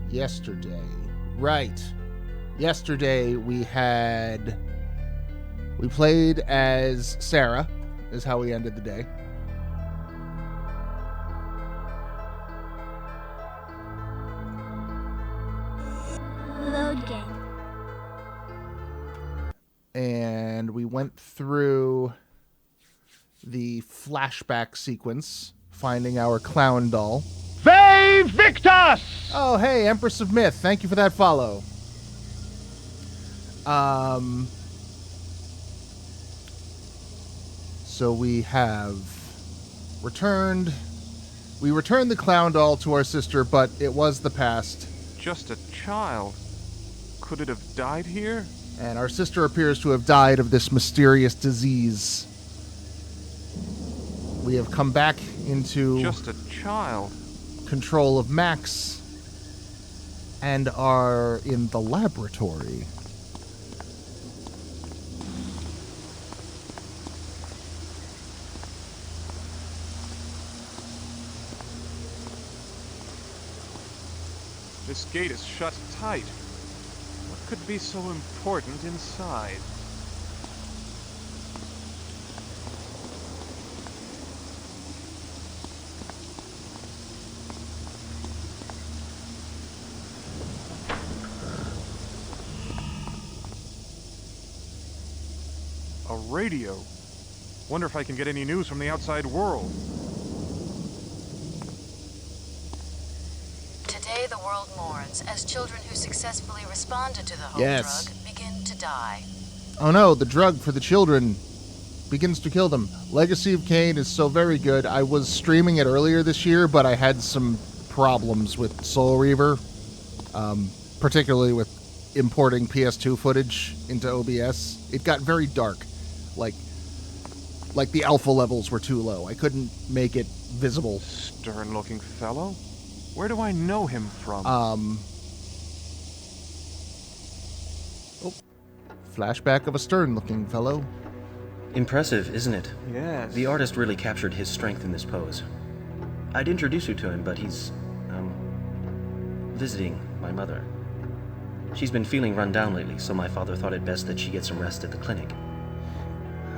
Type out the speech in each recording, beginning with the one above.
yesterday. Right. Yesterday we played as Sarah, is how we ended the day. Load game. And we went through the flashback sequence, finding our clown doll. Ve Victus! Oh, hey, Empress of Myth. Thank you for that follow. So we have returned. We returned the clown doll to our sister, but it was the past. Just a child. Could it have died here? And our sister appears to have died of this mysterious disease. We have come back into just a child. Control of Max and are in the laboratory. This gate is shut tight. What could be so important inside? A radio. Wonder if I can get any news from the outside world. Today the world mourns as children who successfully responded to the hope drug begin to die. Oh no, the drug for the children begins to kill them. Legacy of Kain is so very good. I was streaming it earlier this year, but I had some problems with Soul Reaver, particularly with importing PS2 footage into OBS. It got very dark. Like the alpha levels were too low. I couldn't make it visible. Stern-looking fellow? Where do I know him from? Flashback of a stern-looking fellow. Impressive, isn't it? Yes. The artist really captured his strength in this pose. I'd introduce you to him, but he's, visiting my mother. She's been feeling run down lately, so my father thought it best that she get some rest at the clinic.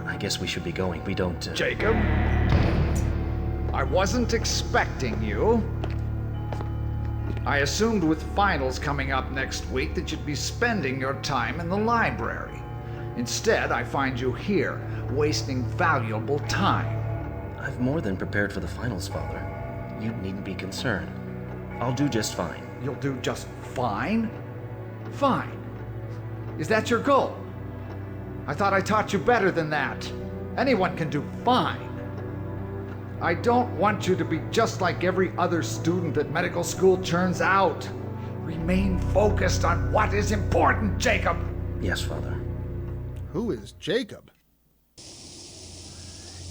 I guess we should be going. We don't... Jacob? I wasn't expecting you. I assumed with finals coming up next week that you'd be spending your time in the library. Instead, I find you here, wasting valuable time. I've more than prepared for the finals, Father. You needn't be concerned. I'll do just fine. You'll do just fine? Fine. Is that your goal? I thought I taught you better than that. Anyone can do fine. I don't want you to be just like every other student that medical school churns out. Remain focused on what is important, Jacob. Yes, Father. Who is Jacob?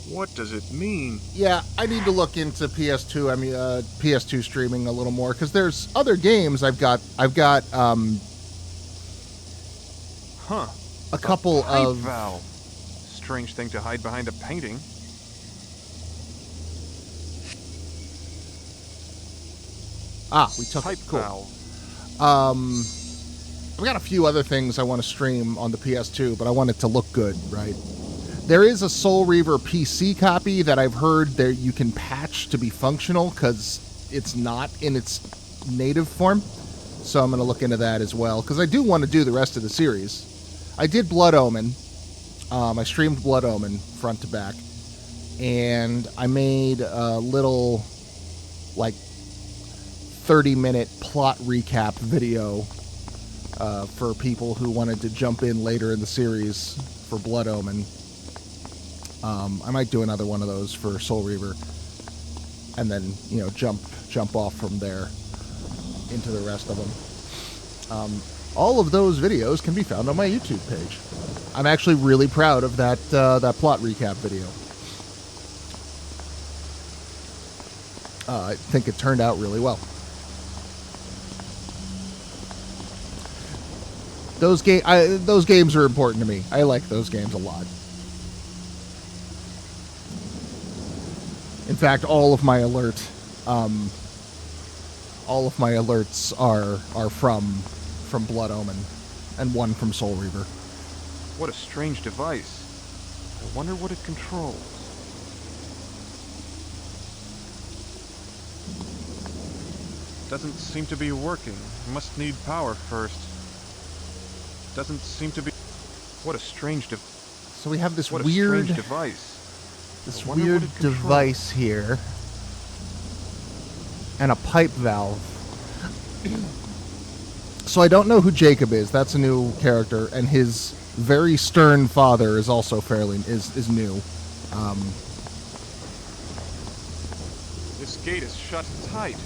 What does it mean? Yeah, I need to look into PS2. PS2 streaming a little more because there's other games I've got. A couple pipe of valve. Strange thing to hide behind a painting. we took pipe it. Cool. valve. I've got a few other things I want to stream on the PS2, but I want it to look good, right? There is a Soul Reaver PC copy that I've heard that you can patch to be functional because it's not in its native form. So I'm going to look into that as well because I do want to do the rest of the series. I did Blood Omen. I streamed Blood Omen front to back. And I made a little, 30-minute plot recap video for people who wanted to jump in later in the series for Blood Omen. I might do another one of those for Soul Reaver. And then, jump off from there into the rest of them. All of those videos can be found on my YouTube page. I'm actually really proud of that plot recap video. I think it turned out really well. Those games are important to me. I like those games a lot. In fact, all of my alert All of my alerts are from Blood Omen, and one from Soul Reaver. What a strange device. I wonder what it controls. Doesn't seem to be working. Must need power first. Doesn't seem to be... What a strange device. So we have this What weird a strange device. this I wonder weird what it controls. device here, and a pipe valve. So I don't know who Jacob is. That's a new character, and his very stern father is also is new. This gate is shut tight.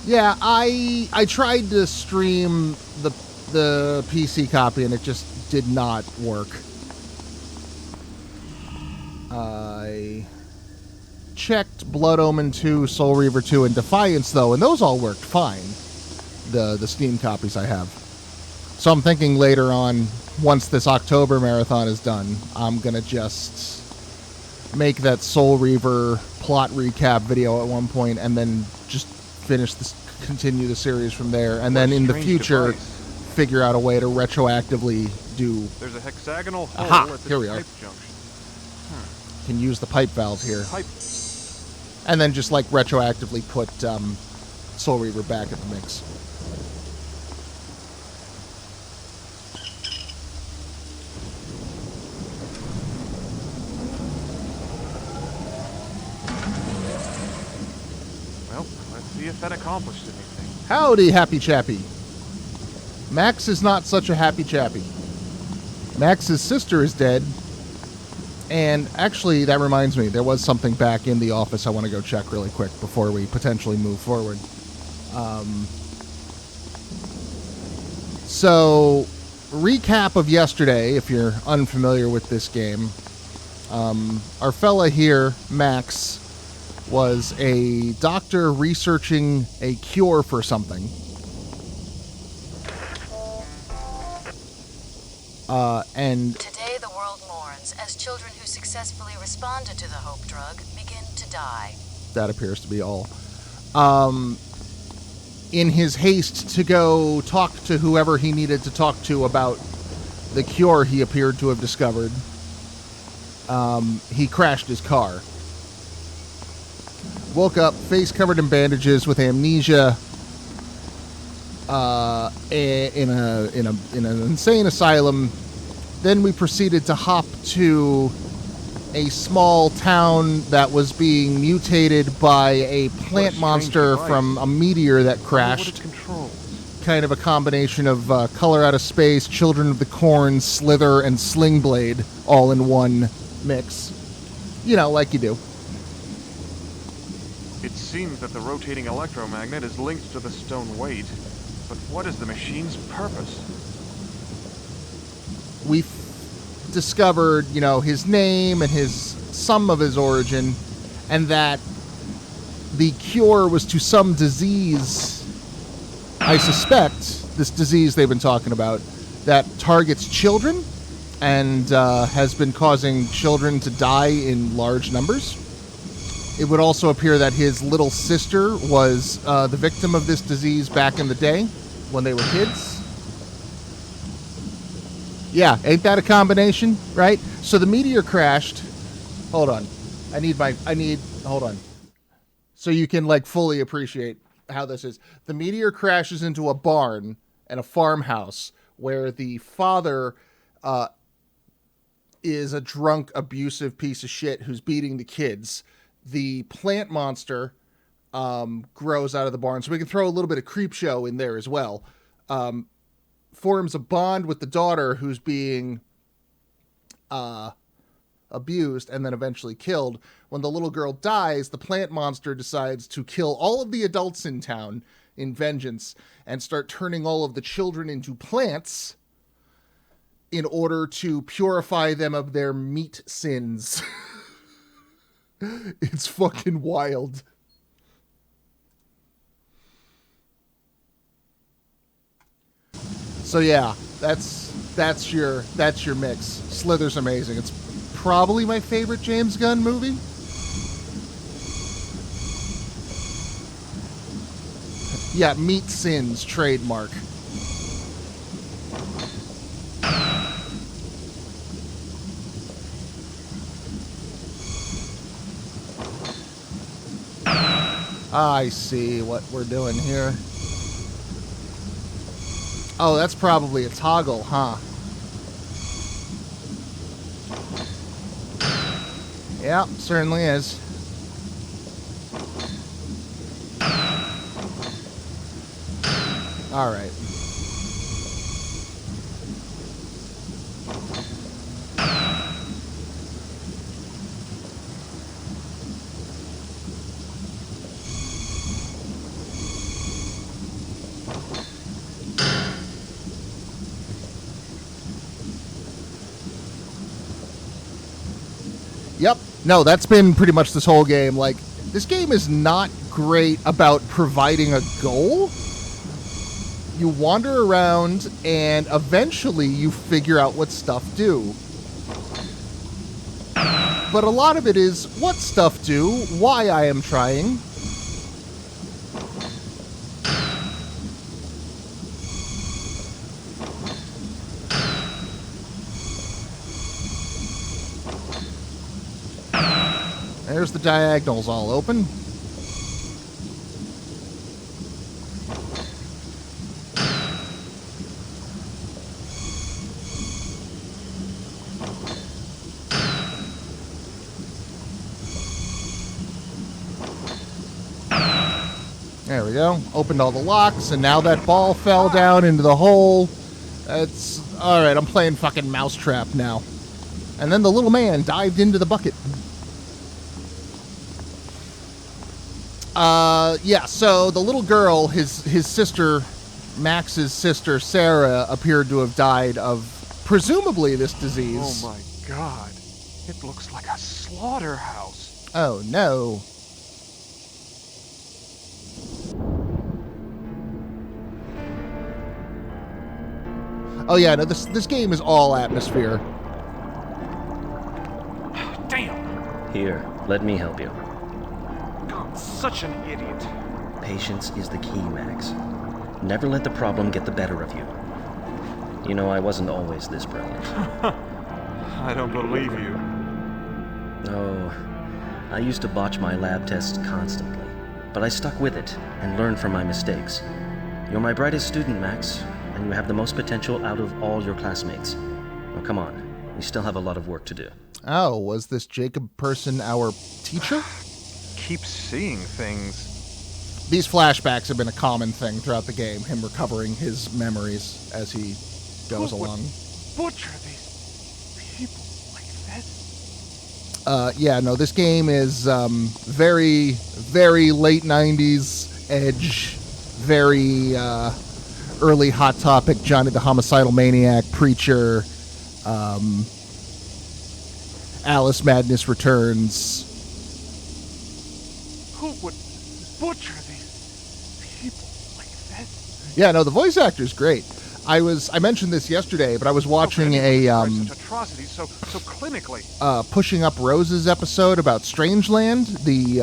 Yeah, I tried to stream the PC copy, and it just did not work. I checked Blood Omen 2, Soul Reaver 2, and Defiance, though, and those all worked fine, the Steam copies I have. So I'm thinking later on, once this October marathon is done, I'm going to just make that Soul Reaver plot recap video at one point, and then just continue the series from there, and then in the future, device. Figure out a way to retroactively do... There's a hexagonal hole Aha! at this Here we are. pipe junction. Can use the pipe valve here. Pipe. And then just, like, retroactively put Soul Reaver back in the mix. Well, let's see if that accomplished anything. Howdy, happy chappy. Max is not such a happy chappy. Max's sister is dead. And actually, that reminds me, there was something back in the office I want to go check really quick before we potentially move forward. So, recap of yesterday, if you're unfamiliar with this game. Our fella here, Max, was a doctor researching a cure for something. And Today the world mourns as children who successfully responded to the Hope drug begin to die. that appears to be all. In his haste to go talk to whoever he needed to talk to about the cure he appeared to have discovered, he crashed his car. Woke up, face covered in bandages, with amnesia, in an insane asylum. Then we proceeded to hop to a small town that was being mutated by a plant monster from a meteor that crashed. Kind of a combination of Color Out of Space, Children of the Corn, Slither, and Sling Blade all in one mix. You know, like you do. It seems that the rotating electromagnet is linked to the stone weight, but what is the machine's purpose? We discovered, you know, his name and some of his origin, and that the cure was to some disease, I suspect, this disease they've been talking about, that targets children and has been causing children to die in large numbers. It would also appear that his little sister was the victim of this disease back in the day when they were kids. Yeah, ain't that a combination, right? So the meteor crashed. Hold on. Hold on. So you can, like, fully appreciate how this is. The meteor crashes into a barn and a farmhouse where the father is a drunk, abusive piece of shit who's beating the kids. The plant monster grows out of the barn. So we can throw a little bit of Creepshow in there as well. Forms a bond with the daughter who's being abused and then eventually killed. When the little girl dies, the plant monster decides to kill all of the adults in town in vengeance and start turning all of the children into plants in order to purify them of their meat sins. It's fucking wild. So yeah, that's your mix. Slither's amazing. It's probably my favorite James Gunn movie. Yeah, Meat Sins trademark. I see what we're doing here. Oh, that's probably a toggle, huh? Yeah, certainly is. All right. Yep. No, that's been pretty much this whole game. Like, this game is not great about providing a goal. You wander around, and eventually you figure out what stuff do. But a lot of it is what stuff do, why I am trying. There's the diagonals all open. There we go. Opened all the locks, and now that ball fell down into the hole. That's... Alright, I'm playing fucking Mousetrap now. And then the little man dived into the bucket. Yeah, so the little girl, his sister, Max's sister, Sarah, appeared to have died of, presumably, this disease. Oh my god. It looks like a slaughterhouse. Oh, no. Oh, yeah, no, this game is all atmosphere. Damn! Here, let me help you. I'm such an idiot. Patience is the key, Max. Never let the problem get the better of you. You know, I wasn't always this brilliant. I don't believe you. Oh, I used to botch my lab tests constantly, but I stuck with it and learned from my mistakes. You're my brightest student, Max, and you have the most potential out of all your classmates. Now, come on. We still have a lot of work to do. Oh, was this Jacob person our teacher? Keep seeing things. These flashbacks have been a common thing throughout the game, him recovering his memories as he goes along. Butcher these people like this? Yeah, no, this game is very, very late 90s edge, very early Hot Topic, Johnny the Homicidal Maniac, Preacher, Alice Madness Returns. Who would butcher these people like this? Yeah, no, the voice actor's great. I mentioned this yesterday, but I was watching such atrocities so clinically. Pushing Up Roses episode about Strangeland, the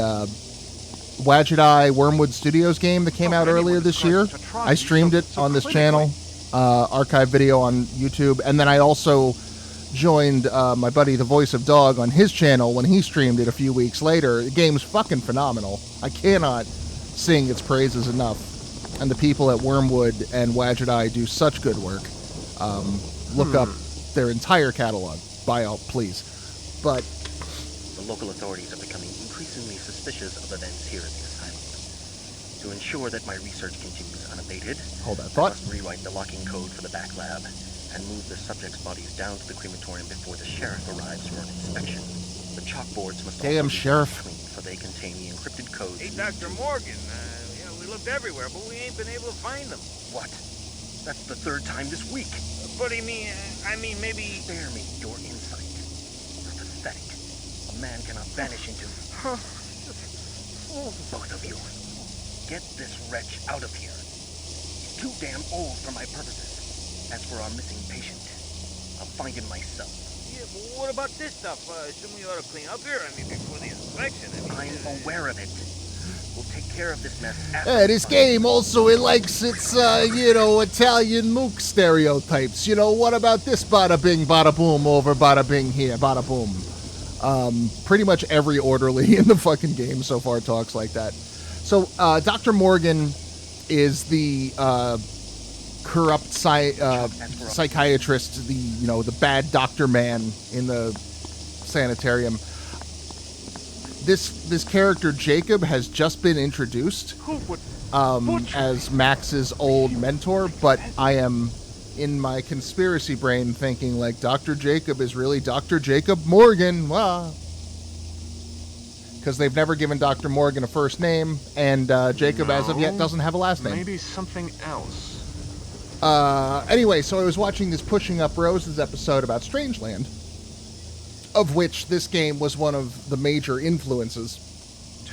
Wadget Eye Wormwood Studios game that came out earlier this year. I streamed it on this channel, archive video on YouTube, and then I also joined my buddy, the Voice of Dog, on his channel when he streamed it a few weeks later. The game's fucking phenomenal. I cannot sing its praises enough. And the people at Wormwood and Wadget Eye do such good work. Look up their entire catalog. Buy all, please. But The local authorities are becoming increasingly suspicious of events here at the asylum. To ensure that my research continues unabated, hold that I thought. must rewrite the locking code for the back lab and move the subjects' bodies down to the crematorium before the sheriff arrives for an inspection. The chalkboards must Damn, also be Sheriff. clean, for they contain the encrypted codes. Hey, Dr. Morgan, we looked everywhere, but we ain't been able to find them. What? That's the third time this week. But I mean, maybe... Spare me your insight. You're pathetic. A man cannot vanish into... Both of you. Get this wretch out of here. He's too damn old for my purposes. As for our missing patient, I'll find him myself. Yeah, but what about this stuff? Shouldn't we ought to clean up here? I mean, before the inspection. I'm aware of it. We'll take care of this mess after. Yeah, this game also, it likes its, Italian mook stereotypes. What about this bada bing, bada boom over bada bing here, bada boom. Pretty much every orderly in the fucking game so far talks like that. So, Dr. Morgan is the, corrupt psychiatrist, the bad doctor man in the sanitarium. This character, Jacob, has just been introduced as Max's old mentor, but I am, in my conspiracy brain, thinking, like, Dr. Jacob is really Dr. Jacob Morgan. Because they've never given Dr. Morgan a first name, and Jacob, as of yet, doesn't have a last name. Maybe something else. Anyway, so I was watching this Pushing Up Roses episode about Strangeland, of which this game was one of the major influences.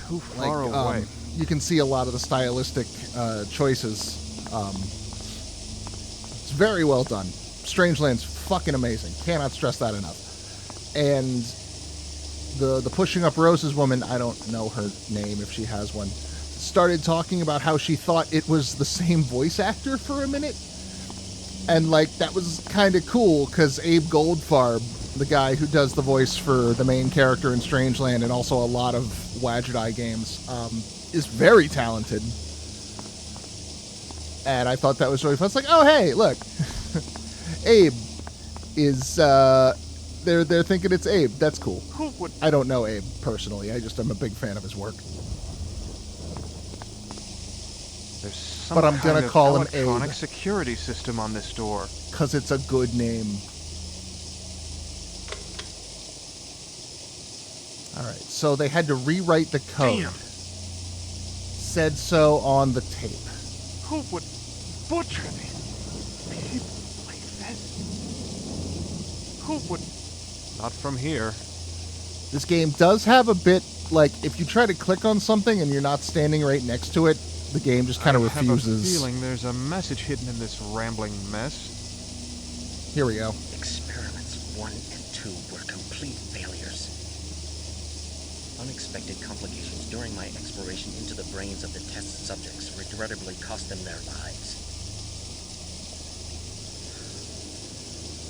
Too far away. You can see a lot of the stylistic choices. It's very well done. Strangeland's fucking amazing. Cannot stress that enough. And the Pushing Up Roses woman, I don't know her name if she has one, started talking about how she thought it was the same voice actor for a minute. And, like, that was kind of cool, because Abe Goldfarb, the guy who does the voice for the main character in Strangeland and also a lot of Wadjet games, is very talented. And I thought that was really fun. It's like, oh, hey, look. Abe is, they're thinking it's Abe. That's cool. I don't know Abe personally. I'm a big fan of his work. There's some But I'm kind gonna of call him electronic Abe. security system on this door. Because it's a good name. Alright, so they had to rewrite the code. Damn. Said so on the tape. Who would butcher these people like this? Who would... Not from here. This game does have a bit, like, if you try to click on something and you're not standing right next to it, the game just kind of refuses. I have a feeling there's a message hidden in this rambling mess. Here we go. Experiments 1 and 2 were complete failures. Unexpected complications during my exploration into the brains of the test subjects regrettably cost them their lives.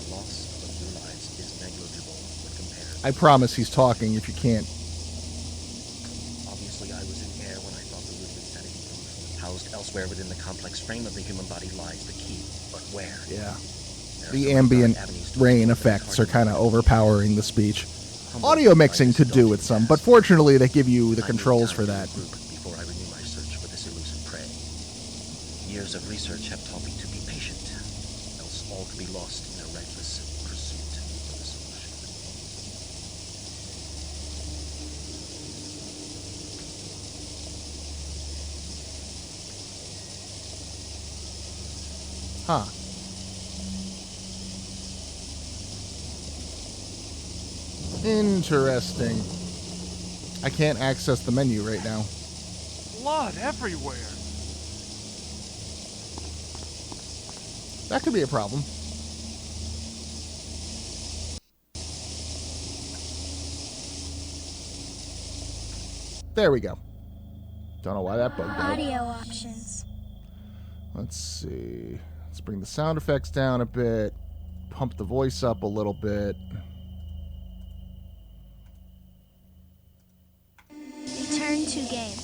The loss of a few lives is negligible when compared. I promise he's talking if you can't. Obviously, I was in air when I thought the root of insanity proof. Housed elsewhere within the complex frame of the human body lies the key. But where? Yeah. There are The so many ambient dark avenues to rain explore the effects are target. kind of overpowering the speech. Audio mixing could do with some, but fortunately they give you the controls for that. Before I renew my search for this elusive prey. Years of research have taught me to be patient, else all could be lost in a reckless pursuit of the solution. Huh. Interesting. I can't access the menu right now. Blood everywhere. That could be a problem. There we go. Don't know why that bugged out. Audio options. Let's see. Let's bring the sound effects down a bit. Pump the voice up a little bit. Return to game.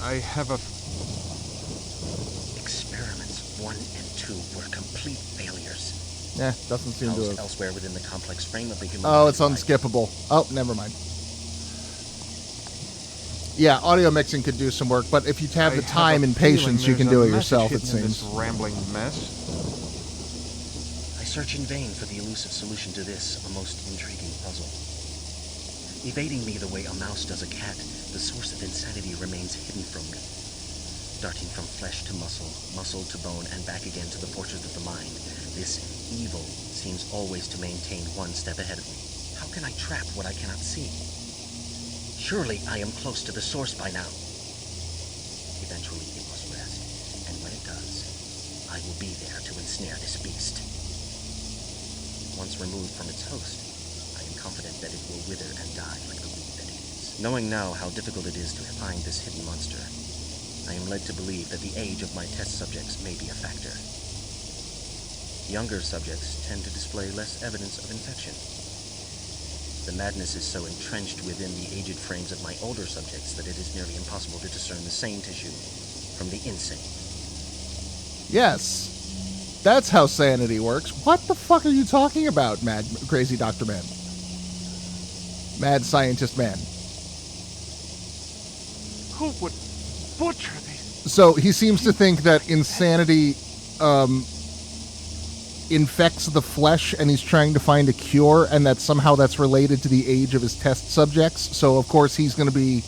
I have a... Experiments 1 and 2 were complete failures. Doesn't seem to Housed have... elsewhere within the complex frame of the human Oh, body it's lies- unskippable. Oh, never mind. Yeah, audio mixing could do some work, but if you have the time and patience, you can do it yourself, it seems. This rambling mess. I search in vain for the elusive solution to this, a most intriguing puzzle. Evading me the way a mouse does a cat, the source of insanity remains hidden from me. Darting from flesh to muscle, muscle to bone, and back again to the fortress of the mind, this evil seems always to maintain one step ahead of me. How can I trap what I cannot see? Surely I am close to the source by now. Eventually it must rest, and when it does, I will be there to ensnare this beast. Once removed from its host, I am confident that it will wither and die like the weed that it is. Knowing now how difficult it is to find this hidden monster, I am led to believe that the age of my test subjects may be a factor. Younger subjects tend to display less evidence of infection. The madness is so entrenched within the aged frames of my older subjects that it is nearly impossible to discern the sane tissue from the insane. Yes. That's how sanity works. What the fuck are you talking about, mad, crazy Dr. Man? Mad scientist man. Who would butcher these? So he seems to think that insanity infects the flesh, and he's trying to find a cure, and that somehow that's related to the age of his test subjects. So, of course, he's going to be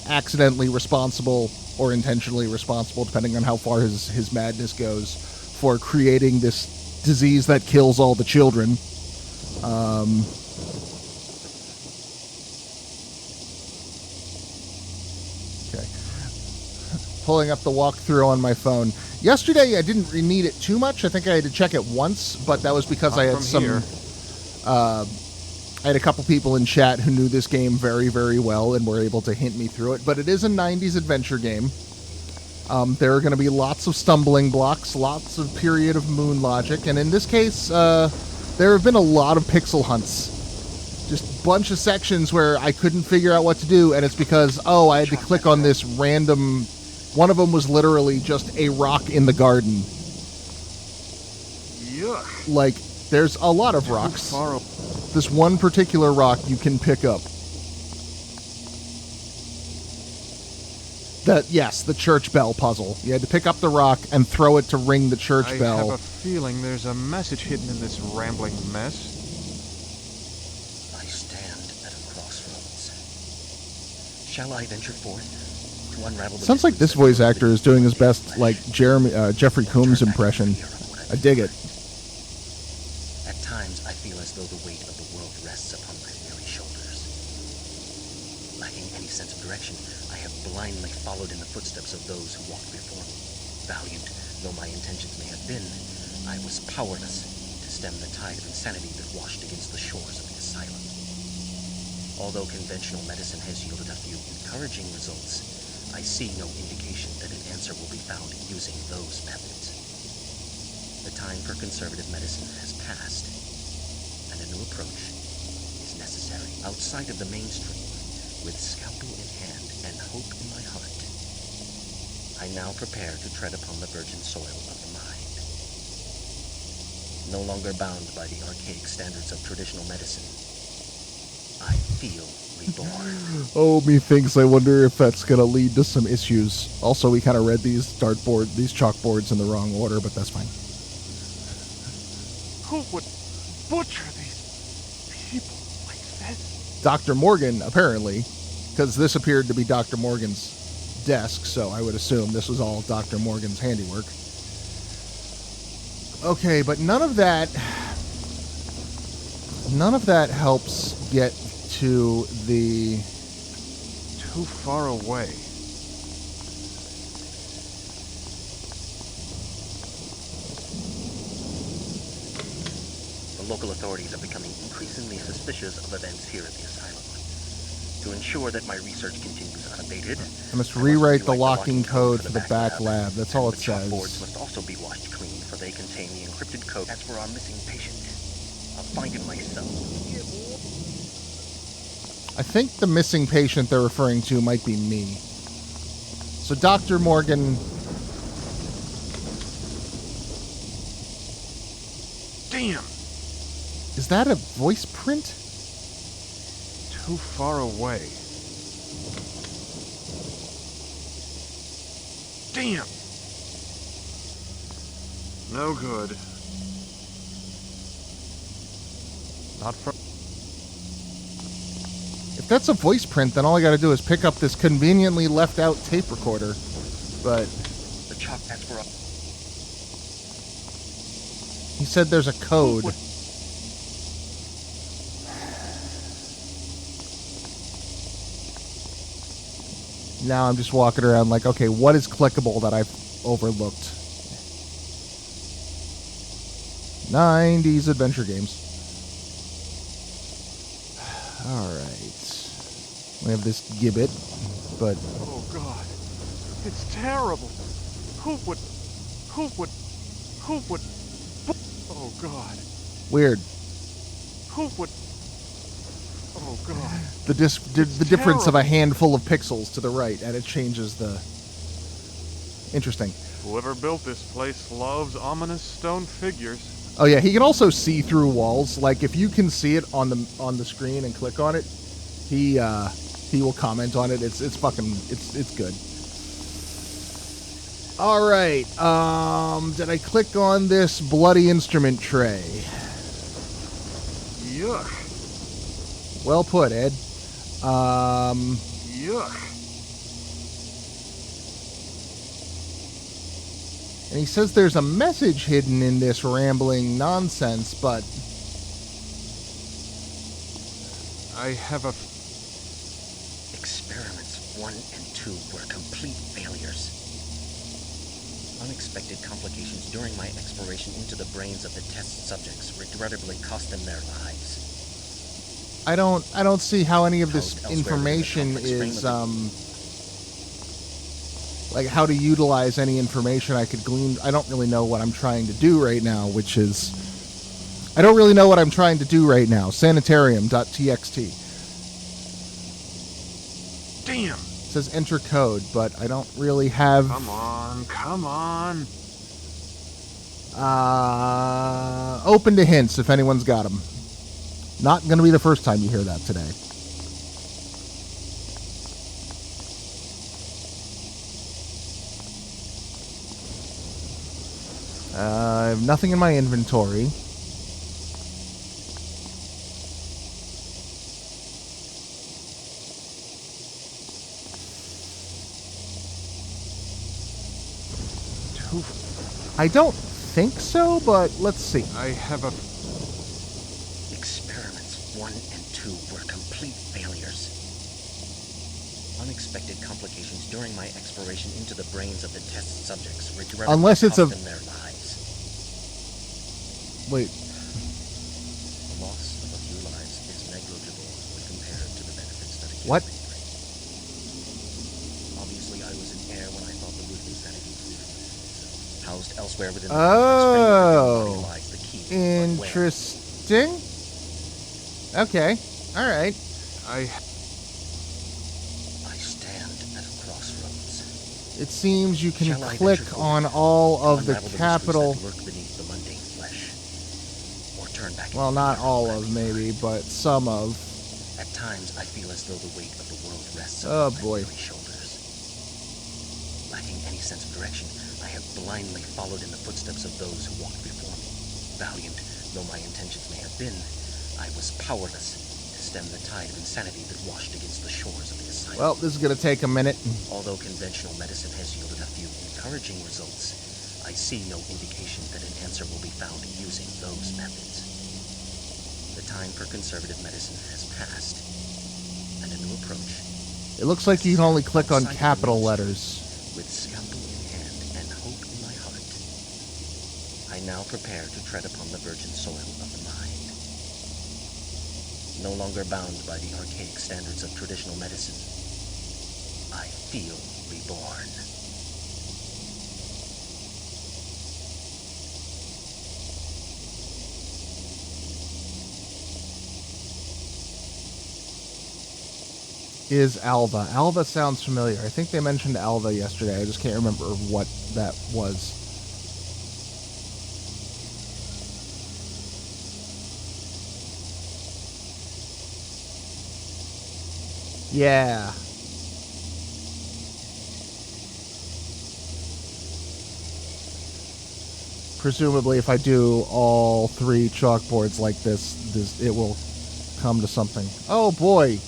accidentally responsible or intentionally responsible, depending on how far his madness goes, for creating this disease that kills all the children. Okay. Pulling up the walkthrough on my phone. Yesterday, I didn't need it too much. I think I had to check it once, but that was because I had I had a couple people in chat who knew this game very, very well and were able to hint me through it. But it is a 90s adventure game. There are going to be lots of stumbling blocks, lots of period of moon logic, and in this case, there have been a lot of pixel hunts. Just a bunch of sections where I couldn't figure out what to do, and it's because, I had to click on this random... One of them was literally just a rock in the garden. Yuck. Like, there's a lot of rocks. This one particular rock you can pick up. The church bell puzzle. You had to pick up the rock and throw it to ring the church bell. I have a feeling there's a message hidden in this rambling mess. I stand at a crossroads. Shall I venture forth? Sounds like this voice actor is doing his best, like Jeffrey Combs impression. I dig it. At times, I feel as though the weight of the world rests upon my weary shoulders. Lacking any sense of direction, I have blindly followed in the footsteps of those who walked before me. Valiant though my intentions may have been, I was powerless to stem the tide of insanity that washed against the shores of the asylum. Although conventional medicine has yielded a few encouraging results, I see no indication that an answer will be found using those methods. The time for conservative medicine has passed, and a new approach is necessary. Outside of the mainstream, with scalpel in hand and hope in my heart, I now prepare to tread upon the virgin soil of the mind. No longer bound by the archaic standards of traditional medicine, I feel reborn. Oh, methinks I wonder if that's going to lead to some issues. Also, we kind of read these chalkboards in the wrong order, but that's fine. Who would butcher these people like this? Dr. Morgan, apparently, because this appeared to be Dr. Morgan's desk, so I would assume this was all Dr. Morgan's handiwork. Okay, but none of that helps get to the... Too far away. The local authorities are becoming increasingly suspicious of events here at the asylum. To ensure that my research continues unabated, I must rewrite the locking code for the back lab. That's all it says. Chalkboards must also be washed clean, for they contain the encrypted code. As for our missing patient, I'll find him myself. I think the missing patient they're referring to might be me. So Dr. Morgan... Damn! Is that a voice print? Too far away. Damn! No good. Not from... If that's a voice print, then all I gotta do is pick up this conveniently left out tape recorder. But... The chalk as for a... He said there's a code. Now I'm just walking around like, okay, what is clickable that I've overlooked? 90s adventure games. Alright. We have this gibbet, but... Oh God, it's terrible. Who would... Oh God. Weird. Who would... Oh God. The difference of a handful of pixels to the right, and it changes the... Interesting. Whoever built this place loves ominous stone figures. Oh yeah, he can also see through walls. Like if you can see it on the screen and click on it, he will comment on it. It's good. All right. Did I click on this bloody instrument tray? Yuck. Well put, Ed. Yuck. And he says there's a message hidden in this rambling nonsense, but... I have a... Experiments 1 and 2 were complete failures. Unexpected complications during my exploration into the brains of the test subjects regrettably cost them their lives. I don't see how any of this Housed elsewhere within the information complex frame is, of like how to utilize any information I could glean. I don't really know what I'm trying to do right now, which is... I don't really know what I'm trying to do right now. Sanitarium.txt. Damn. It says enter code, but I don't really have... Come on. Open to hints if anyone's got them. Not going to be the first time you hear that today. I have nothing in my inventory. I don't think so, but let's see. I have a... Experiments 1 and 2 were complete failures. Unexpected complications during my exploration into the brains of the test subjects regrettably Unless it's cost them their lives. Wait. The loss of a few lives is negligible when compared to the benefits that a gift What? may bring. Obviously, I was in air when I thought the root insanity was housed elsewhere within the Oh. lies the key. But where? Interesting. Okay. All right. I... I stand at a crossroads. It seems you can Shall I click venture on forth, all of the unravel capital... mysteries that lurk beneath the mundane flesh, or turn back Well, into not the all eternal of, light. maybe, but some of. At times, I feel as though the weight of the world rests Oh, upon boy. my weary shoulders. Lacking any sense of direction, I have blindly followed in the footsteps of those who walked before me. Valiant though my intentions may have been, I was powerless to stem the tide of insanity that washed against the shores of the asylum. Well, this is going to take a minute. Although conventional medicine has yielded a few encouraging results, I see no indication that an answer will be found using those methods. The time for conservative medicine has passed, and a new approach. It looks like you can only click on outside the capital mainstream, letters. With scalpel in hand and hope in my heart, I now prepare to tread upon the virgin soil of the mind. No longer bound by the archaic standards of traditional medicine, I feel reborn. Is Alva. Alva sounds familiar. I think they mentioned Alva yesterday. I just can't remember what that was. Yeah. Presumably, if I do all 3 chalkboards like this, it will come to something. Oh boy.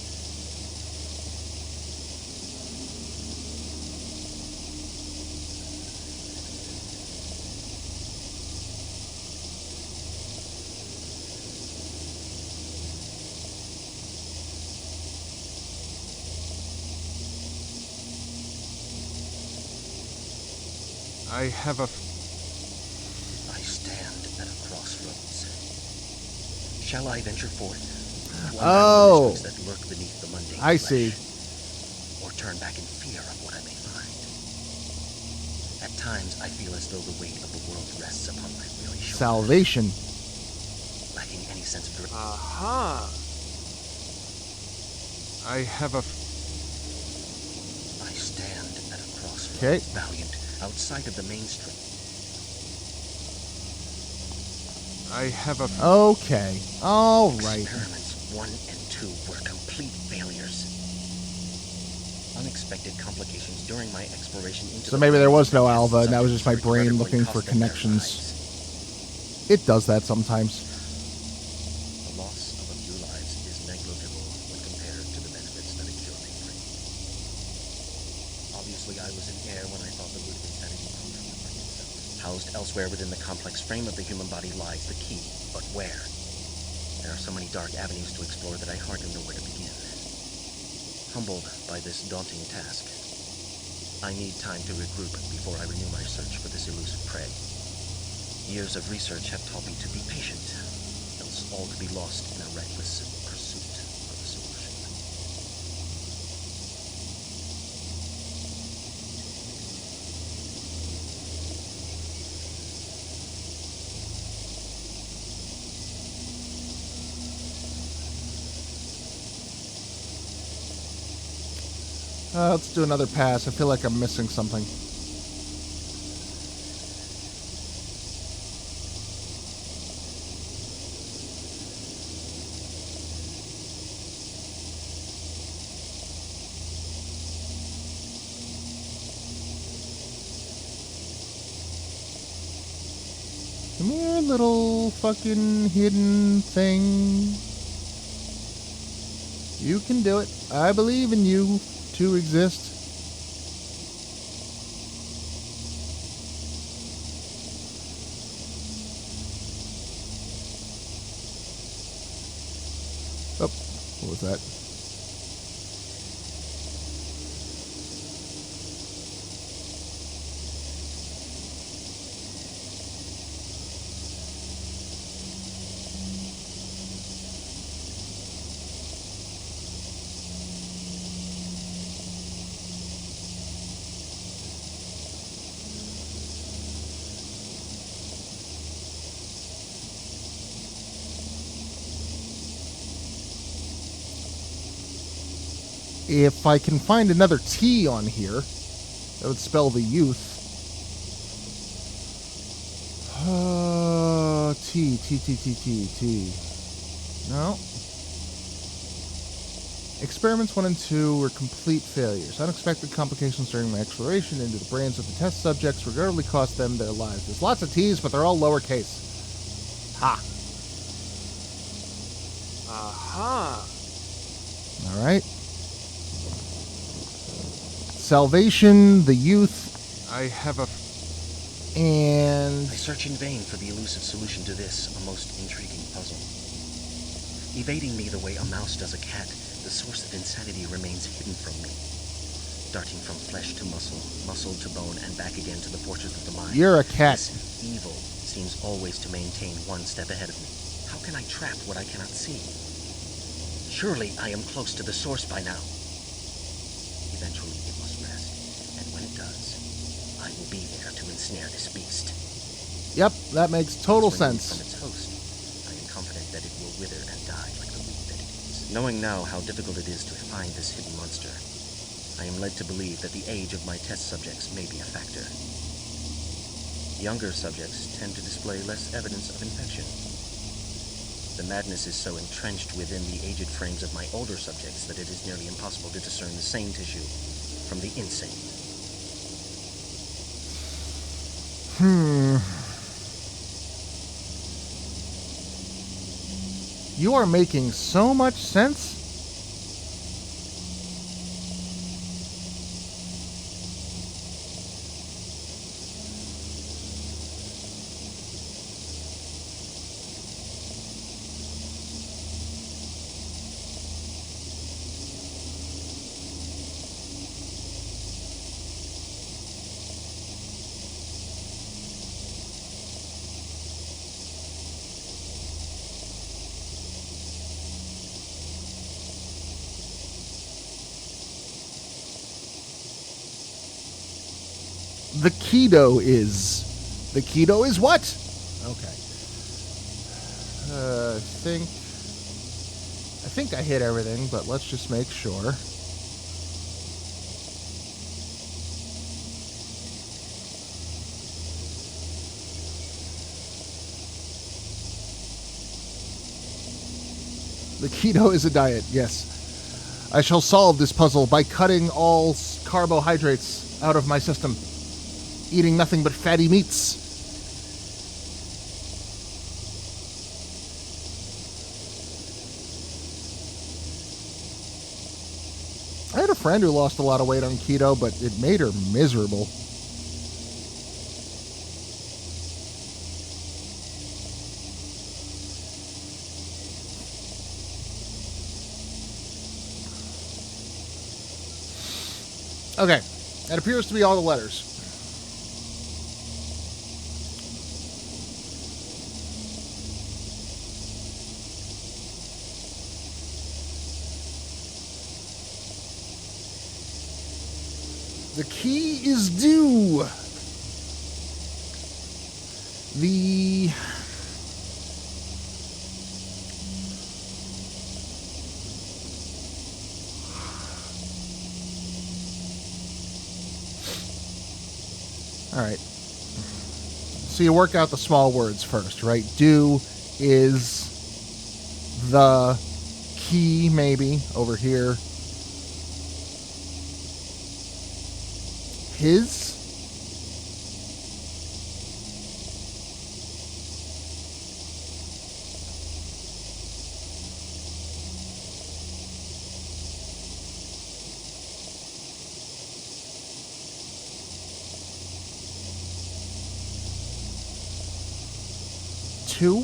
I have a... I stand at a crossroads. Shall I venture forth to unravel Oh. the mysteries that lurk beneath the mundane I flesh, see. turn back in fear of what I may find. At times, I feel as though the weight of the world rests upon my weary shoulders. Salvation. Lacking any sense of direction. Aha! I have a... I stand at a crossroads, Okay. valiant, outside of the mainstream. I have a... Okay. All right. Experiments 1 and 2 were complete failures. Unexpected complications during my exploration into So maybe there was no subjects alva, and that was just my brain regrettably looking for cost them their connections. lives. It does that sometimes. The loss of a few lives is negligible when compared to the benefits that a cure may bring. Obviously, I was in air when I thought the root of insanity grew from the brain itself. Housed elsewhere within the complex frame of the human body lies the key, but where? There are so many dark avenues to explore that I hardly know where to begin. Humbled by this daunting task, I need time to regroup before I renew my search for this elusive prey. Years of research have taught me to be patient, else all to be lost in a reckless pursuit of a solution. Let's do another pass. I feel like I'm missing something. Come here, little fucking hidden thing. You can do it. I believe in you to exist. Oh, what was that? If I can find another T on here, that would spell the youth. T. No. Experiments 1 and 2 were complete failures. Unexpected complications during my exploration into the brains of the test subjects regrettably cost them their lives. There's lots of T's, but they're all lowercase. Ha. Aha! All right. Salvation, the youth, I have a... and... I search in vain for the elusive solution to this, a most intriguing puzzle. Evading me the way a mouse does a cat, the source of insanity remains hidden from me. Darting from flesh to muscle, muscle to bone, and back again to the fortress of the mind. You're a cat. This evil seems always to maintain one step ahead of me. How can I trap what I cannot see? Surely I am close to the source by now. Eventually it must rest, and when it does, I will be there to ensnare this beast. Yep, that makes total Once removed sense. from its host, I am confident that it will wither and die like the weed that it is. Knowing now how difficult it is to find this hidden monster, I am led to believe that the age of my test subjects may be a factor. Younger subjects tend to display less evidence of infection. The madness is so entrenched within the aged frames of my older subjects that it is nearly impossible to discern the sane tissue from the insane. You are making so much sense. the keto is. The keto is what? Okay. I think I hit everything, but let's just make sure. The keto is a diet, yes. I shall solve this puzzle by cutting all carbohydrates out of my system, eating nothing but fatty meats. I had a friend who lost a lot of weight on keto, but it made her miserable. Okay, that appears to be all the letters. The key is due. The all right. So you work out the small words first, right? Do is the key, maybe over here. His. Two.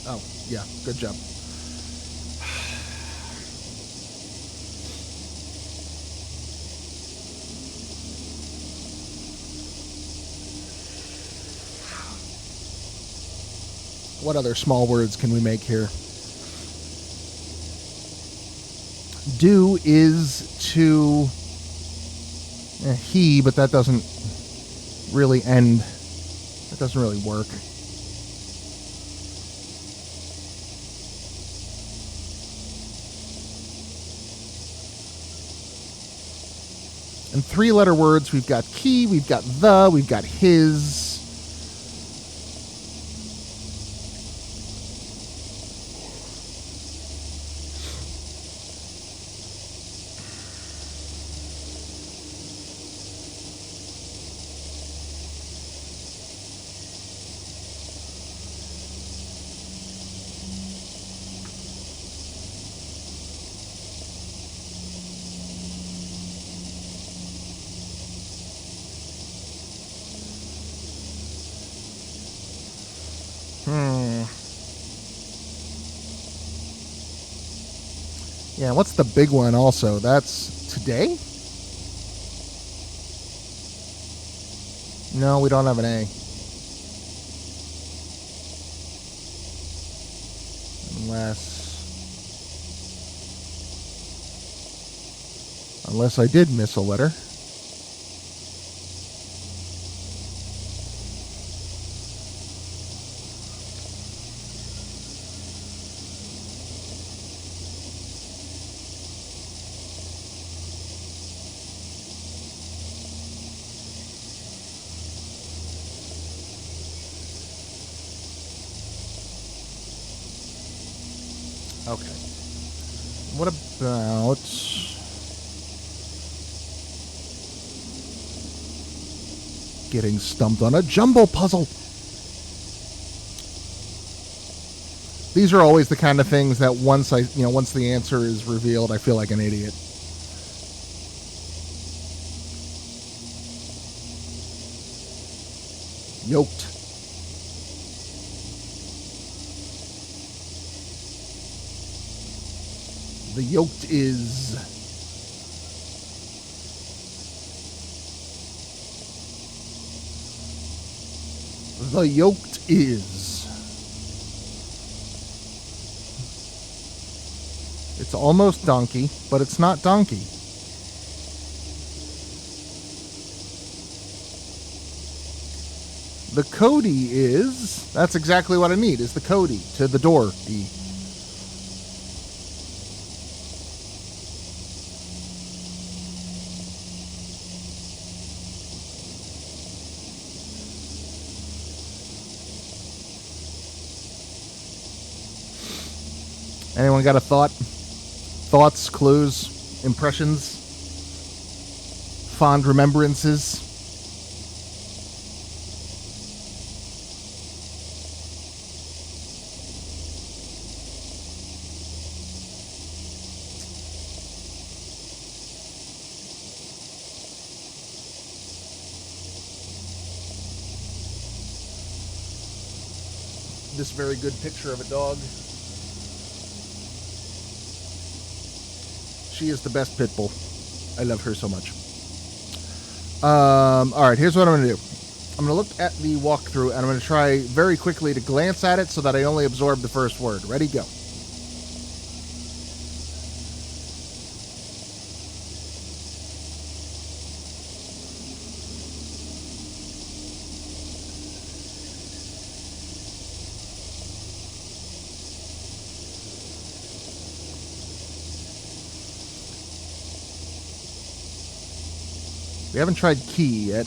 Oh, yeah, good job. What other small words can we make here? Do is to he, but that doesn't really end. That doesn't really work. And three-letter words, we've got key, we've got the, we've got his. Yeah, what's the big one also? That's today? No, we don't have an A. Unless I did miss a letter. Okay. What about getting stumped on a jumble puzzle? These are always the kind of things that once the answer is revealed, I feel like an idiot. Yoked. The yoked is The yoked is. It's almost donkey, but it's not donkey. The Cody is... That's exactly what I need, is the Cody to the door. E. Anyone got a thought? Thoughts, clues, impressions, fond remembrances? This very good picture of a dog. She is the best pit bull. I love her so much. All right, here's what I'm going to do. I'm going to look at the walkthrough, and I'm going to try very quickly to glance at it so that I only absorb the first word. Ready, go. We haven't tried key yet.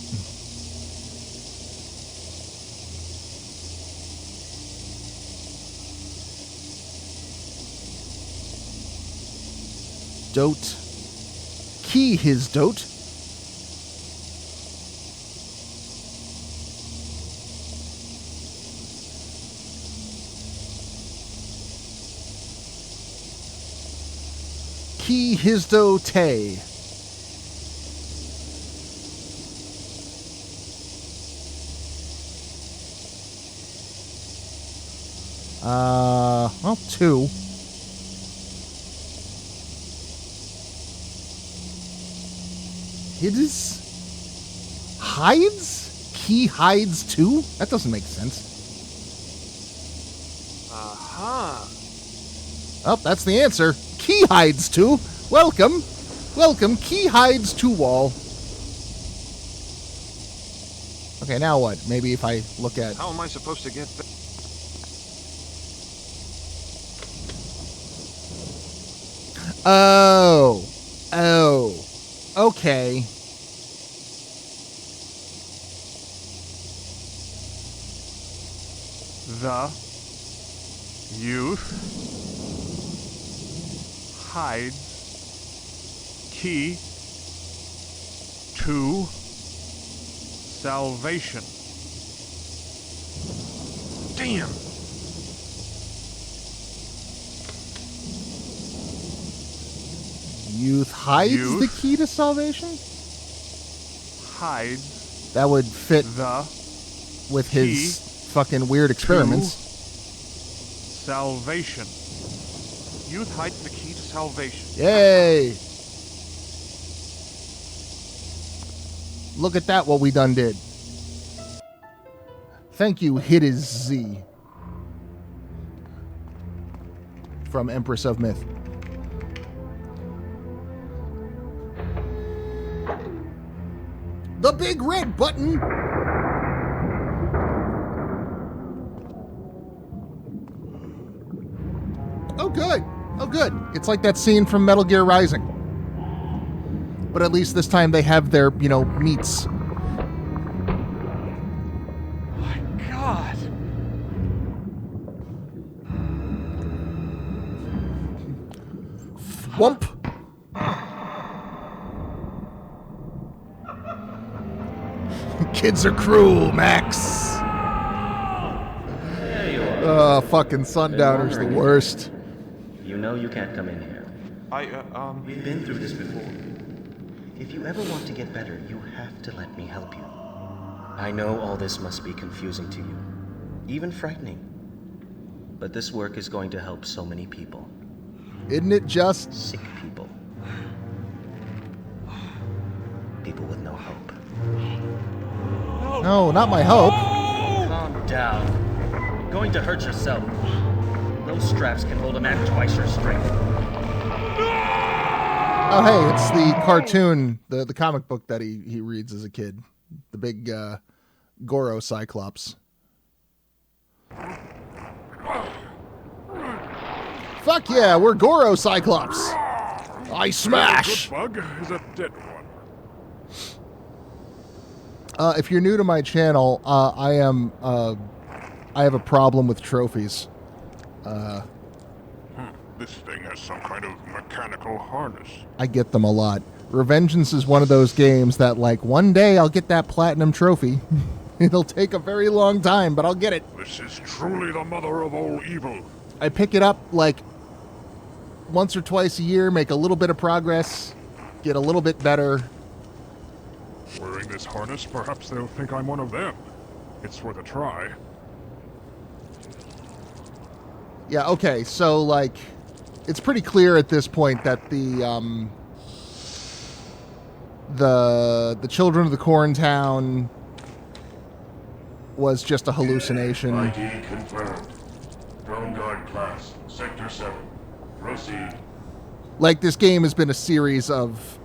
Dote. Key his dote. Key his dote. Well, 2. His hides? Key hides 2? That doesn't make sense. Aha. Oh, that's the answer. Key hides 2. Welcome. Welcome, Key hides 2 wall. Okay, now what? Maybe if I look at... How am I supposed to get back? Oh. Okay. The youth hides key to salvation. Damn. Youth hides the key to salvation? Hides That would fit the with his fucking weird experiments. Salvation. Youth hides the key to salvation. Yay! Look at that, what we done did. Thank you, Hiddiz Z. From Empress of Myth. The big red button! Oh, good. Oh, good. It's like that scene from Metal Gear Rising. But at least this time they have their, meats. My God. Whoop. Kids are cruel, Max. There you are. Fucking Sundowner's the worst. You know you can't come in here. We've been through this before. If you ever want to get better, you have to let me help you. I know all this must be confusing to you, even frightening. But this work is going to help so many people. Isn't it just? Sick people. People with no hope. No, not my hope. Calm down. You're going to hurt yourself. Those straps can hold a man twice your strength. Oh, hey, it's the cartoon, the comic book that he reads as a kid. The big Goro Cyclops. Fuck yeah, we're Goro Cyclops. I smash. Good bug is a dead one. If you're new to my channel, I have a problem with trophies. This thing has some kind of mechanical harness. I get them a lot. Revengeance is one of those games that, like, one day I'll get that platinum trophy. It'll take a very long time, but I'll get it. This is truly the mother of all evil. I pick it up, like, once or twice a year, make a little bit of progress, get a little bit better. Wearing this harness, perhaps they'll think I'm one of them. It's worth a try. Yeah, okay, so, like, it's pretty clear at this point that the Children of the Corn Town was just a hallucination. ID confirmed. Drone Guard class, Sector 7. Proceed. Like, this game has been a series of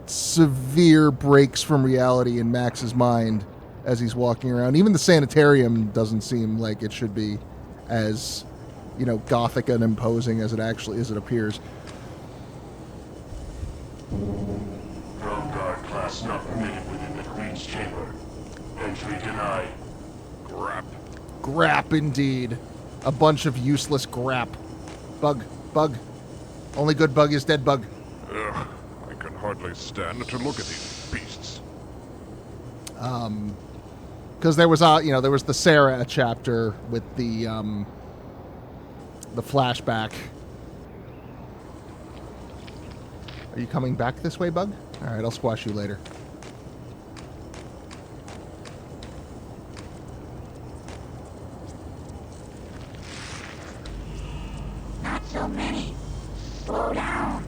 severe breaks from reality in Max's mind as he's walking around. Even the Sanitarium doesn't seem like it should be as, you know, gothic and imposing as it appears. Drone Guard class not permitted within the Queen's chamber. Entry denied. Grap, indeed. A bunch of useless grap. Bug. Only good bug is dead bug. Ugh, I can hardly stand to look at these beasts. Because there was the Sarah chapter with the flashback. Are you coming back this way, bug? All right, I'll squash you later. Not so many. Slow down.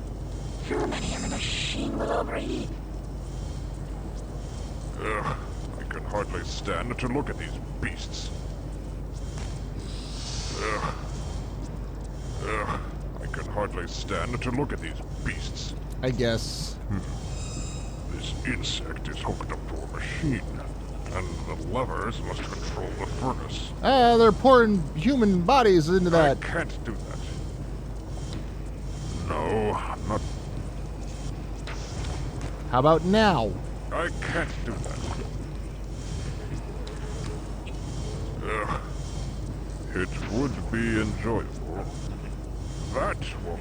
Too many and the machine will overheat. Ugh, I can hardly stand to look at these beasts. Ugh, I can hardly stand to look at these beasts. I guess. This insect is hooked up to a machine, and the levers must control the furnace. They're pouring human bodies into that. I can't do that. No, I'm not. How about now? I can't do that. Ugh. It would be enjoyable. That will...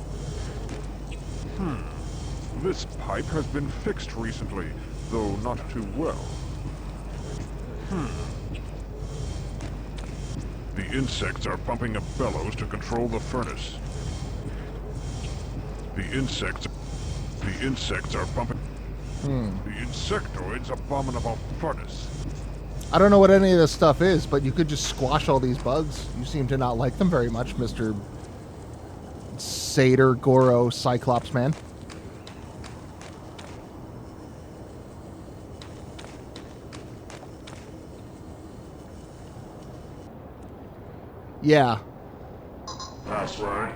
This pipe has been fixed recently, though not too well. The insects are pumping a bellows to control the furnace. The insects are pumping... The insectoid's abominable furnace. I don't know what any of this stuff is, but you could just squash all these bugs. You seem to not like them very much, Mr. Satyr Goro Cyclops man. Yeah. Password.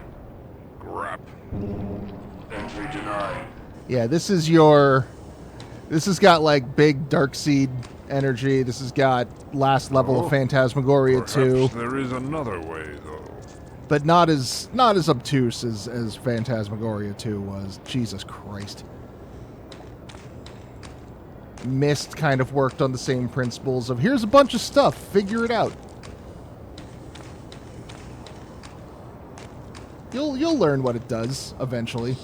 Grap. Entry denied. Yeah, this has got, like, big Darkseid energy. This has got last level of Phantasmagoria 2. Perhaps there is another way, though. But not as obtuse as Phantasmagoria 2 was. Jesus Christ. Myst kind of worked on the same principles of, here's a bunch of stuff, figure it out. You'll learn what it does eventually.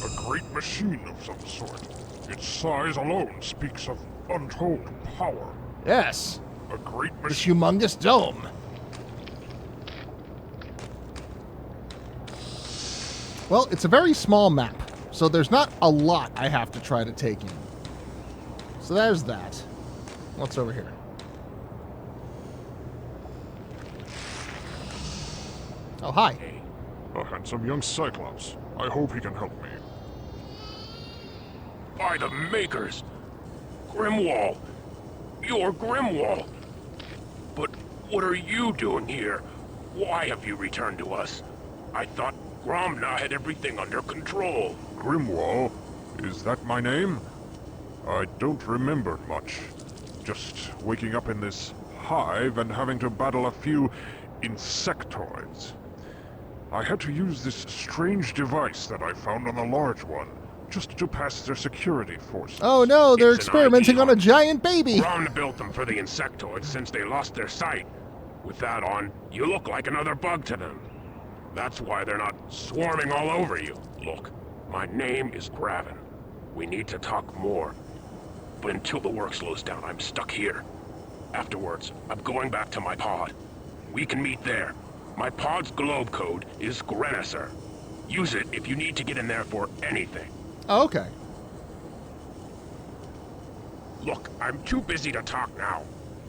A great machine of some sort. Its size alone speaks of untold power. Yes. A great This machine. humongous dome. Well, it's a very small map, so there's not a lot I have to try to take in. So there's that. What's over here? Oh, hi. A handsome young Cyclops. I hope he can help me. By the Makers! Grimwall! You're Grimwall! But what are you doing here? Why have you returned to us? I thought Gromna had everything under control. Grimwall? Is that my name? I don't remember much. Just waking up in this hive and having to battle a few insectoids. I had to use this strange device that I found on the large one, just to pass their security forces. Oh no, they're It's an experimenting ID on a giant baby! Gromna built them for the insectoids since they lost their sight. With that on, you look like another bug to them. That's why they're not swarming all over you. Look, my name is Graven. We need to talk more. But until the work slows down, I'm stuck here. Afterwards, I'm going back to my pod. We can meet there. My pod's globe code is Grenisser. Use it if you need to get in there for anything. Oh, okay. Look, I'm too busy to talk now.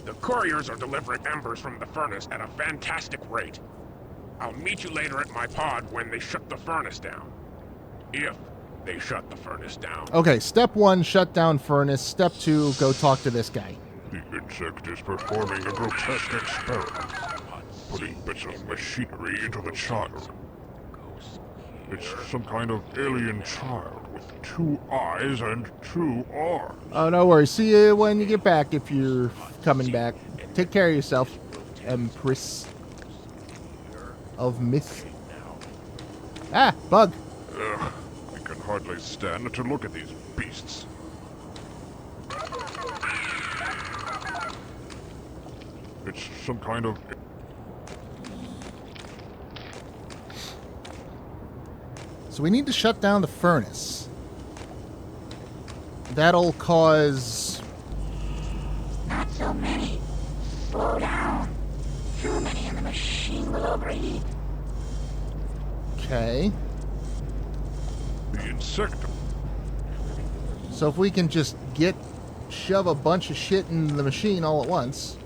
The couriers are delivering embers from the furnace at a fantastic rate. I'll meet you later at my pod when they shut the furnace down. If they shut the furnace down. Okay, step 1, shut down furnace. Step 2, go talk to this guy. The insect is performing a grotesque experiment, putting bits of machinery into the child. It's some kind of alien child with 2 eyes and 2 arms. Oh, no worries. See you when you get back if you're coming back. Take care of yourself, Empress of Myth. Ah, bug. Ugh, I can hardly stand to look at these beasts. It's some kind of... So we need to shut down the furnace. That'll cause... Not so many. Slow down. Too many and the machine will overheat. Okay. the insect. So if we can just shove a bunch of shit in the machine all at once.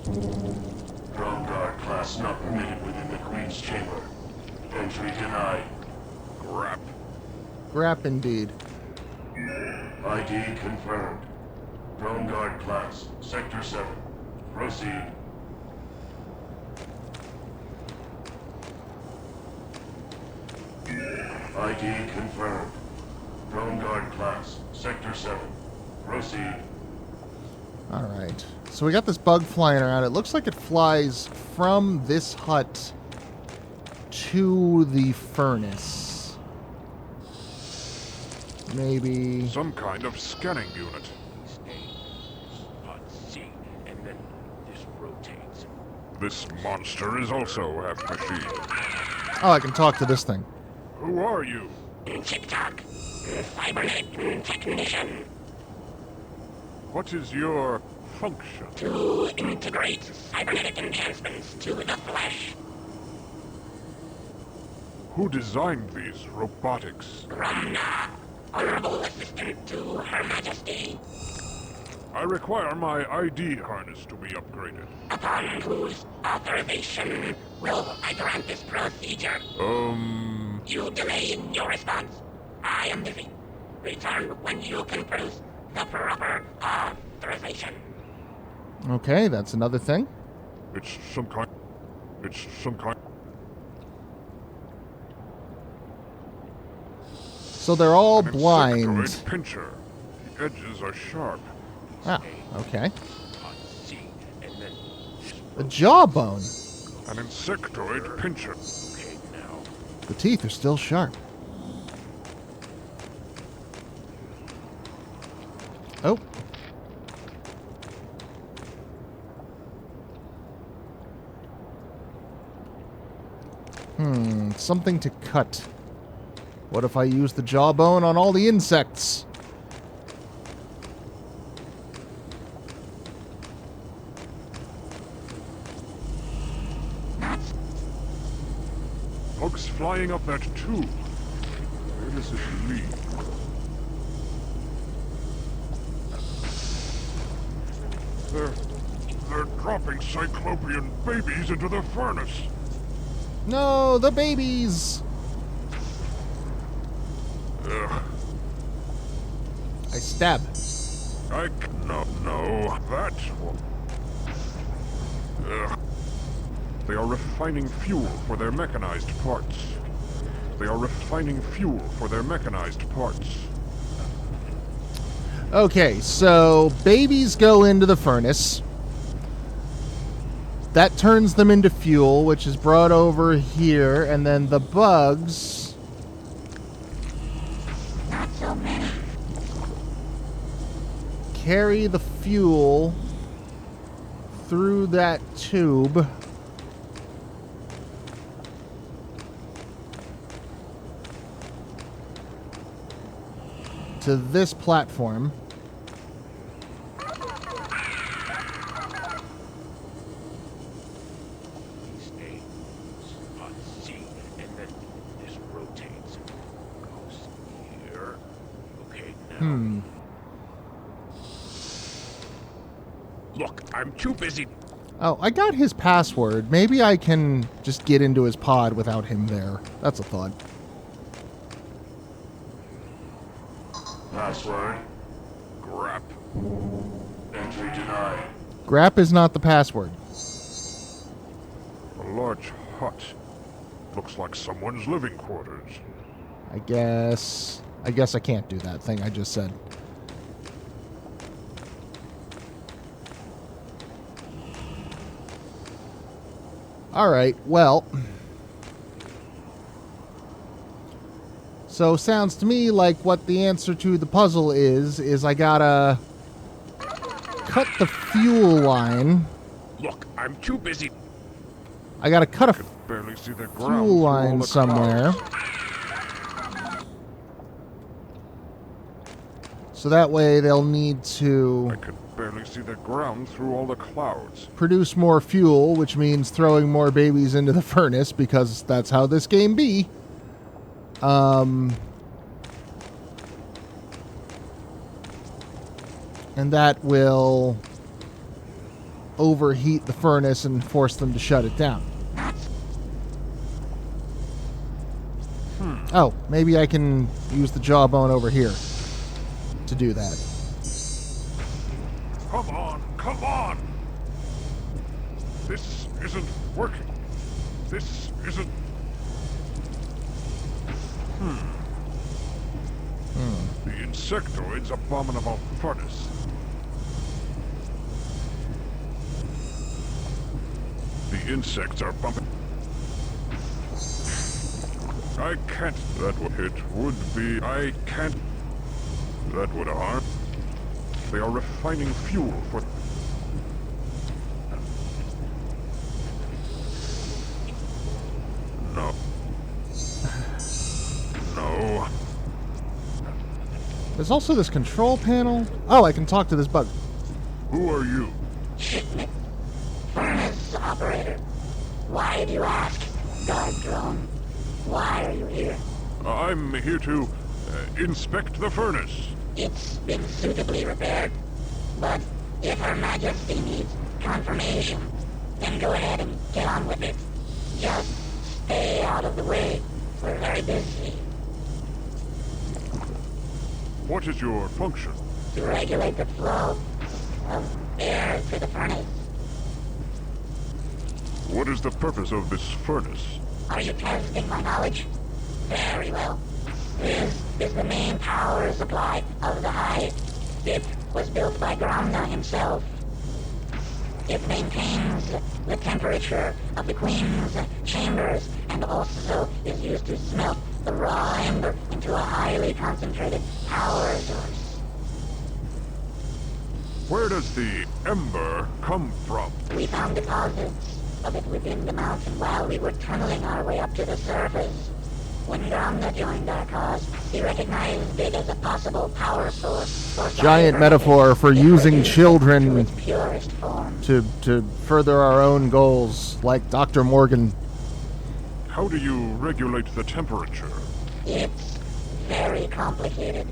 Drone guard class not permitted within the Queen's chamber. Entry denied. Grap. Grap indeed. ID confirmed. Drone guard class, Sector 7. Proceed. ID confirmed. Drone guard class, Sector 7. Proceed. Alright. So we got this bug flying around. It looks like it flies from this hut to the furnace. Maybe... Some kind of scanning unit. This monster is also half machine. Oh, I can talk to this thing. Who are you? TikTok. Cybernet technician. What is your function? To integrate cybernetic enhancements to the flesh. Who designed these robotics? Ramna, honorable assistant to Her Majesty. I require my ID harness to be upgraded. Upon whose authorization will I grant this procedure? You delay in your response. I am busy. Return when you can prove the proper authorization. Okay, that's another thing. It's some kind... So they're all An blind. insectoid pincher. The edges are sharp. Ah, okay. A jawbone. An insectoid pincher. The teeth are still sharp. Oh. Something to cut. What if I use the jawbone on all the insects? Bugs flying up that tube. Where does it lead? They're dropping cyclopean babies into the furnace. No, the babies! Ugh. I stab. No, that one. Ugh. They are refining fuel for their mechanized parts. They are refining fuel for their mechanized parts. Okay, so babies go into the furnace. That turns them into fuel, which is brought over here, and then the bugs... Not so many. Carry the fuel through that tube. To this platform. Stays on C, and then this rotates. Goes here. Okay, now. Look, I'm too busy. Oh, I got his password. Maybe I can just get into his pod without him there. That's a thought. Password. Grap. Entry denied. Grap is not the password. A large hut. Looks like someone's living quarters. I guess I can't do that thing I just said. Alright, well. So sounds to me like what the answer to the puzzle is I gotta cut the fuel line. Look, I'm too busy. I gotta cut a Barely see the ground fuel through all line the somewhere. clouds. So that way they'll need to I could barely see the ground through all the clouds. produce more fuel, which means throwing more babies into the furnace, because that's how this game be. And that will overheat the furnace and force them to shut it down. Oh, maybe I can use the jawbone over here to do that. Come on, come on! This isn't working. This isn't... The insectoid's abominable furnace. The insects are bumping. I can't. That would be. I can't. That would harm. They are refining fuel for. No. No. There's also this control panel. Oh, I can talk to this bug. Who are you? Furnace operator. Why do you ask? Guard drone. Why are you here? I'm here to inspect the furnace. It's been suitably repaired. But if Her Majesty needs confirmation, then go ahead and get on with it. Just stay out of the way. We're very busy. What is your function? To regulate the flow of air to the furnace. What is the purpose of this furnace? Are you testing my knowledge? Very well. This is the main power supply of the hive. It was built by Gromna himself. It maintains the temperature of the Queen's chambers and also is used to smelt the raw ember into a highly concentrated power source. Where does the ember come from? We found deposits of it within the mountain while we were tunneling our way up to the surface. When Gromna joined our cause, he recognized it as a possible power source. For Giant metaphor for using children to its purest form. to further our own goals, like Dr. Morgan. How do you regulate the temperature? It's very complicated.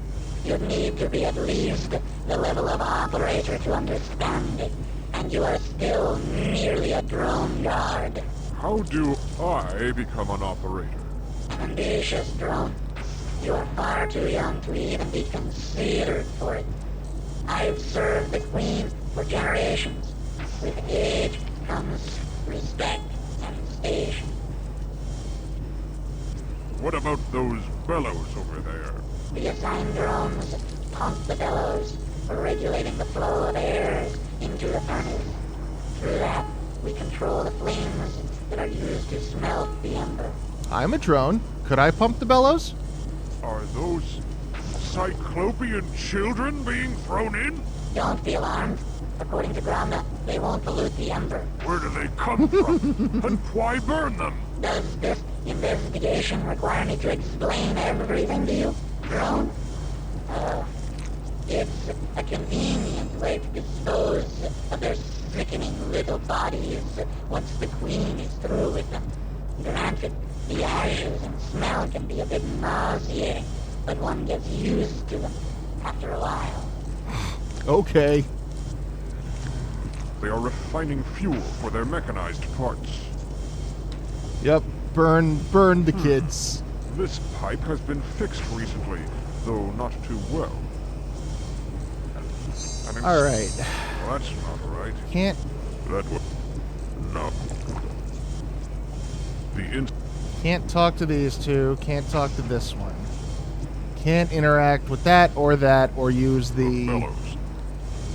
You'd need to be at least the level of operator to understand it, and you are still merely a drone guard. How do I become an operator? Ambitious drone. You are far too young to even be considered for it. I have served the Queen for generations. With age comes respect and station. What about those bellows over there? The assigned drones pump the bellows for regulating the flow of air into the furnace. Through that, we control the flames that are used to smelt the ember. I'm a drone. Could I pump the bellows? Are those Cyclopean children being thrown in? Don't be alarmed. According to Gromna, they won't pollute the ember. Where do they come from? And why burn them? Does this investigation require me to explain everything to you, drone? It's a convenient way to dispose of their sickening little bodies once the Queen is through with them. Granted, the ashes and smell can be a bit nauseating, but one gets used to them after a while. Okay. They are refining fuel for their mechanized parts. Yep. Burn the kids. This pipe has been fixed recently, though not too well. All right. Well, that's not right. Can't. That would... No. Can't talk to these two. Can't talk to this one. Can't interact with that, or use the bellows.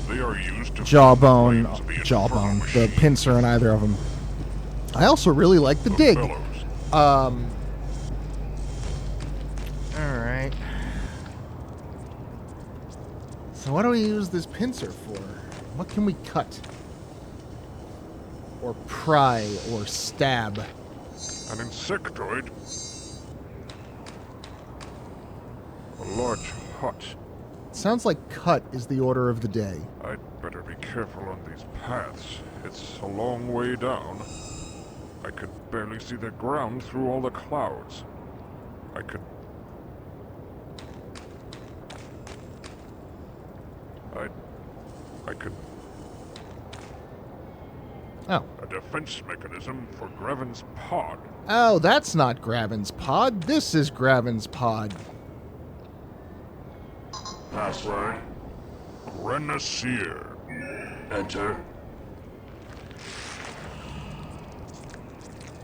They are used to jawbone, the the pincer in either of them. I also really like the dig. Bellows. All right. So what do we use this pincer for? What can we cut? Or pry, or stab? An insectoid. A large hut. Sounds like cut is the order of the day. I'd better be careful on these paths. It's a long way down. I could barely see the ground through all the clouds. I could... Oh. A defense mechanism for Grevin's pod. Oh, that's not Gravin's pod. This is Gravin's pod. Password. Grenadier. Enter.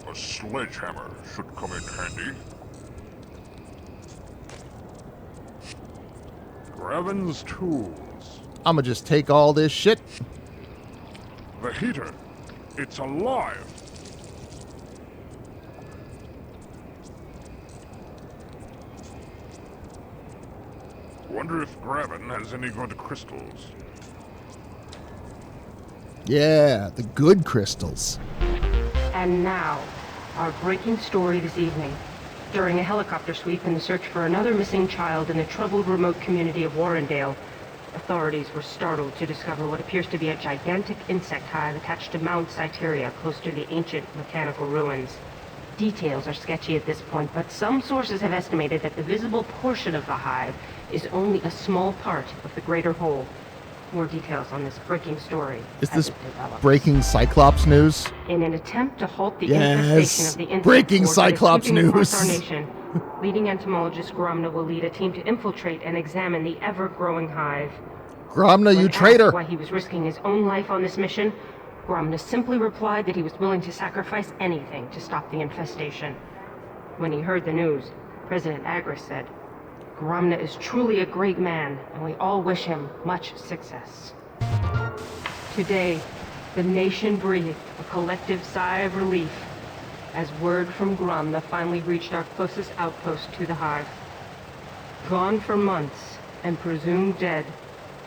A sledgehammer should come in handy. Gravin's tools. I'ma just take all this shit. The heater. It's alive. Wonder if Gravin has any good crystals. Yeah, the good crystals. And now, our breaking story this evening. During a helicopter sweep in the search for another missing child in the troubled remote community of Warrendale, authorities were startled to discover what appears to be a gigantic insect hive attached to Mount Sanitarium, close to the ancient mechanical ruins. Details are sketchy at this point, but some sources have estimated that the visible portion of the hive is only a small part of the greater whole. More details on this breaking story. Is this breaking Cyclops news? In an attempt to halt the infestation of the insect breaking Cyclops across our news. nation, leading entomologist Gromna will lead a team to infiltrate and examine the ever-growing hive. Gromna, you When traitor! asked why he was risking his own life on this mission, Gromna simply replied that he was willing to sacrifice anything to stop the infestation. When he heard the news, President Agris said, "Gromna is truly a great man, and we all wish him much success." Today, the nation breathed a collective sigh of relief as word from Gromna finally reached our closest outpost to the hive. Gone for months and presumed dead,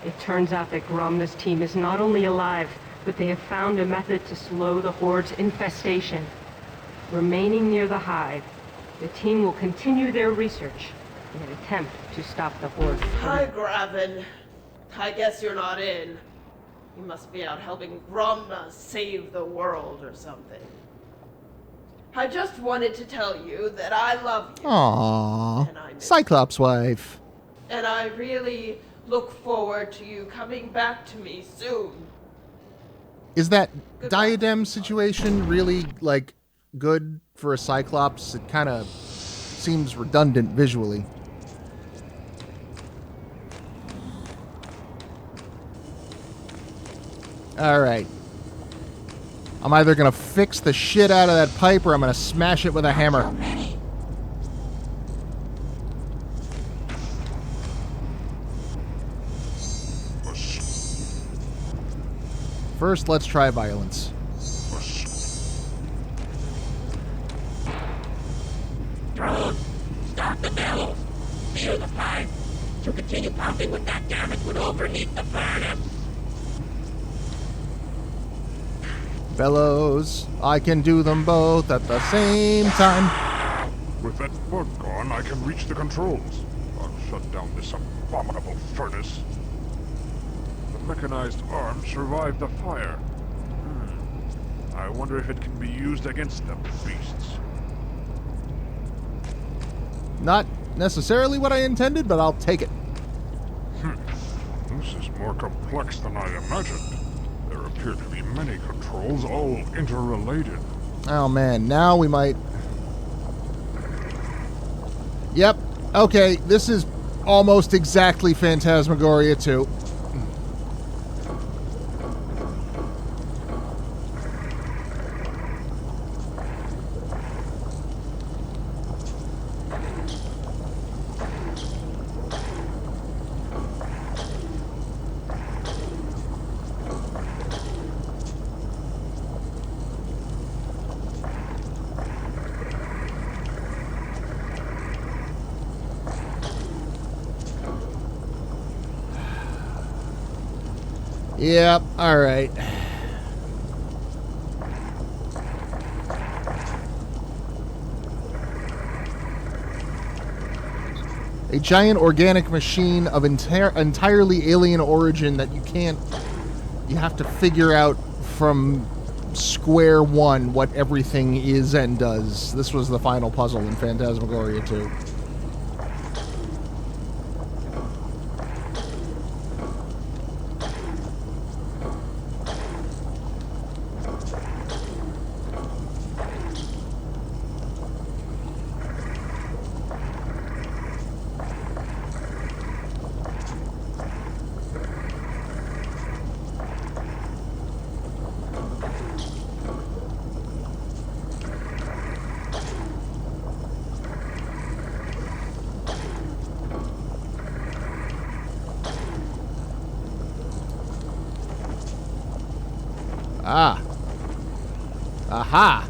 it turns out that Gromna's team is not only alive, but they have found a method to slow the horde's infestation. Remaining near the hive, the team will continue their research in an attempt to stop the horde. Hi, Gravin. I guess you're not in. You must be out helping Gromna save the world or something. I just wanted to tell you that I love you. Aww. Cyclops wife. And I really look forward to you coming back to me soon. Is that diadem situation really, good for a Cyclops? It kind of seems redundant visually. Alright. I'm either going to fix the shit out of that pipe or I'm going to smash it with a hammer. First, let's try violence. Drones, stop the bellows. Clear the pipe. To continue pumping with that damage would overheat the furnace. Bellows, I can do them both at the same time. With that bug gone, I can reach the controls. I'll shut down this abominable furnace. The mechanized arm survived the fire. I wonder if it can be used against them beasts. Not necessarily what I intended, but I'll take it. This is more complex than I imagined. There appear to be many controls, all interrelated. Oh man, now we might... Yep, okay, this is almost exactly Phantasmagoria 2. Yep, alright. A giant organic machine of entirely alien origin that you have to figure out from square one what everything is and does. This was the final puzzle in Phantasmagoria 2. Ah. Aha.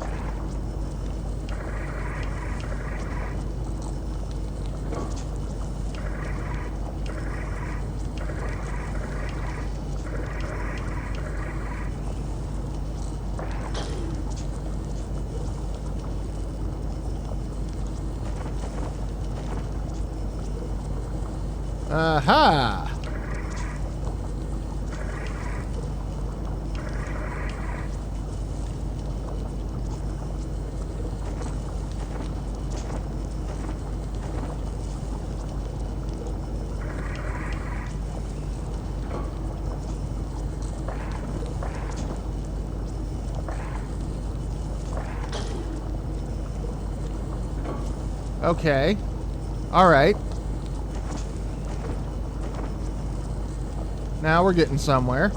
Aha. Okay. All right. Now we're getting somewhere.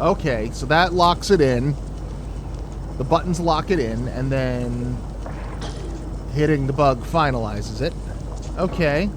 Okay, so that locks it in. The buttons lock it in, and then hitting the bug finalizes it. Okay.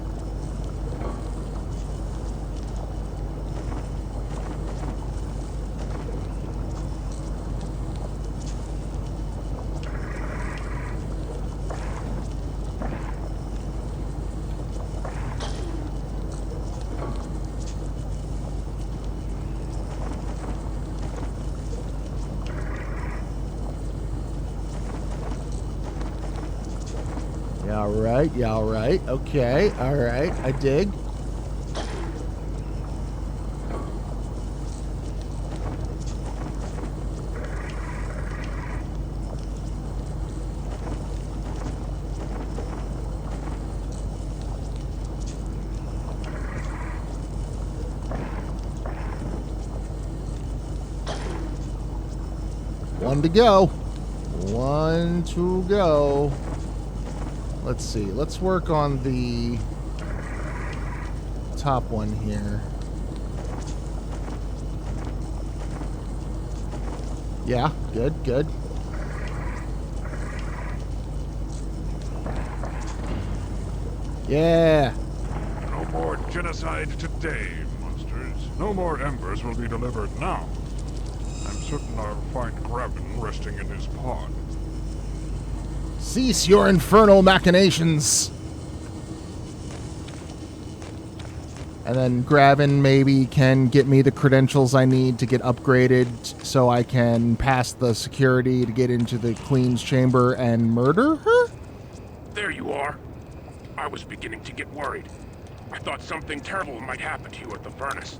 Yeah, alright. Okay, alright. I dig. One to go. One to go. Let's see. Let's work on the top one here. Yeah, good, good. Yeah. No more genocide today, monsters. No more embers will be delivered now. I'm certain I'll find Graven resting in his pod. Cease your infernal machinations. And then Graven maybe can get me the credentials I need to get upgraded so I can pass the security to get into the Queen's chamber and murder her? There you are. I was beginning to get worried. I thought something terrible might happen to you at the furnace.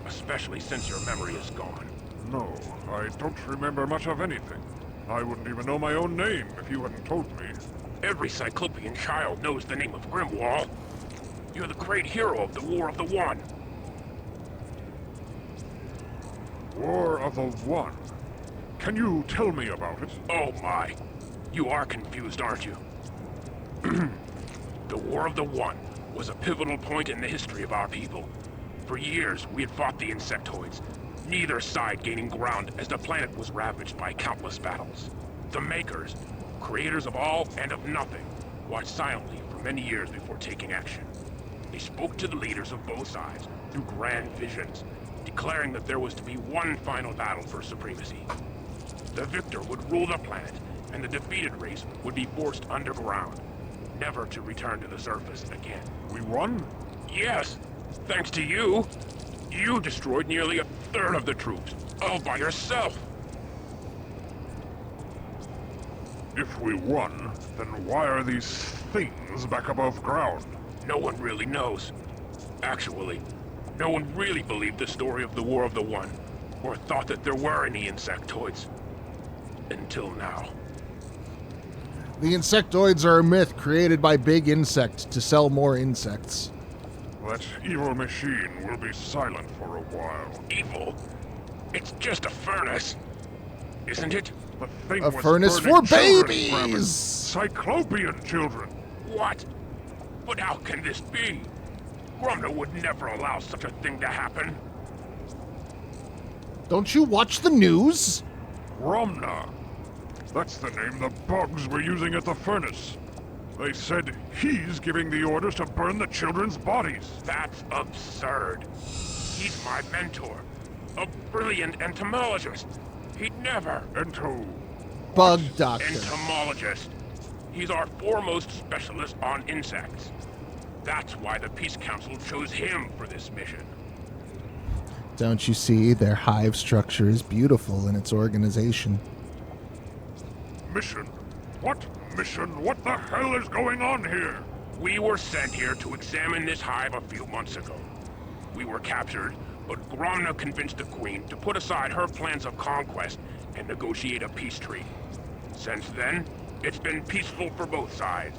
Especially since your memory is gone. No, I don't remember much of anything. I wouldn't even know my own name if you hadn't told me. Every Cyclopean child knows the name of Grimwall. You're the great hero of the War of the One. War of the One? Can you tell me about it? Oh my. You are confused, aren't you? The War of the One was a pivotal point in the history of our people. For years, we had fought the insectoids, neither side gaining ground as the planet was ravaged by countless battles. The Makers, creators of all and of nothing, watched silently for many years before taking action. They spoke to the leaders of both sides through grand visions, declaring that there was to be one final battle for supremacy. The victor would rule the planet, and the defeated race would be forced underground, never to return to the surface again. We won? Yes, thanks to you. You destroyed nearly a third of the troops, all by yourself. If we won, then why are these things back above ground? No one really knows. Actually, no one really believed the story of the War of the One, or thought that there were any insectoids. Until now. The insectoids are a myth created by Big Insect to sell more insects. That evil machine will be silent for a while. Evil? It's just a furnace, isn't it? The thing A was furnace burning for children, babies! Graven. Cyclopean children! What? But how can this be? Grumna would never allow such a thing to happen. Don't you watch the news? Grumna. That's the name the bugs were using at the furnace. They said he's giving the orders to burn the children's bodies. That's absurd. He's my mentor. A brilliant entomologist. He'd never... Bug doctor. Entomologist. He's our foremost specialist on insects. That's why the Peace Council chose him for this mission. Don't you see? Their hive structure is beautiful in its organization. Mission? What mission? What the hell is going on here? We were sent here to examine this hive a few months ago. We were captured, but Gromna convinced the Queen to put aside her plans of conquest and negotiate a peace treaty. Since then, it's been peaceful for both sides.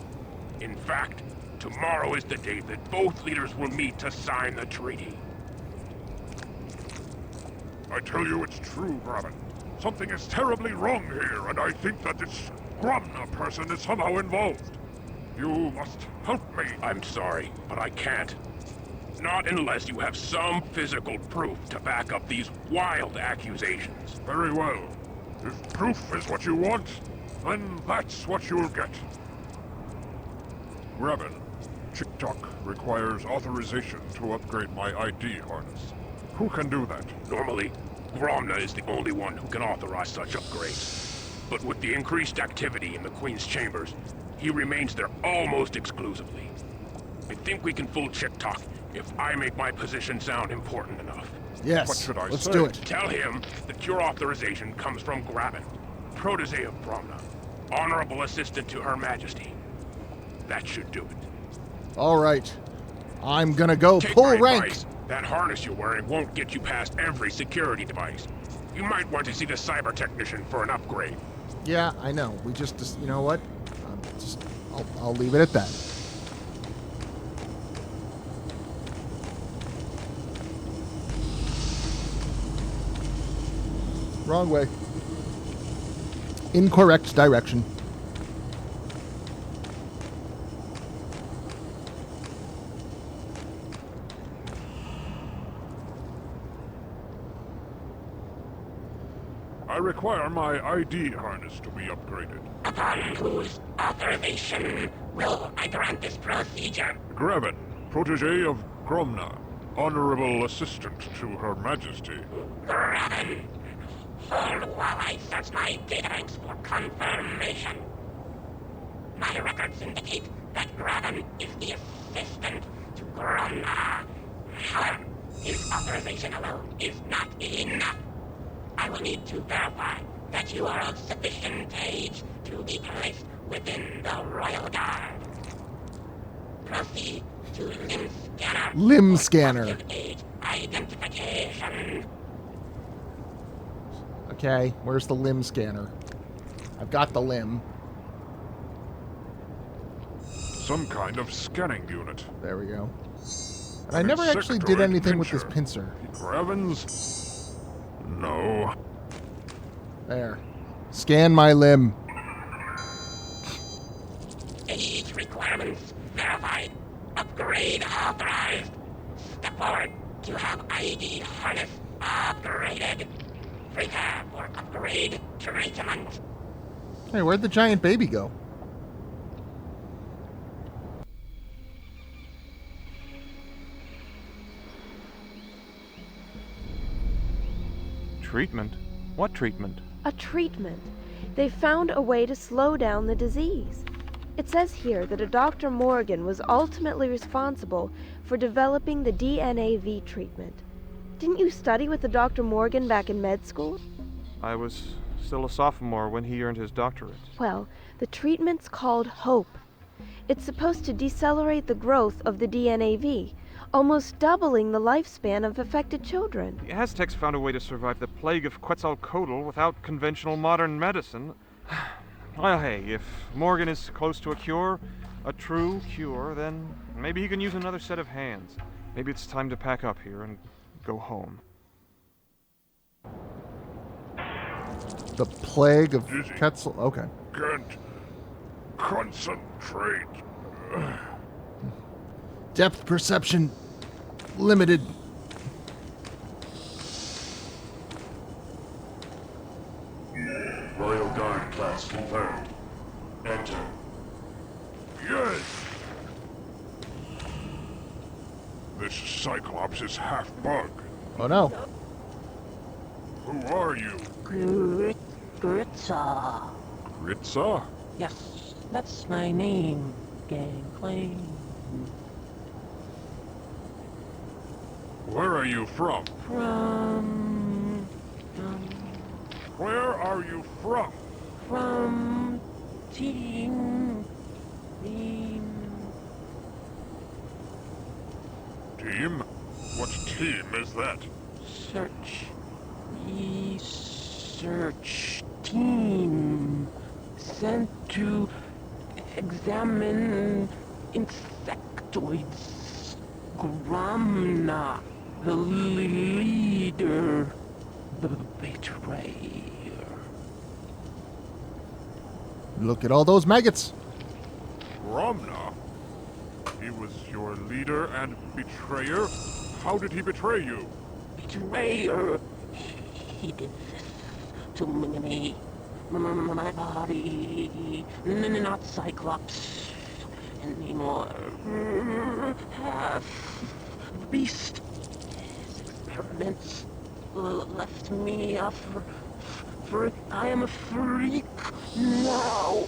In fact, tomorrow is the day that both leaders will meet to sign the treaty. I tell you it's true, Graven. Something is terribly wrong here, and I think that this Gromna person is somehow involved. You must help me. I'm sorry, but I can't. Not unless you have some physical proof to back up these wild accusations. Very well. If proof is what you want, then that's what you'll get. Graven, Chick-Tock requires authorization to upgrade my ID harness. Who can do that? Normally, Gromna is the only one who can authorize such upgrades. But with the increased activity in the Queen's chambers, he remains there almost exclusively. I think we can fool Chick-Tock if I make my position sound important enough. Yes, what should I let's say? do it. Tell him that your authorization comes from Graven, protege of Gromna, honorable assistant to Her Majesty. That should do it. All right. I'm gonna go Take pull my rank. advice. That harness you're wearing won't get you past every security device. You might want to see the cyber technician for an upgrade. Yeah, I know. We just you know what? I'll leave it at that. Wrong way. Incorrect direction. I require my ID harness to be upgraded. Upon whose authorization will I grant this procedure? Graven, protege of Gromna, honorable assistant to Her Majesty. Graven. Hold while I search my databanks for confirmation. My records indicate that Graven is the assistant to Gromna. However, his authorization alone is not enough. I will need to verify that you are of sufficient age to be placed within the Royal Guard. Proceed to limb scanner. Limb scanner. Age identification. Okay, where's the limb scanner? I've got the limb. Some kind of scanning unit. There we go. And I never actually did anything with this pincer. Graven's? No. There. Scan my limb. Age requirements verified. Upgrade authorized. Step forward to have ID harness upgraded. Prepare for upgrade treatment. Hey, where'd the giant baby go? Treatment? What treatment? A treatment. They found a way to slow down the disease. It says here that a Dr. Morgan was ultimately responsible for developing the DNAV treatment. Didn't you study with the Dr. Morgan back in med school? I was still a sophomore when he earned his doctorate. Well, the treatment's called HOPE. It's supposed to decelerate the growth of the DNAV, almost doubling the lifespan of affected children. The Aztecs found a way to survive the plague of Quetzalcoatl without conventional modern medicine. Well, hey, if Morgan is close to a cure, a true cure, then maybe he can use another set of hands. Maybe it's time to pack up here and go home. The plague of Quetzal... Okay. Can't concentrate. Depth perception limited. Royal Guard class confirmed. Enter. Yes. This Cyclops is half bug. Oh no. Who are you? Gritza. Gritza? Yes, that's my name, Gangplank. Where are you from? Where are you from? From team. Team? What team is that? Research team sent to examine insectoids. Gromna, the leader, the betrayer. Look at all those maggots. Gromna? He was your leader and betrayer? How did he betray you? Betrayer. He did this to me. My body. Not Cyclops anymore. Half beast. His experiments left me a I am a freak now.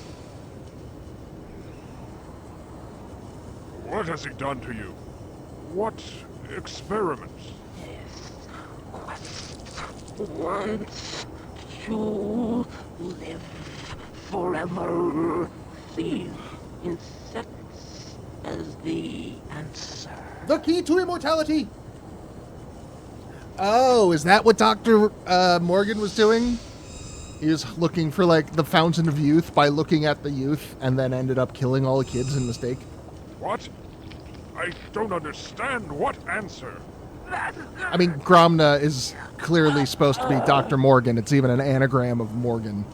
What has he done to you? What experiments? Wants to live forever. These insects as the answer. The key to immortality! Oh, is that what Dr. Morgan was doing? He was looking for, like, the fountain of youth by looking at the youth and then ended up killing all the kids in mistake? What? I don't understand. What answer? I mean, Gromna is clearly supposed to be Dr. Morgan. It's even an anagram of Morgan.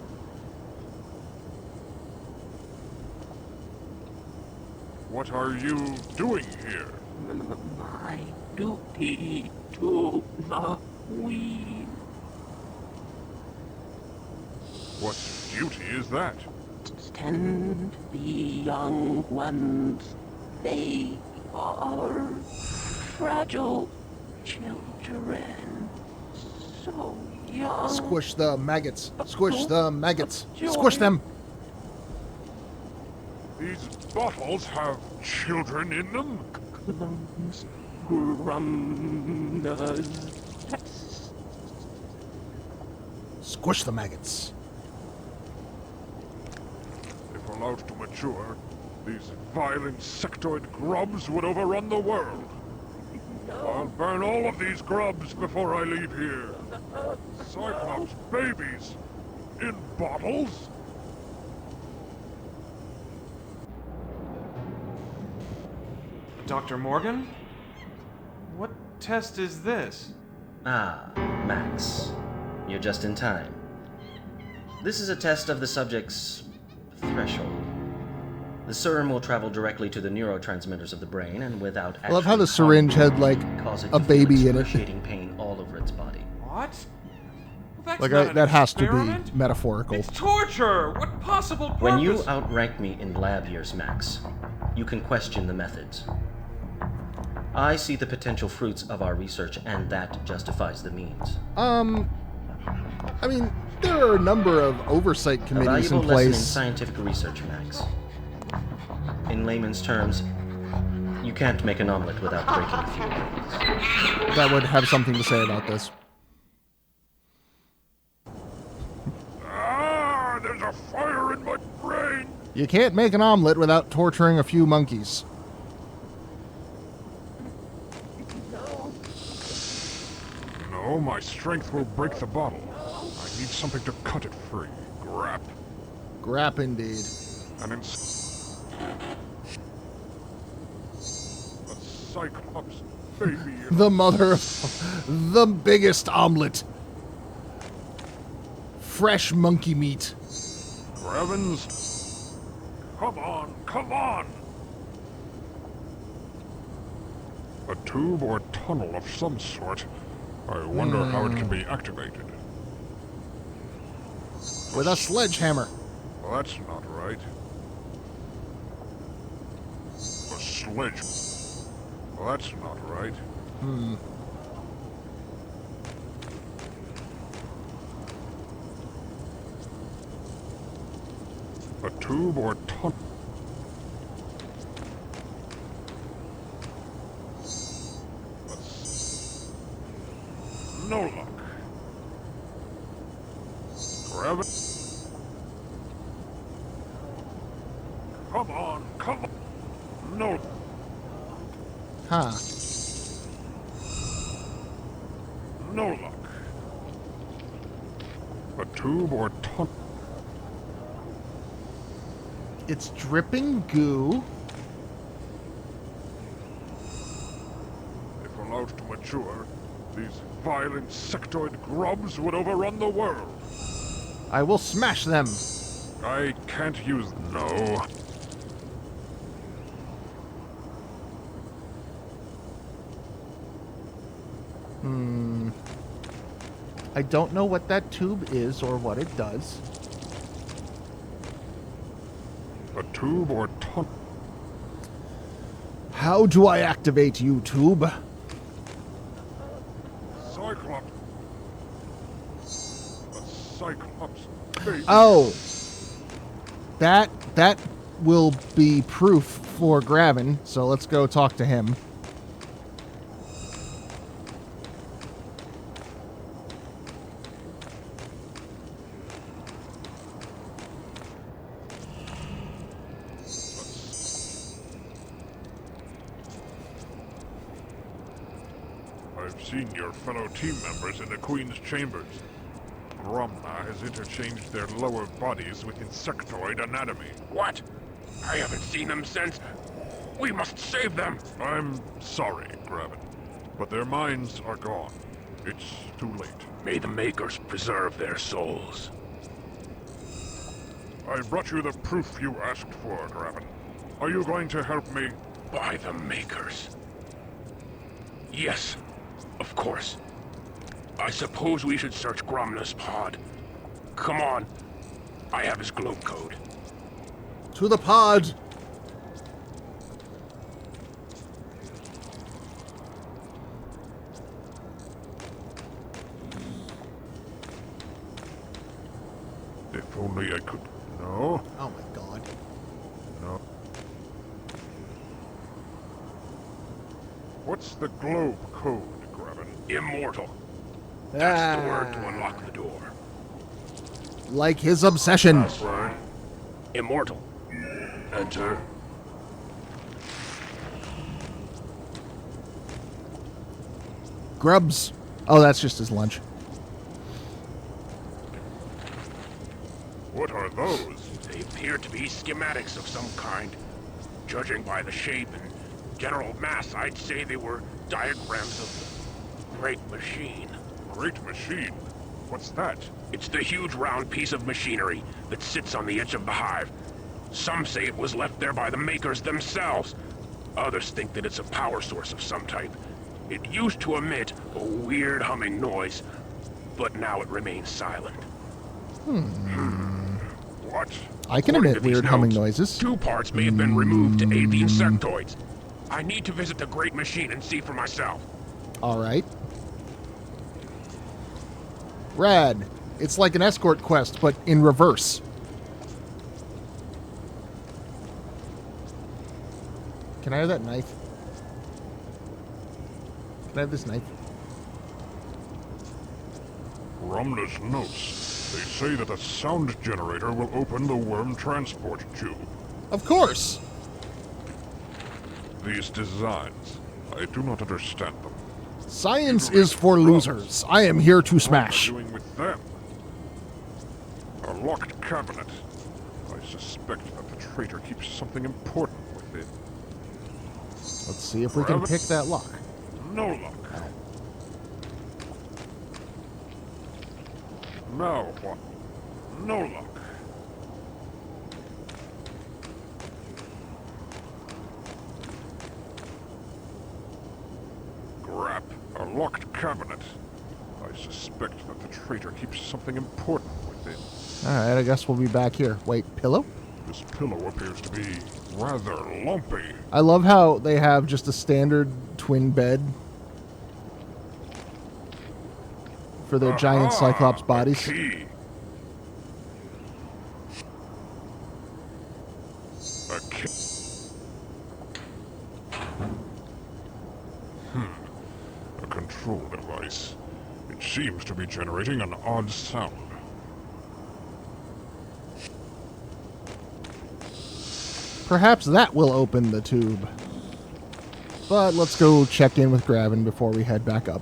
What are you doing here? My duty to the Wii. What duty is that? Tend the young ones. They are fragile children. So young. Squish the maggots. Squish the maggots. Squish them. These bottles have children in them? Squish the maggots. If allowed to mature, these vile insectoid grubs would overrun the world. I'll burn all of these grubs before I leave here. Cyclops babies in bottles? Dr. Morgan? What test is this? Ah, Max. You're just in time. This is a test of the subject's threshold. The serum will travel directly to the neurotransmitters of the brain and without I love how the syringe had, like, a baby in it. Excruciating pain all over its body. What? Well, Like, not an that has to experiment. be metaphorical. It's torture! What possible purpose? When you outrank me in lab years, Max, you can question the methods. I see the potential fruits of our research, and that justifies the means. I mean, there are a number of oversight committees a in valuable lesson in place. scientific research, Max. In layman's terms, you can't make an omelet without breaking a few eggs. That would have something to say about this. Ah, there's a fire in my brain! You can't make an omelet without torturing a few monkeys. No, my strength will break the bottle. I need something to cut it free. Grap. Grap indeed. And a Cyclops baby. The mother of the biggest omelet. Fresh monkey meat. Gravins? Come on, come on! A tube or tunnel of some sort. I wonder how it can be activated. With a sledgehammer. Well, that's not right. A sledge. Well, that's not right. A tube or tunnel. No luck. Grab it. Come on, come on. No. Huh. No luck. A tube or tunnel. It's dripping goo. If allowed to mature, these vile insectoid grubs would overrun the world. I will smash them. I can't use... No. I don't know what that tube is or what it does. A tube or tunnel. How do I activate you, tube? Cyclops. A Cyclops baby. Oh. That will be proof for Gravin, so let's go talk to him. I've seen your fellow team members in the Queen's chambers. Gromna has interchanged their lower bodies with insectoid anatomy. What? I haven't seen them since. We must save them. I'm sorry, Gravin, but their minds are gone. It's too late. May the Makers preserve their souls. I brought you the proof you asked for, Gravin. Are you going to help me? By the Makers. Yes, of course. I suppose we should search Gromna's pod. Come on. I have his globe code. To the pod! If only I could... No? Oh my god. No. What's the globe code, Graven? Immortal. That's the word to unlock the door. Like his obsession. Password. Immortal. Enter. Grubs. Oh, that's just his lunch. What are those? They appear to be schematics of some kind. Judging by the shape and general mass, I'd say they were diagrams of the Great Machine. Great Machine? What's that? It's the huge round piece of machinery that sits on the edge of the hive. Some say it was left there by the Makers themselves. Others think that it's a power source of some type. It used to emit a weird humming noise, but now it remains silent. What? I can According emit to these weird humming notes, noises. 2 parts may have been removed to aid the insectoids. I need to visit the Great Machine and see for myself. Alright. Rad. It's like an escort quest, but in reverse. Can I have that knife? Can I have this knife? Gromna's notes. They say that a sound generator will open the worm transport tube. Of course! These designs, I do not understand them. Science is for losers. I am here to What smash. am I doing with them? A locked cabinet. I suspect that the traitor keeps something important within. Let's see if we can pick that lock. No luck. Now what? No luck. Grab a locked cabinet. I suspect that the traitor keeps something important within. Alright, I guess we'll be back here. Wait, pillow? This pillow appears to be rather lumpy. I love how they have just a standard twin bed for their giant Cyclops bodies. Key. A key. A control device. It seems to be generating an odd sound. Perhaps that will open the tube. But let's go check in with Graven before we head back up.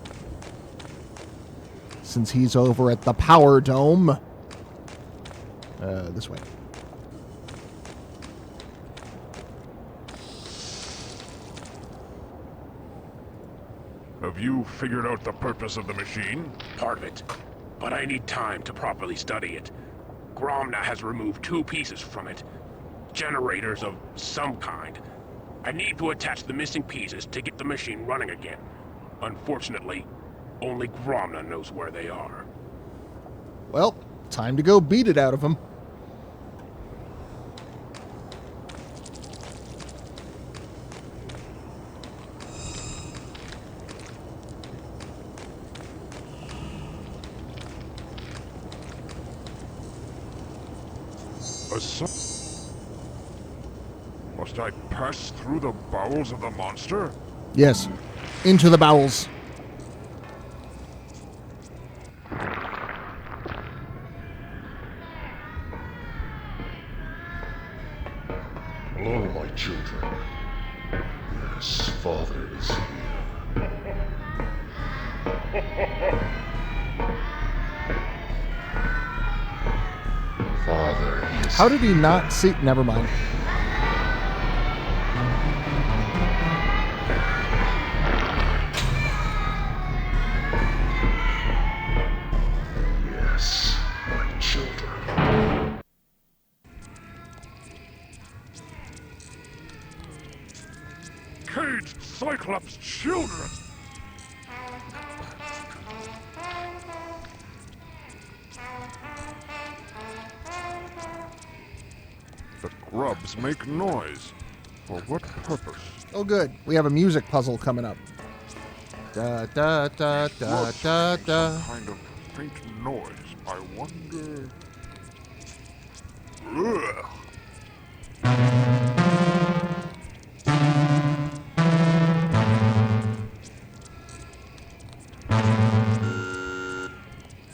Since he's over at the Power Dome. This way. Have you figured out the purpose of the machine? Part of it. But I need time to properly study it. Gromna has removed 2 pieces from it. Generators of some kind. I need to attach the missing pieces to get the machine running again. Unfortunately, only Gromna knows where they are. Well, time to go beat it out of him. Must I pass through the bowels of the monster? Yes. Into the bowels. Hello, my children. Yes, Father is here. Father is... How did he not see? Never mind. Yes, my children. Cyclops children! The grubs make noise. For what purpose? Oh, good. We have a music puzzle coming up. Da da da da da da. Some kind of faint noise. I wonder. Ugh.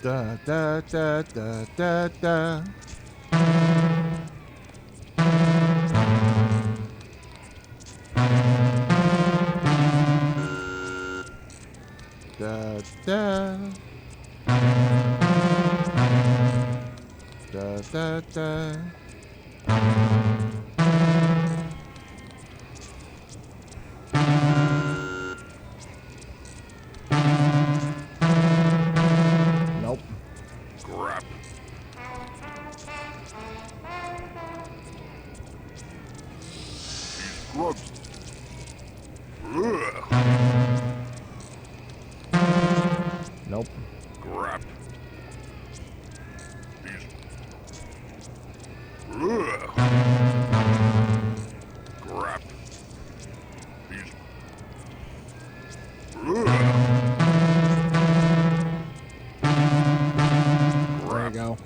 Da da da da da da. Da da da da da. Nope. Crap. These grubs. Ugh. Nope. Crap. These. Ugh. Crap. These. Ugh. There you go.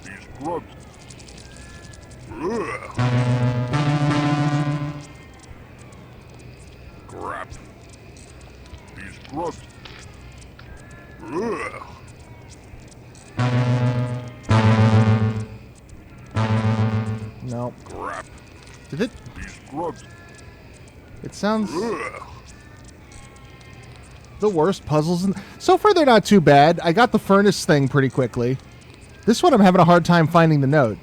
These grubs. Ugh. Crap. These grubs. Ugh. Nope. Crap. Did it? These grubs. It sounds Ugh. the worst puzzles. So far, they're not too bad. I got the furnace thing pretty quickly. This one, I'm having a hard time finding the note.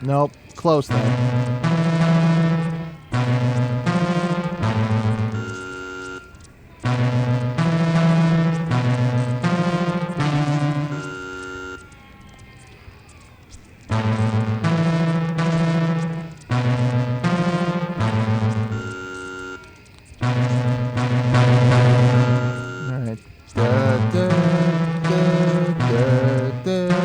Nope. Close, though. Alright. Da, da, da, da, da, da.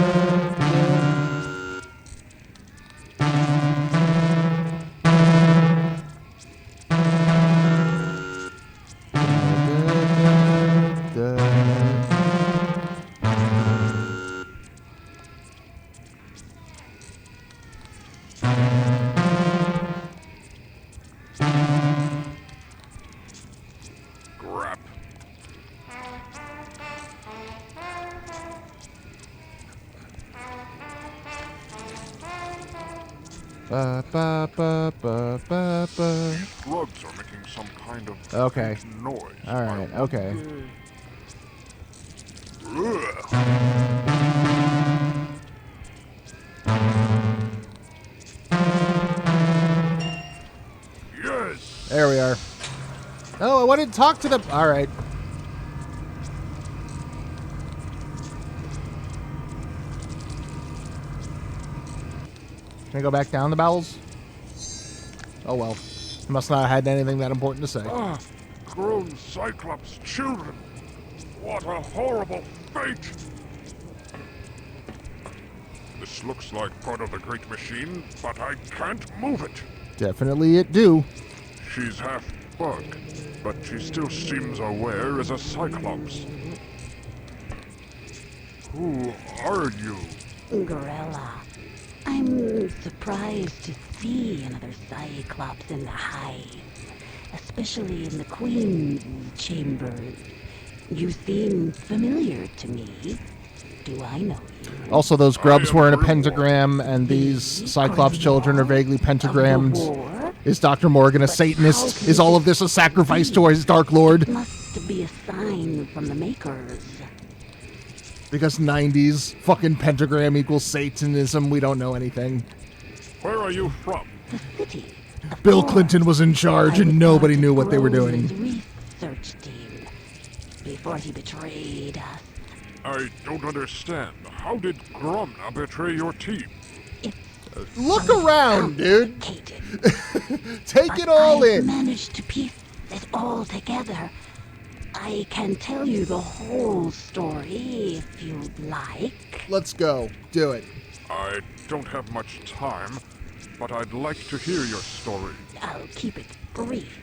Crap. Ba, ba, ba, ba, ba, ba. These grubs are making some kind of Okay. faint noise. Alright, okay. Ugh. Yes. There we are. Oh, I wanted to talk to them. Alright. Can I go back down the bowels? Oh well. Must not have had anything that important to say. Ah, grown Cyclops children. What a horrible fate. This looks like part of the great machine, but I can't move it. Definitely it do. She's half bug, but she still seems aware as a Cyclops. Who are you? Gorilla. I'm surprised to see another Cyclops in the hive, especially in the Queen's chamber. You seem familiar to me. Do I know you? Also, those grubs were in a pentagram, and these Cyclops children are vaguely pentagrammed. Is Dr. Morgan a Satanist? Is all of this a sacrifice to his Dark Lord? Must be a sign from the makers. Because 90s fucking pentagram equals Satanism, we don't know anything. Where are you from? The city. Bill Clinton was in charge and nobody knew what they were doing. Research team before he betrayed us. I don't understand. How did Gromna betray your team? Look around, dude. Take it all I've in. managed to piece it all together. I can tell you the whole story if you'd like. Let's go. Do it. I don't have much time, but I'd like to hear your story. I'll keep it brief.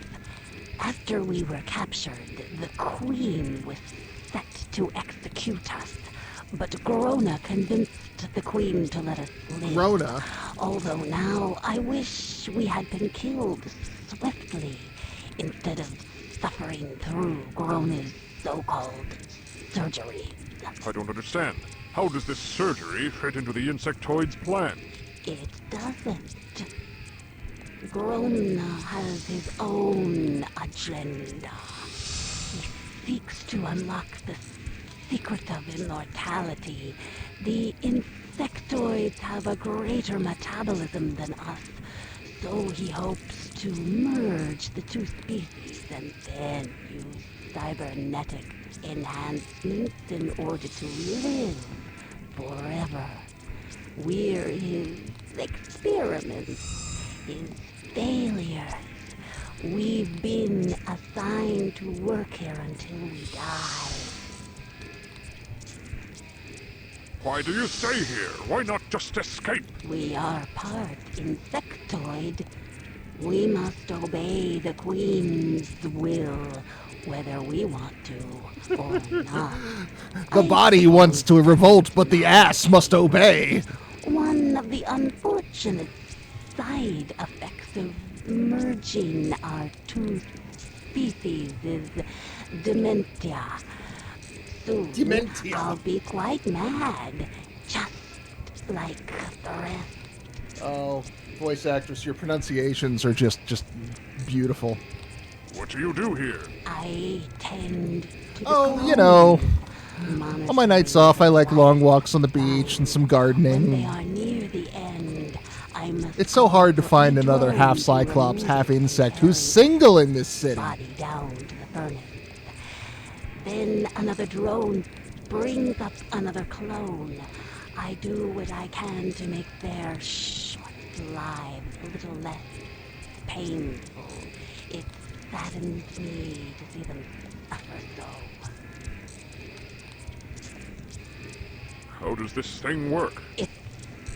After we were captured, the Queen was set to execute us. But Grona convinced the Queen to let us live. Grona? Although now I wish we had been killed swiftly instead of suffering through Grona's so-called surgery. I don't understand. How does this surgery fit into the insectoid's plan? It doesn't. Grona has his own agenda. He seeks to unlock the secret of immortality. The insectoids have a greater metabolism than us, so he hopes to merge the two species and then use cybernetic enhancements in order to live forever. We're his experiments, his failures. We've been assigned to work here until we die. Why do you stay here? Why not just escape? We are part insectoid. We must obey the Queen's will, whether we want to or not. The body wants to revolt, but the ass must obey. One of the unfortunate side effects of merging our two species is dementia. Soon, Dementia. I'll be quite mad, just like the rest. Oh, voice actress, your pronunciations are just beautiful. What do you do here? I tend to Oh, you know, on my nights off, I like long walks on the beach and some When they gardening. are near the end, I must It's so hard to find another half Cyclops, half insect who's single in this city. body down to the furnace. Then another drone brings up another clone. I do what I can to make their short lives a little less painful. It saddens me to see them suffer so. How does this thing work? It's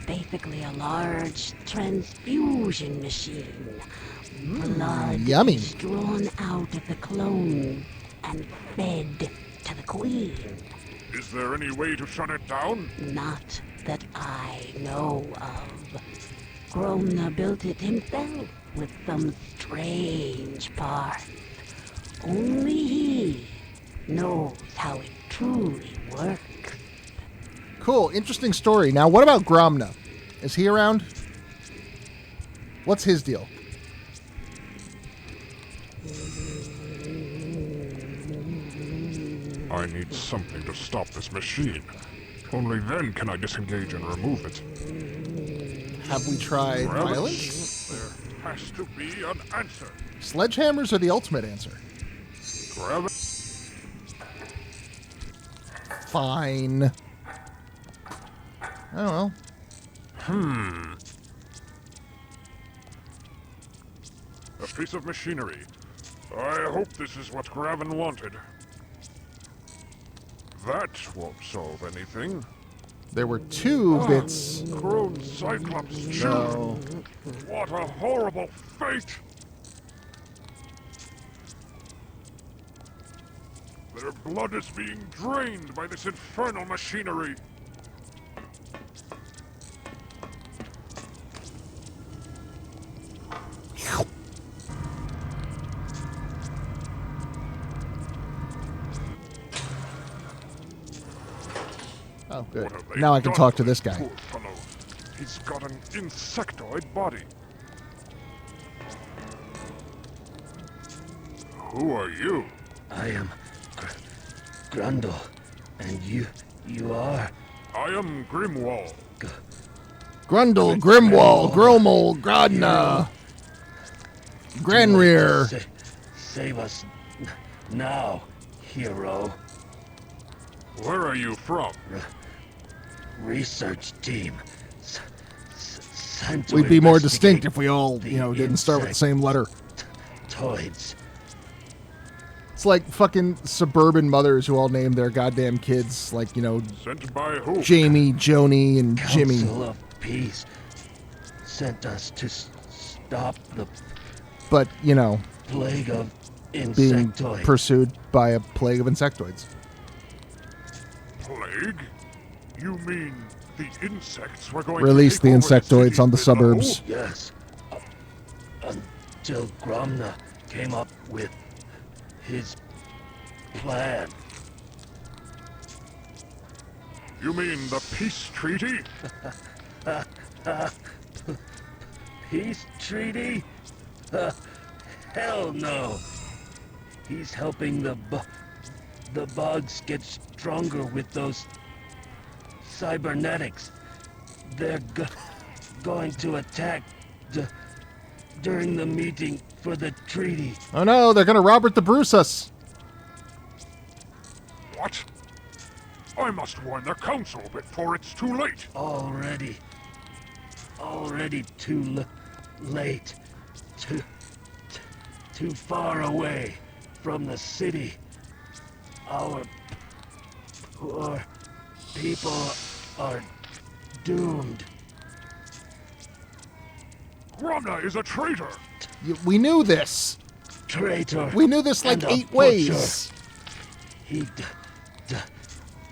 basically a large transfusion machine. Blood yummy. is drawn out of the clone and fed to the Queen. Is there any way to shut it down? Not that I know of. Gromna built it himself with some strange parts. Only he knows how it truly works. Cool, interesting story. Now, what about Gromna? Is he around? What's his deal? I need something to stop this machine. Only then can I disengage and remove it. Have we tried Well, violence? There has to be an answer. Sledgehammers are the ultimate answer. Grab it. Fine. I don't know. A piece of machinery. I hope this is what Graven wanted. That won't solve anything. There were two bits. Grown Cyclops No. children. What a horrible fate! Their blood is being drained by this infernal machinery. Oh, good. What have they Now I can done talk to to this guy. Poor fellow. He's got an insectoid body. Who are you? I am Grundle, and you are... I am Grimwall. Grundle, Grimwall, Gromel, Grodna, Granrear. Save us now, hero. Where are you from? Research team. Sent to We'd be more investigate distinct if we all, the didn't start with the same letter. Toids. It's like fucking suburban mothers who all name their goddamn kids, like, Sent by who? Jamie, Joni, and Jimmy. Council of Peace sent us to stop the But, plague of being insectoids. pursued by a plague of insectoids. Plague? You mean the insects were going Release to the take over insectoids city on the below? suburbs. Yes. Until Gromna came up with his plan. You mean the peace treaty? Peace treaty? Hell no. He's helping the bugs get stronger with those cybernetics. They're going to attack during the meeting for the treaty. Oh no, they're gonna Robert the Bruce us. What? I must warn the council before it's too late. Already too late. Too far away from the city. Our poor people are doomed. Gromna is a traitor. We knew this. Traitor. We knew this like and a 8 ways. butcher. He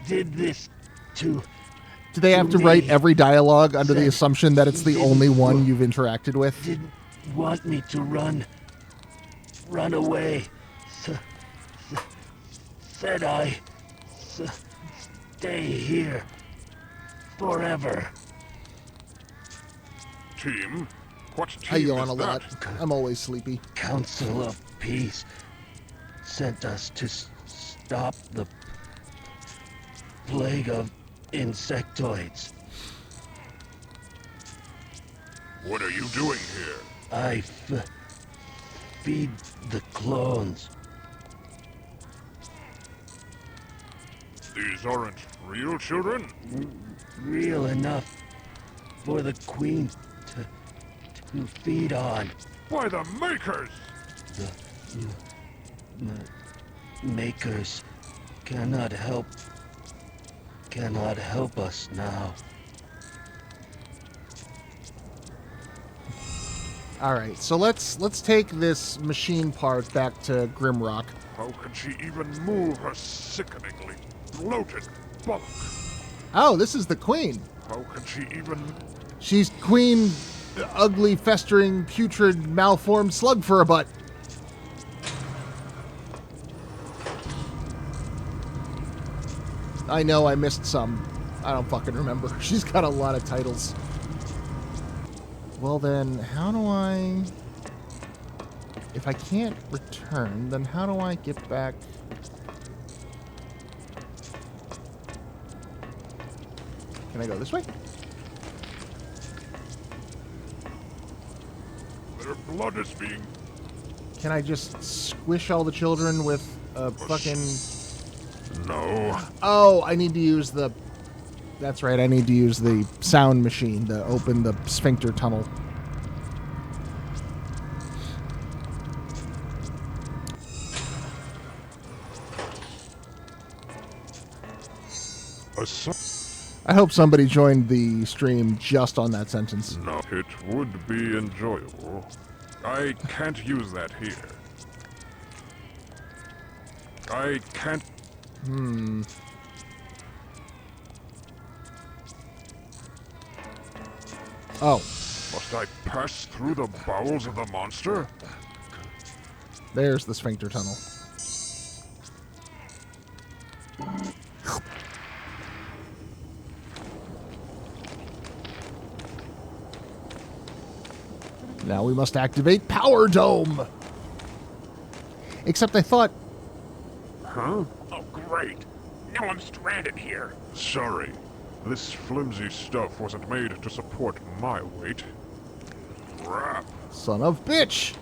did this to... Do they have to me. write every dialogue under the Said assumption that it's the he only didn't one you've interacted with? Didn't want me to run away. Said I stay here forever. Team? What team I yawn is a lot. that? I'm always sleepy. Council of Peace sent us to stop the plague of insectoids. What are you doing here? I feed the clones. These aren't real children? Real enough for the Queen to feed on. By the Makers! The Makers cannot help us now. All right, so let's take this machine part back to Grimrock. How can she even move her sickeningly bloated bulk? Oh, this is the Queen. How can she even... She's Queen, ugly, festering, putrid, malformed slug for a butt. I know I missed some. I don't fucking remember. She's got a lot of titles. Well then, how do I... If I can't return, then how do I get back... Can I go this way? Their blood is being... Can I just squish all the children with a fucking... No. Oh, I need to use the... That's right, I need to use the sound machine to open the sphincter tunnel. I hope somebody joined the stream just on that sentence. No, it would be enjoyable. I can't use that here. I can't... Oh. Must I pass through the bowels of the monster? There's the sphincter tunnel. Now we must activate Power Dome! Except I thought... Huh? Oh, great. Now I'm stranded here. Sorry. This flimsy stuff wasn't made to support my weight. Crap. Son of bitch!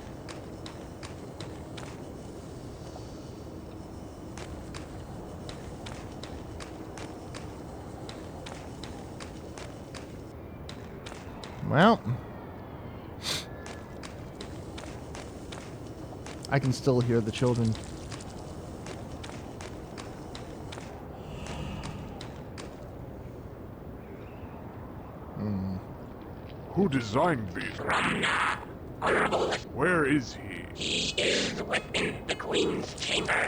Well, I can still hear the children. Who designed these? Gromna, honorable. Where is he? He is within the Queen's chamber.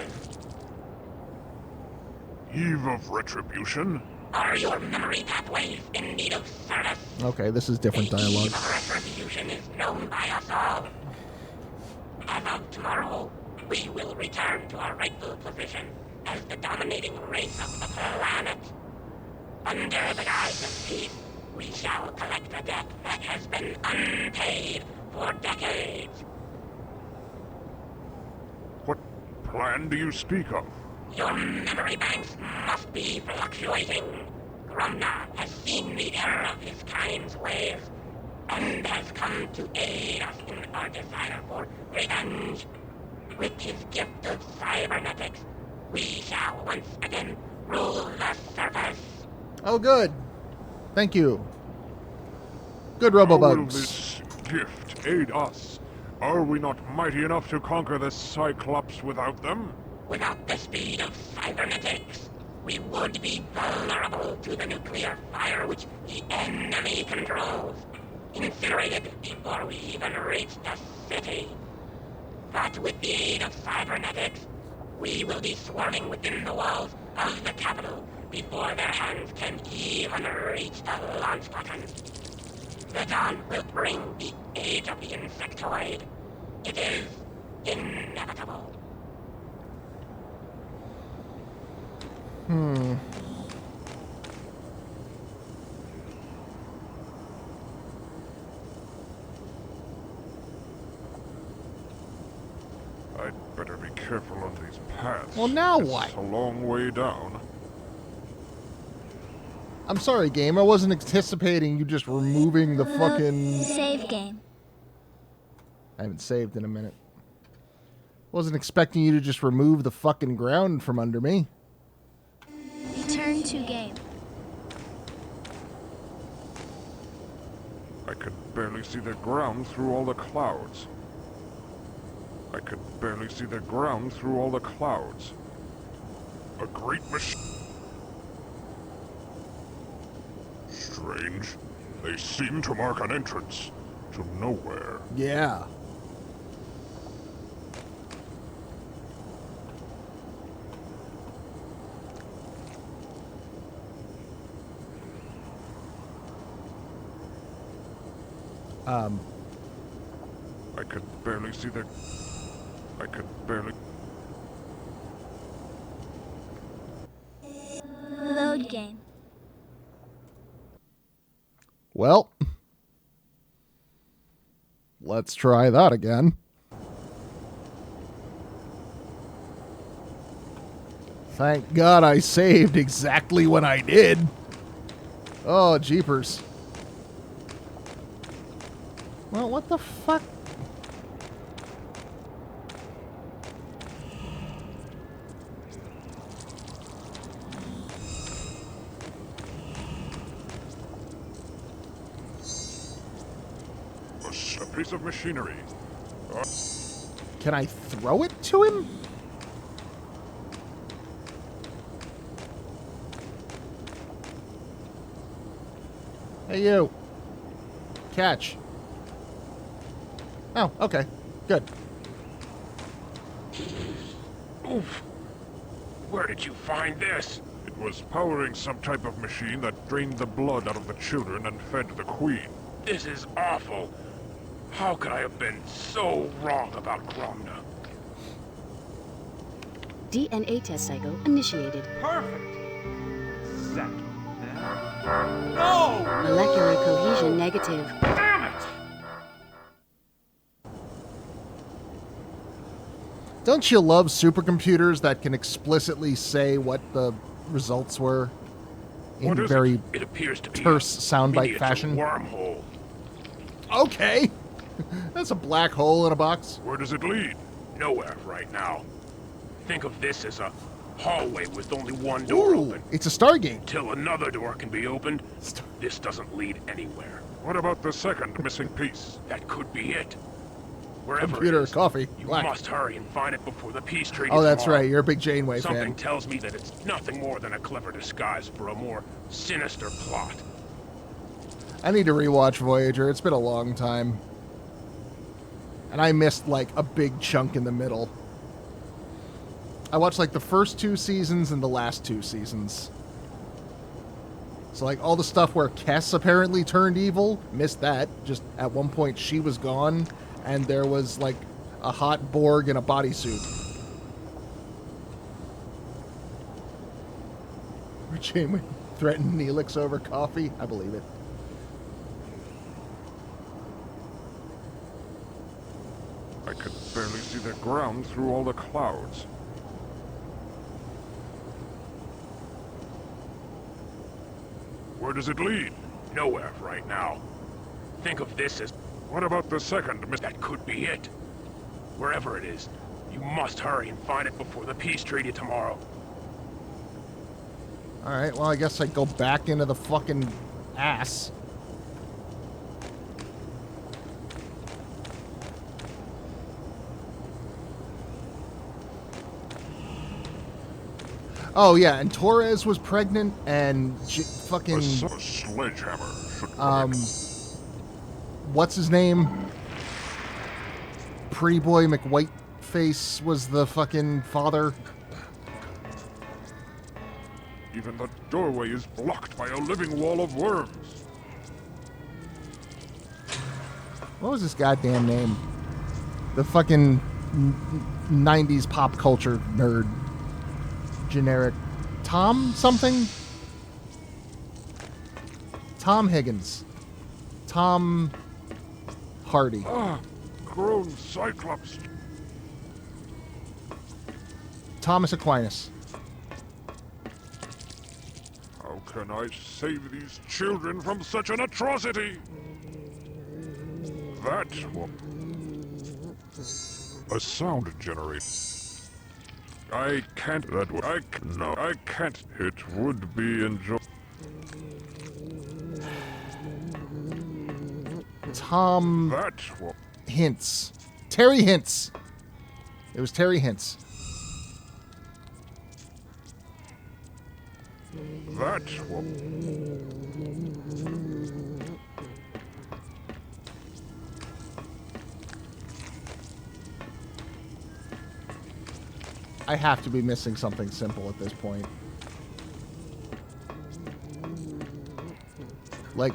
Eve of retribution? Are your memory pathways in need of service? Okay, this is different dialogue. Eve of retribution is known by us all. As of tomorrow, we will return to our rightful position as the dominating race of the planet. Under the guise of peace, we shall collect a debt that has been unpaid for decades. What plan do you speak of? Your memory banks must be fluctuating. Gromna has seen the error of his kind's ways and has come to aid us in our desire for revenge. With his gift of cybernetics, we shall once again rule the surface. Oh, good. Thank you. Good How will Robobugs. this gift aid us? Are we not mighty enough to conquer the Cyclops without them? Without the speed of cybernetics, we would be vulnerable to the nuclear fire which the enemy controls, incinerated before we even reach the city. But with the aid of cybernetics, we will be swarming within the walls of the capital before their hands can even reach the launch button. The dawn will bring the age of the insectoid. It is inevitable. I'd better be careful on these paths. Well, now It's what? a long way down. I'm sorry, game. I wasn't anticipating you just removing the fucking... Save game. I haven't saved in a minute. Wasn't expecting you to just remove the fucking ground from under me. Return to game. I could barely see the ground through all the clouds. I could barely see the ground through all the clouds. A great machine. Strange. They seem to mark an entrance to nowhere. Yeah. I could barely see the... I could barely... Load game. Well, let's try that again. Thank God I saved exactly when I did. Oh, jeepers. Well, what the fuck? A piece of machinery. Can I throw it to him? Hey, you. Catch. Oh, okay. Good. Oof. Where did you find this? It was powering some type of machine that drained the blood out of the children and fed the queen. This is awful. How could I have been so wrong about Gromna? DNA test cycle initiated. Perfect. Second. No! Molecular cohesion negative. Damn it! Don't you love supercomputers that can explicitly say what the results were in What is very it? It appears to be terse a soundbite miniature fashion? wormhole. Okay. That's a black hole in a box. Where does it lead? Nowhere right now. Think of this as a hallway with only one door Ooh, open. it's a Stargate. Till another door can be opened, this doesn't lead anywhere. What about the second missing piece? That could be it. Wherever Computer, it is, coffee, you black. must hurry and find it before the peace treaty Oh, that's tomorrow. right. You're a big Janeway Something fan. tells me that it's nothing more than a clever disguise for a more sinister plot. I need to rewatch Voyager. It's been a long time. And I missed, like, a big chunk in the middle. I watched, like, the first 2 seasons and the last 2 seasons. So, like, all the stuff where Kess apparently turned evil, missed that. Just at one point, she was gone, and there was, like, a hot Borg in a bodysuit. Janeway threatened Neelix over coffee? I believe it. I could barely see the ground through all the clouds. Where does it lead? Nowhere right now. Think of this as... What about the second? That could be it. Wherever it is, you must hurry and find it before the peace treaty tomorrow. Alright, well, I guess I go back into the fucking ass. Oh, yeah, and Torres was pregnant, and fucking... A sledgehammer should come in. What's his name? Pretty Boy McWhiteface was the fucking father. Even the doorway is blocked by a living wall of worms. What was this goddamn name? The fucking 90s pop culture nerd. Generic. Tom something? Tom Higgins. Tom Hardy. Ah, grown Cyclops. Thomas Aquinas. How can I save these children from such an atrocity? That one. A sound generator. I can't. No, I can't. It would be enjoyable. Tom. That one. Hintz. Terry Hintz. It was Terry Hintz. That one. I have to be missing something simple at this point. Like...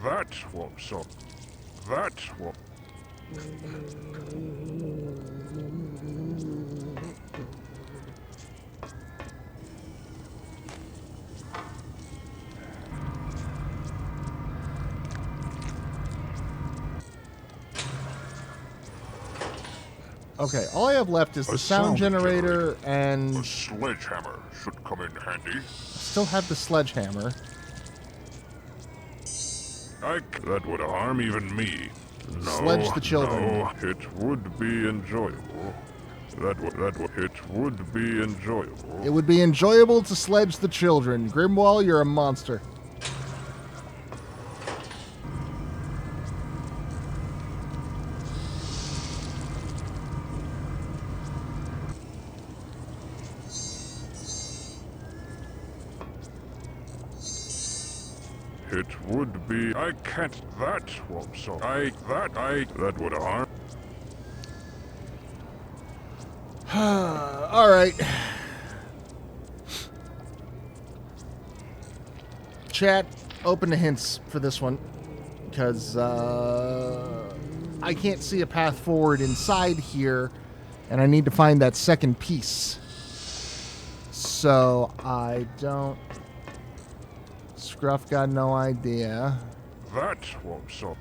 That one, so... That one. Okay, all I have left is the sound generator and... A sledgehammer should come in handy. I still have the sledgehammer. That would harm even me. No, Sledge the children. No, it would be enjoyable. It would be enjoyable. It would be enjoyable to sledge the children. Grimwall, you're a monster. It would be... I can't... That won't so... That would harm... Alright. Chat, open the hints for this one. Because, I can't see a path forward inside here. And I need to find that second piece. So, I don't... Scruff got no idea. That won't so...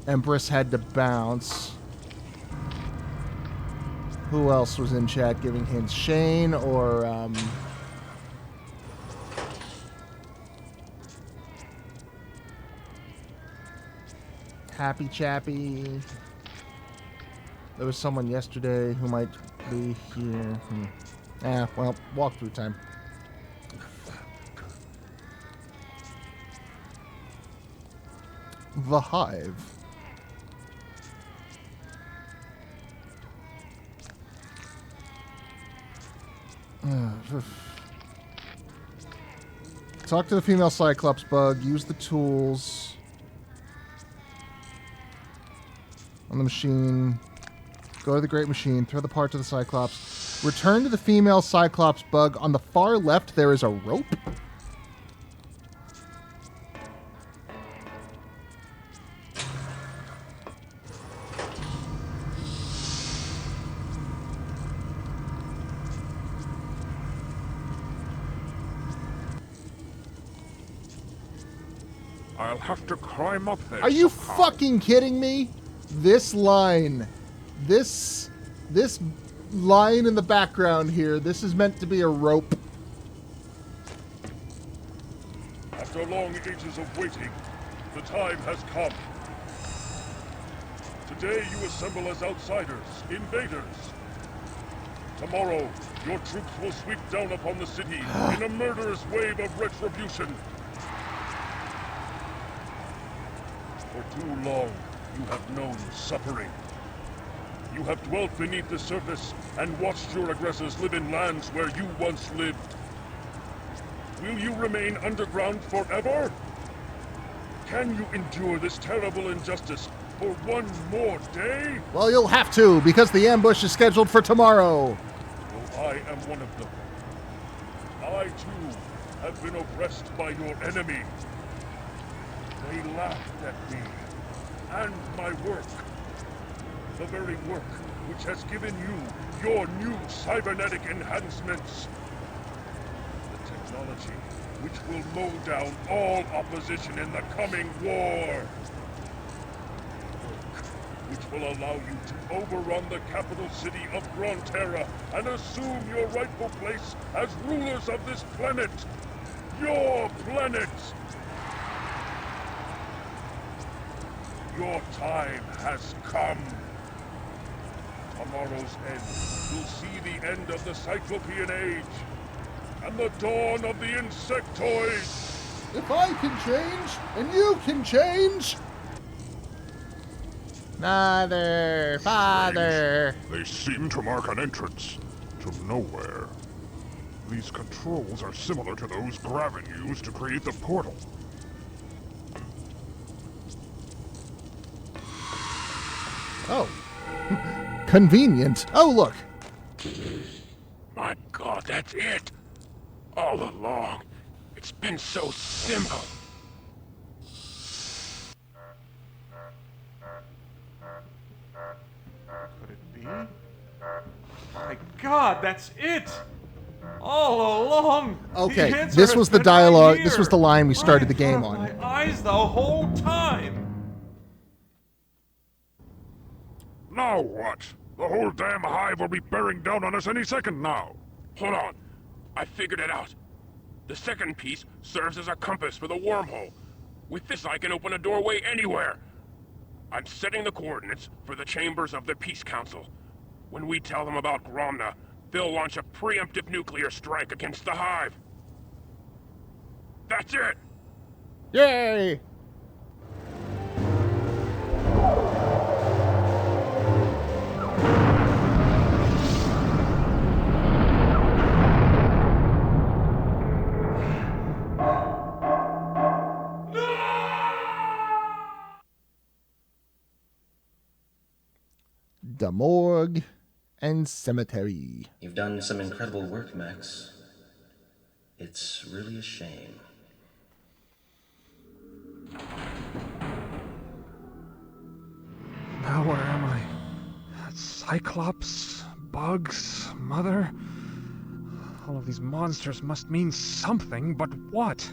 Empress had to bounce. Who else was in chat giving hints? Shane or, Happy Chappy. There was someone yesterday who might be here. Well, walkthrough time. the hive. Talk to the female Cyclops bug. Use the tools on the machine. Go to the great machine. Throw the part to the Cyclops. Return to the female Cyclops bug. On the far left, there is a rope. I'll have to climb up there. Are you somehow. fucking kidding me? This line. This line in the background here. This is meant to be a rope. After long ages of waiting, the time has come. Today you assemble as outsiders, invaders. Tomorrow, your troops will sweep down upon the city in a murderous wave of retribution. For too long, you have known suffering. You have dwelt beneath the surface and watched your aggressors live in lands where you once lived. Will you remain underground forever? Can you endure this terrible injustice for one more day? Well, you'll have to, because the ambush is scheduled for tomorrow. Well, I am one of them. I, too, have been oppressed by your enemy. They laughed at me and my work. The very work which has given you your new cybernetic enhancements. The technology which will mow down all opposition in the coming war. Work which will allow you to overrun the capital city of Grantera and assume your rightful place as rulers of this planet. Your planet! Your time has come. Tomorrow's end will see the end of the Cyclopean Age and the dawn of the Insectoids. If I can change, and you can change. Mother, father. They seem to mark an entrance to nowhere. These controls are similar to those Graven used to create the portal. Oh. Convenient. Oh, look. My God, that's it! All along, it's been so simple. Could it be? My God, that's it! All along! Okay, the answer this has was the been dialogue. right This was here, the line we started the right in game front on. of my eyes the whole time! Now what? The whole damn hive will be bearing down on us any second now. Hold on. I figured it out. The second piece serves as a compass for the wormhole. With this, I can open a doorway anywhere. I'm setting the coordinates for the chambers of the Peace Council. When we tell them about Gromna, they'll launch a preemptive nuclear strike against the hive. That's it! Yay! The morgue and cemetery. You've done some incredible work, Max. It's really a shame. Now where am I? Cyclops? Bugs? Mother? All of these monsters must mean something, but what?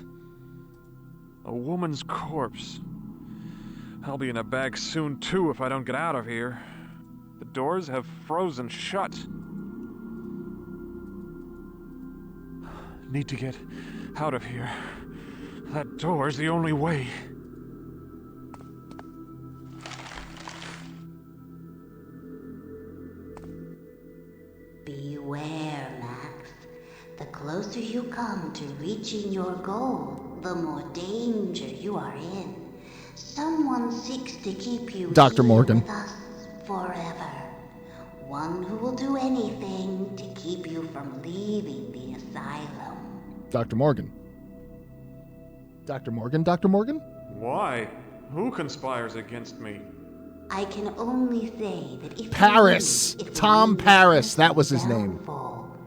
A woman's corpse. I'll be in a bag soon, too, if I don't get out of here. The doors have frozen shut. Need to get out of here. That door's the only way. Beware, Max. The closer you come to reaching your goal, the more danger you are in. Someone seeks to keep you Dr. here Morgan. with us forever. One who will do anything to keep you from leaving the asylum. Dr. Morgan. Dr. Morgan? Dr. Morgan? Why? Who conspires against me? I can only say that if Paris! you leave, it will Tom mean Paris, your that was his name. downfall.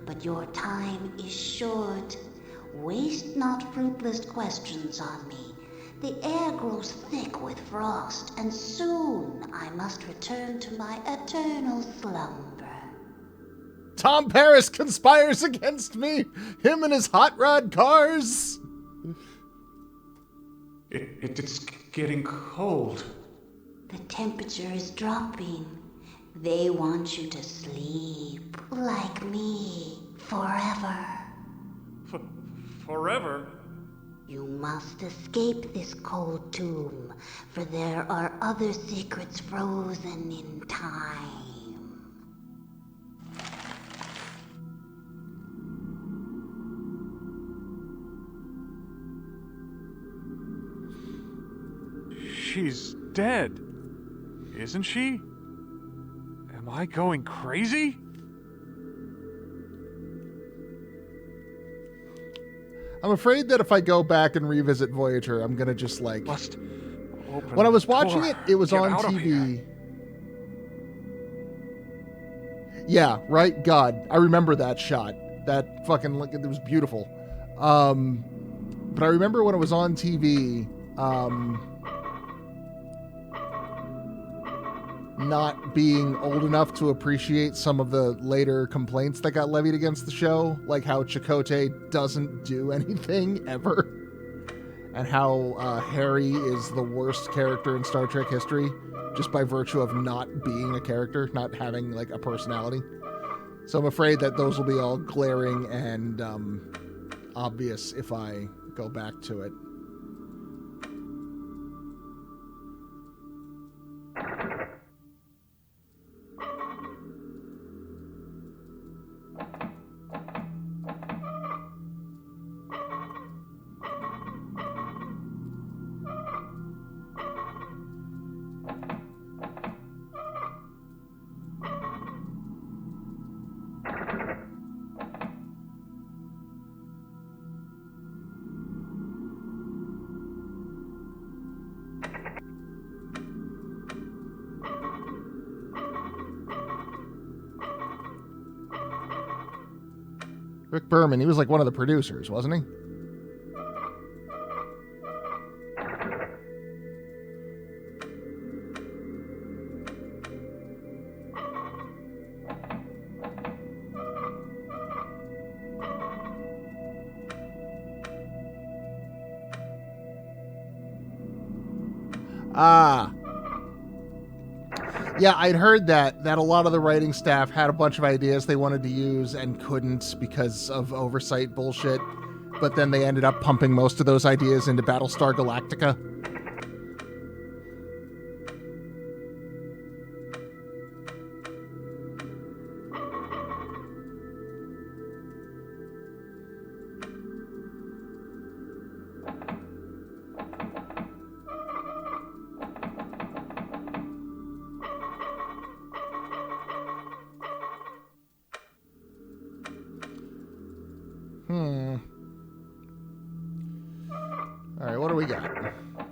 But your time is short. Waste not fruitless questions on me. The air grows thick with frost, and soon I must return to my eternal slumber. Tom Paris conspires against me! Him and his hot rod cars! It's getting cold. The temperature is dropping. They want you to sleep, like me, forever. Forever? You must escape this cold tomb, for there are other secrets frozen in time. She's dead. Isn't she? Am I going crazy? I'm afraid that if I go back and revisit Voyager, I'm gonna just like... Must open when I was the watching door. it was Get on out of TV. Yeah, right? God, I remember that shot. That fucking... it was beautiful. But I remember when it was on TV, not being old enough to appreciate some of the later complaints that got levied against the show, like how Chakotay doesn't do anything ever, and how Harry is the worst character in Star Trek history just by virtue of not being a character, not having like a personality. So I'm afraid that those will be all glaring and obvious if I go back to it. Rick Berman, he was like one of the producers, wasn't he? Ah. Yeah, I'd heard that a lot of the writing staff had a bunch of ideas they wanted to use and couldn't because of oversight bullshit, but then they ended up pumping most of those ideas into Battlestar Galactica. Alright, what do we got?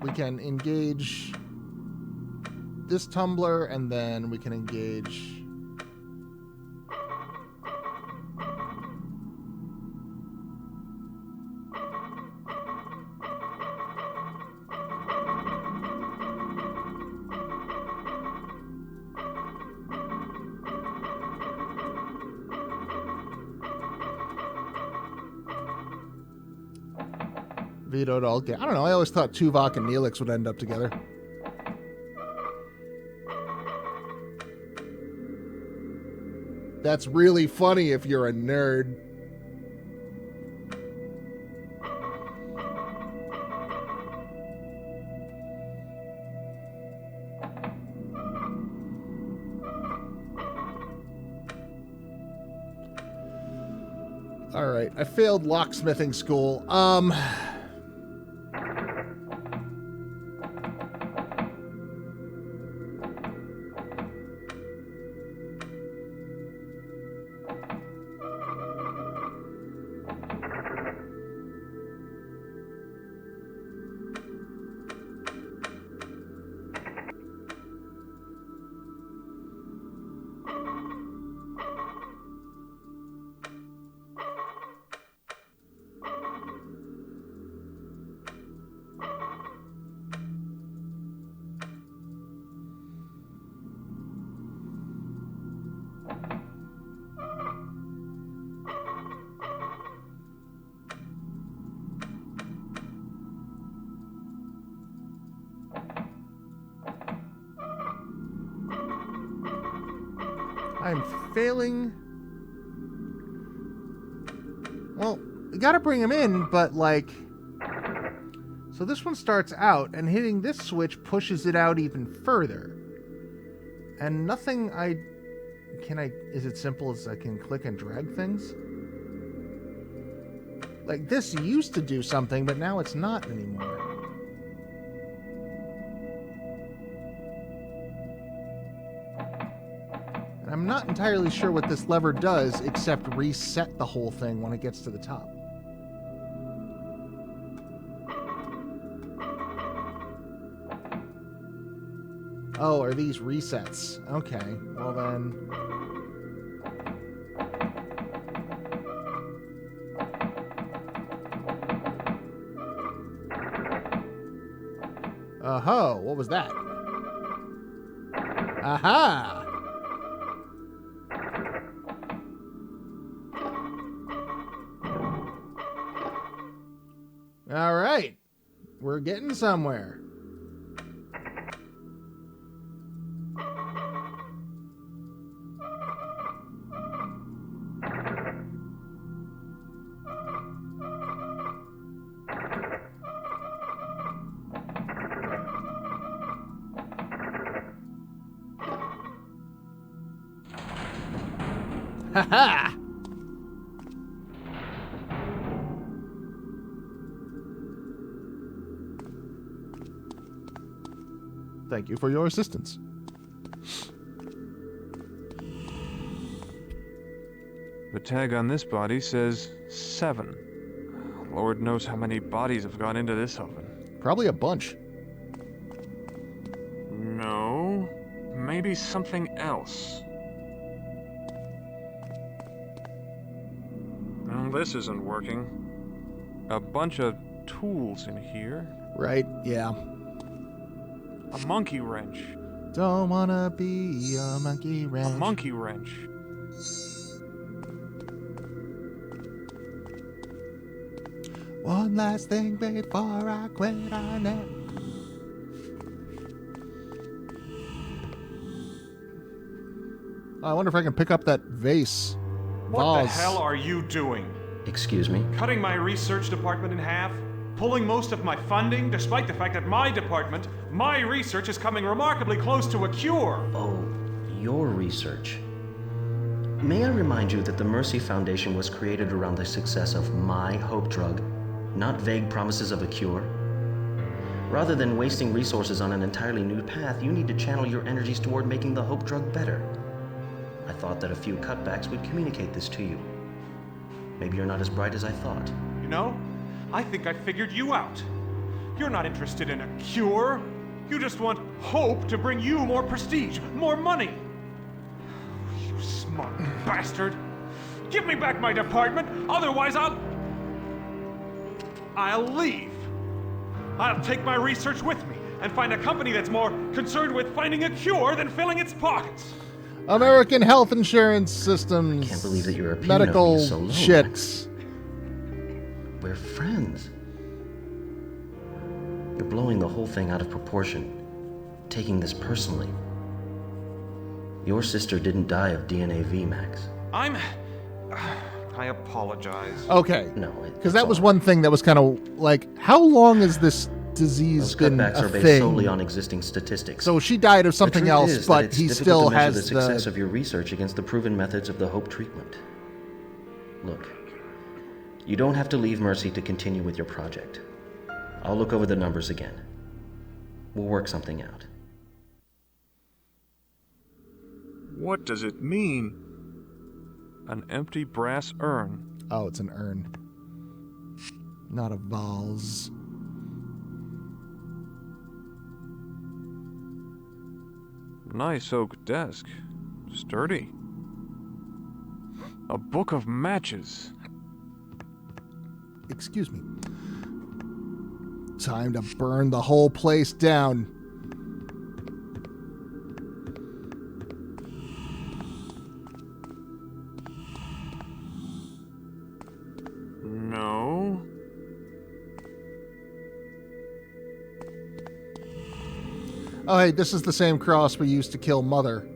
We can engage this tumbler, and then we can engage... vetoed all game. I don't know. I always thought Tuvok and Neelix would end up together. That's really funny if you're a nerd. All right, I failed locksmithing school. I'm failing. Well, we gotta bring him in, but like... So this one starts out, and hitting this switch pushes it out even further. And nothing is it simple as I can click and drag things? Like, this used to do something, but now it's not anymore. And I'm not entirely sure what this lever does, except reset the whole thing when it gets to the top. Oh, are these resets? Okay, well then... Oh, what was that? Aha! All right. We're getting somewhere. Ha-ha! Thank you for your assistance. The tag on this body says 7. Lord knows how many bodies have gone into this oven. Probably a bunch. No, maybe something else. Well, this isn't working. A bunch of tools in here. Right, yeah. A monkey wrench. Don't wanna be a monkey wrench. A monkey wrench. One last thing before I quit on it. I wonder if I can pick up that vase. What the hell are you doing? Excuse me? Cutting my research department in half? Pulling most of my funding, despite the fact that my department, my research is coming remarkably close to a cure. Oh, your research. May I remind you that the Mercy Foundation was created around the success of my hope drug, not vague promises of a cure. Rather than wasting resources on an entirely new path, you need to channel your energies toward making the hope drug better. I thought that a few cutbacks would communicate this to you. Maybe you're not as bright as I thought. You know, I think I figured you out. You're not interested in a cure. You just want hope to bring you more prestige, more money. You smart bastard. Give me back my department, otherwise I'll leave. I'll take my research with me and find a company that's more concerned with finding a cure than filling its pockets. American health insurance systems. I can't believe that your opinion medical of me is so low, shit. Max. We're friends. You're blowing the whole thing out of proportion, taking this personally. Your sister didn't die of DNAV, Max. I apologize. Okay. No, because that was one thing that was kind of like, how long has this disease been cutbacks a are based thing? solely on existing statistics. So she died of something The truth else, is but that it's he difficult still to measure has the success of your research against the proven methods of the hope treatment. Look, you don't have to leave Mercy to continue with your project. I'll look over the numbers again. We'll work something out. What does it mean? An empty brass urn. Oh, it's an urn. Not a vase. Nice oak desk. Sturdy. A book of matches. Excuse me. Time to burn the whole place down. No. Oh, hey, this is the same cross we used to kill Mother.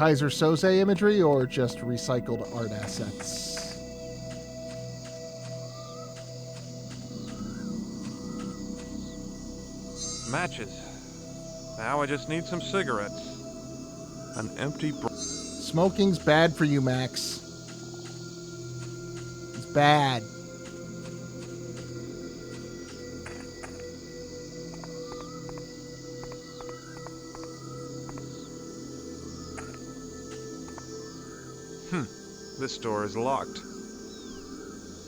Kaiser Soze imagery or just recycled art assets? Matches. Now I just need some cigarettes. An empty... Smoking's bad for you, Max. It's bad. This door is locked.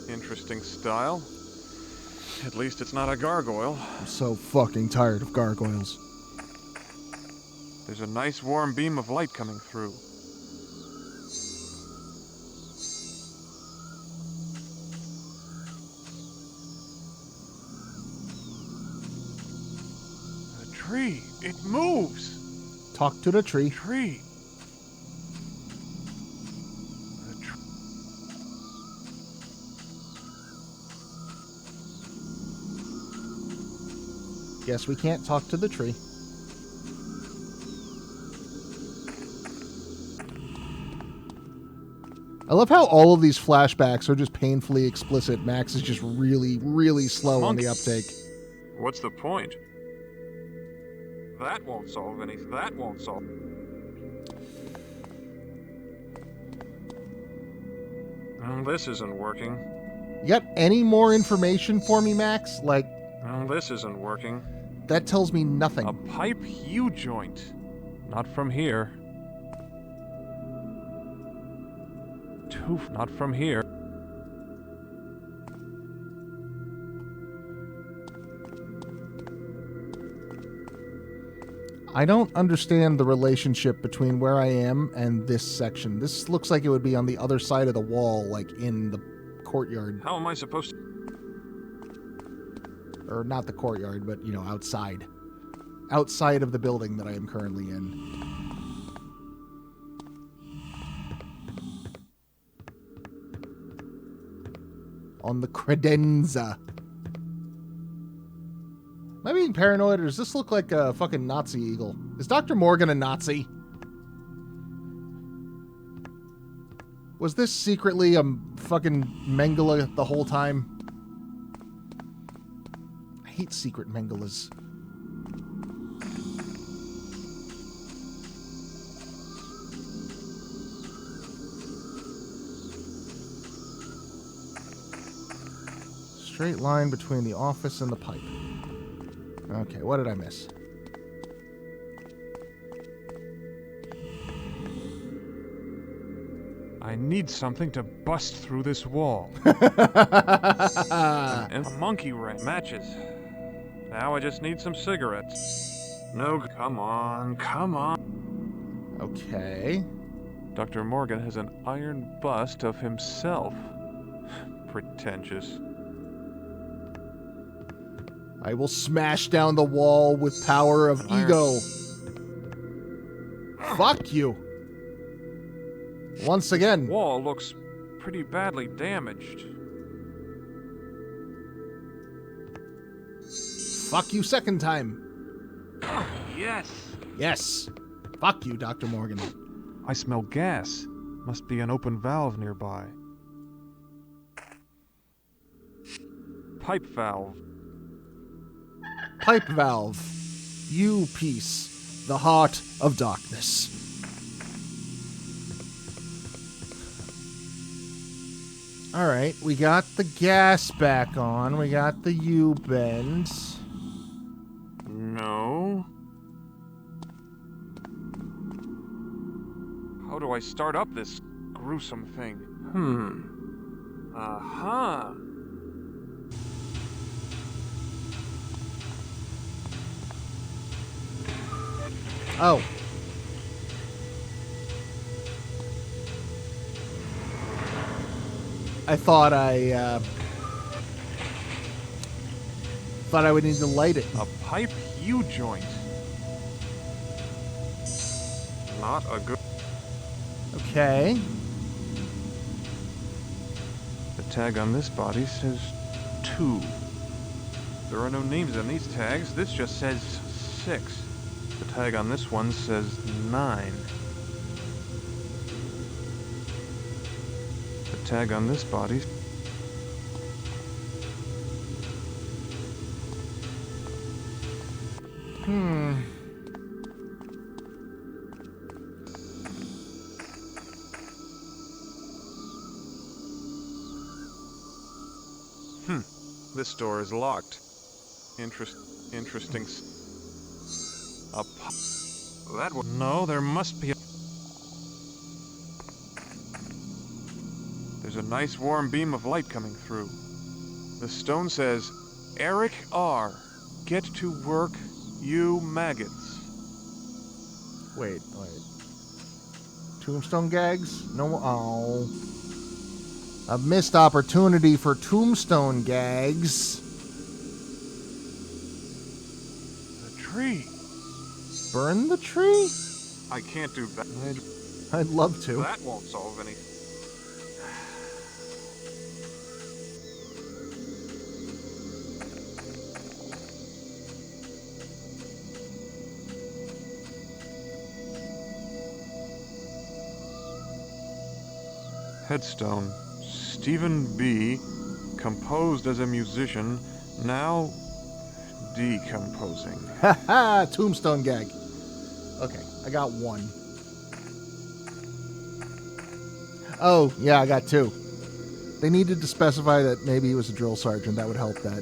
Interesting style. At least it's not a gargoyle. I'm so fucking tired of gargoyles. There's a nice warm beam of light coming through. The tree, it moves! Talk to the tree. Tree. Guess we can't talk to the tree. I love how all of these flashbacks are just painfully explicit. Max is just really, really slow on the uptake. What's the point? That won't solve anything. That won't solve. This isn't working. You got any more information for me, Max? Like... This isn't working. That tells me nothing. A pipe U-joint. Not from here. Toof, not from here. I don't understand the relationship between where I am and this section. This looks like it would be on the other side of the wall, like in the courtyard. How am I supposed to... Or not the courtyard, but, you know, outside. Outside of the building that I am currently in. On the credenza. Am I being paranoid, or does this look like a fucking Nazi eagle? Is Dr. Morgan a Nazi? Was this secretly a fucking Mengele the whole time? I hate secret Mengeles. Straight line between the office and the pipe. Okay, what did I miss? I need something to bust through this wall. And a monkey wrench. Matches. Now I just need some cigarettes. No, come on, come on. Okay. Dr. Morgan has an iron bust of himself. Pretentious. I will smash down the wall with power of ego. Fuck you. Once again. The wall looks pretty badly damaged. Fuck you second time. Yes. Yes. Fuck you, Dr. Morgan. I smell gas. Must be an open valve nearby. Pipe valve. Pipe valve. You piece. The heart of darkness. Alright, we got the gas back on. We got the U-bend. No. How do I start up this gruesome thing? Uh-huh. Oh. I thought I would need to light it. A pipe U-joint. Not a good... Okay. The tag on this body says 2. There are no names on these tags. This just says 6. The tag on this one says 9. tag on this body. This door is locked. Interesting. That one. No, there must be a... There's a nice warm beam of light coming through. The stone says, Eric R. Get to work, you maggots. Wait. Tombstone gags? No. Oh. A missed opportunity for tombstone gags. The tree. Burn the tree? I can't do that. I'd love to. That won't solve anything. Headstone. Stephen B. Composed as a musician, now decomposing. Ha! Tombstone gag. Okay, I got one. Oh, yeah, I got two. They needed to specify that maybe he was a drill sergeant. That would help that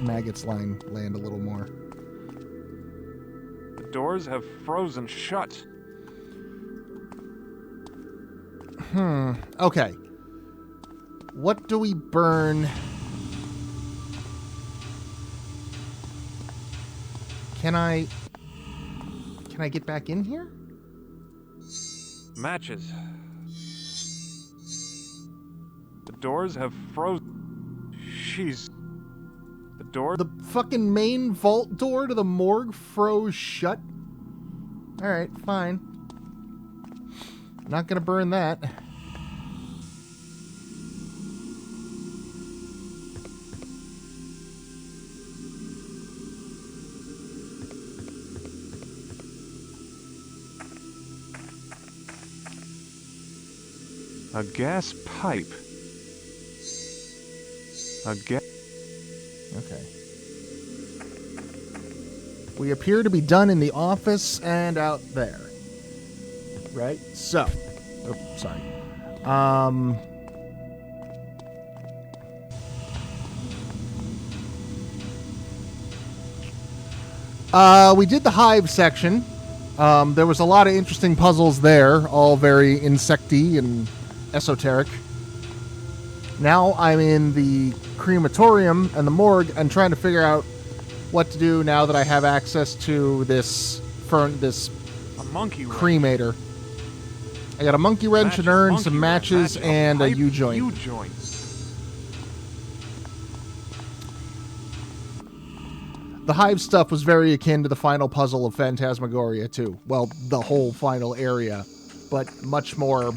maggots line land a little more. The doors have frozen shut. Okay. What do we burn? Can I get back in here? Matches. The doors have frozen. The fucking main vault door to the morgue froze shut? Alright, fine. Not gonna burn that. A gas pipe. Okay. We appear to be done in the office and out there. Right? So. Oh, sorry. We did the hive section. There was a lot of interesting puzzles there, all very insecty and esoteric. Now I'm in the crematorium and the morgue and trying to figure out what to do now that I have access to this monkey cremator. I got a monkey wrench, an urn, some matches, and a U-joint. The hive stuff was very akin to the final puzzle of Phantasmagoria, too. Well, the whole final area, but much more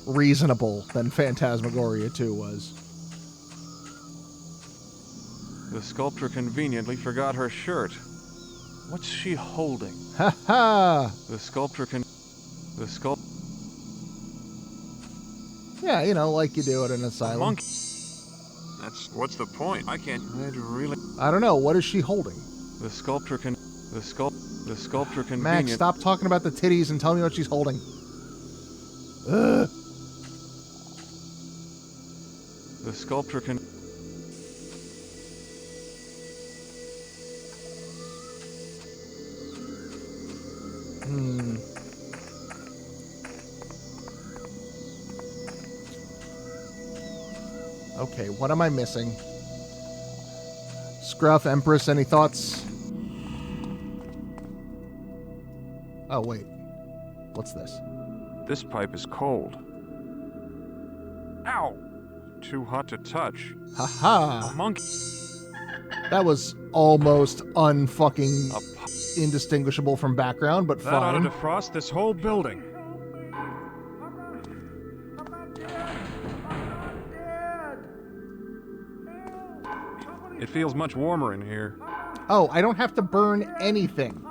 reasonable than Phantasmagoria 2 was. The sculptor conveniently forgot her shirt. What's she holding? Ha ha! Yeah, you know, like you do at an asylum. Monkey. What's the point? I don't know. What is she holding? The sculptor convenient. Max, stop talking about the titties and tell me what she's holding. Ugh. The sculptor can. Okay, what am I missing? Scruff, Empress, any thoughts? Oh, wait. What's this? This pipe is cold. Ow! Too hot to touch. Ha-ha! A monkey. That was almost unfucking indistinguishable from background, but that ought to fine. defrost this whole building. It feels much warmer in here. Oh, I don't have to burn anything.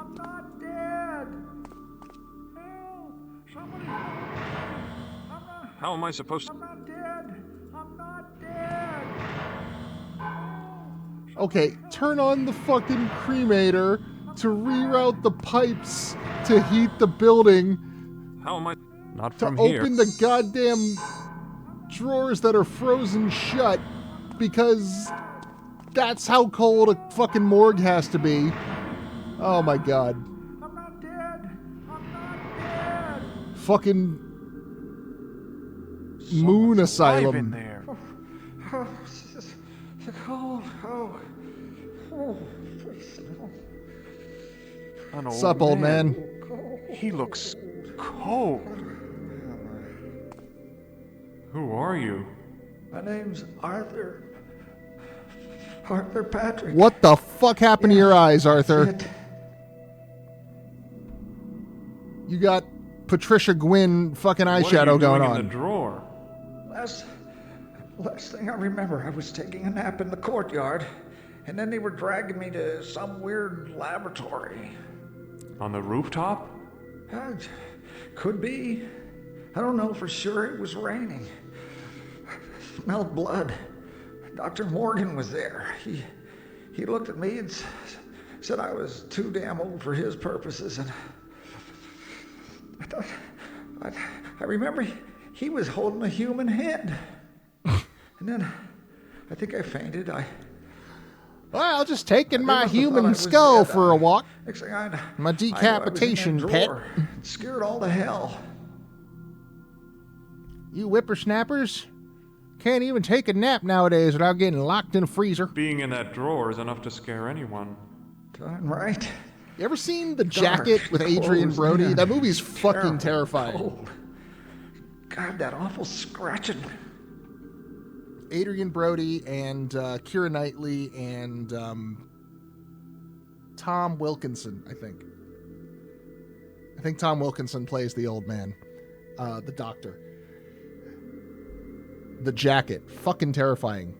How am I supposed to... I'm not dead. I'm not dead. Okay, turn on the fucking cremator to reroute the pipes to heat the building. How am I... Not to from here. open the goddamn drawers that are frozen shut because that's how cold a fucking morgue has to be. Oh my god. I'm not dead. I'm not dead. Fucking moon asylum. In there. Oh, this is cold. Oh. An old Sup, old man? He looks cold. Who are you? My name's Arthur. Arthur Patrick. What the fuck happened to your eyes, Arthur? Shit. You got Patricia Gwynn fucking eyeshadow What are you going doing on. in the drawer? Last thing I remember, I was taking a nap in the courtyard, and then they were dragging me to some weird laboratory. On the rooftop? Could be. I don't know for sure. It was raining. I smelled blood. Dr. Morgan was there. He looked at me and said I was too damn old for his purposes, and I remember he was holding a human head. And then I think I fainted. Well, just taking my human skull for a walk. Next thing My decapitation pet. It scared all to hell. You whippersnappers can't even take a nap nowadays without getting locked in a freezer. Being in that drawer is enough to scare anyone. Darn right. You ever seen The Jacket with Adrian Brody? Man. That movie's fucking terrifying. Cold. God, that awful scratching. Adrian Brody and Keira Knightley and Tom Wilkinson, I think. I think Tom Wilkinson plays the old man, the doctor. The Jacket, fucking terrifying.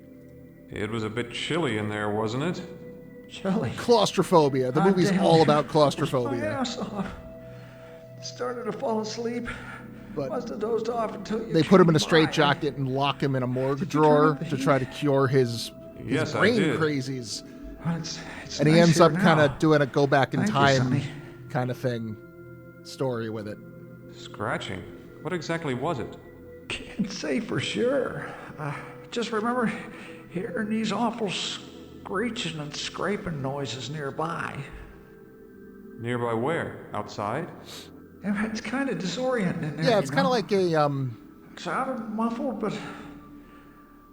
It was a bit chilly in there, wasn't it? Chilly. Claustrophobia. The movie's all about claustrophobia. My ass off. Started to fall asleep. But must have dozed off until you they put him in a came by. straitjacket and lock him in a morgue drawer to try to cure his Yes, I brain did. crazies. Well, it's And he nice ends here up kind now. of doing a go back in Thank you, time Sonny. kind of thing story with it. Scratching? What exactly was it? Can't say for sure. Just remember hearing these awful screeching and scraping noises nearby. Nearby where? Outside? Yeah, it's kind of disorienting in there. Yeah, it's kind of like a It sounded muffled, but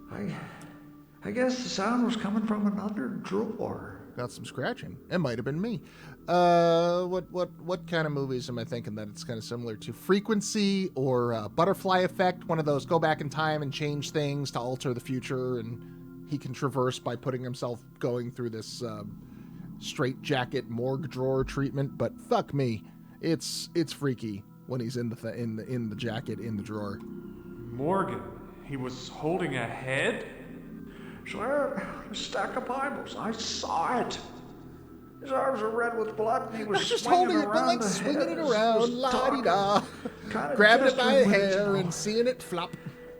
I guess the sound was coming from another drawer. got some scratching. It might have been me. What kind of movies am I thinking that it's kind of similar to? Frequency or Butterfly Effect? One of those go back in time and change things to alter the future, and he can traverse by putting himself going through this straitjacket morgue drawer treatment. But fuck me, it's freaky when he's in the jacket in the drawer. Morgan, he was holding a head? Swear, a stack of Bibles. I saw it. His arms were red with blood, and he was Just swinging holding it, but like the swinging head it as around, was la-di-da, talking, grabbing it by the gesturing with it, hair you know. and seeing it flop.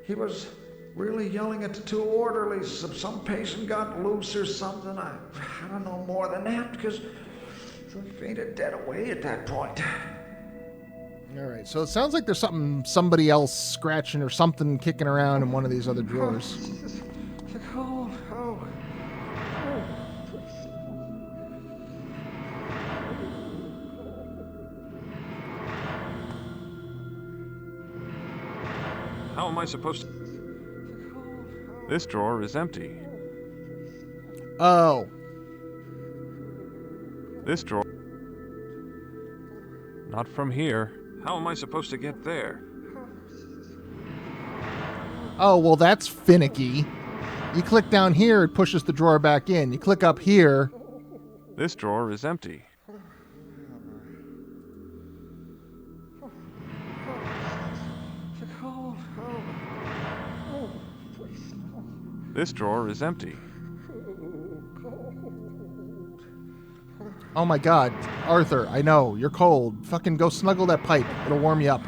He was really yelling at the two orderlies. Some patient got loose or something. I don't know more than that because I fainted dead away at that point. All right, so it sounds like there's somebody else scratching or something kicking around in one of these other drawers. How am I supposed to... This drawer is empty. Oh. This drawer... Not from here. How am I supposed to get there? Oh, well, that's finicky. You click down here, it pushes the drawer back in. You click up here. This drawer is empty. This drawer is empty. Oh my god, Arthur, I know, you're cold. Fucking go snuggle that pipe. It'll warm you up.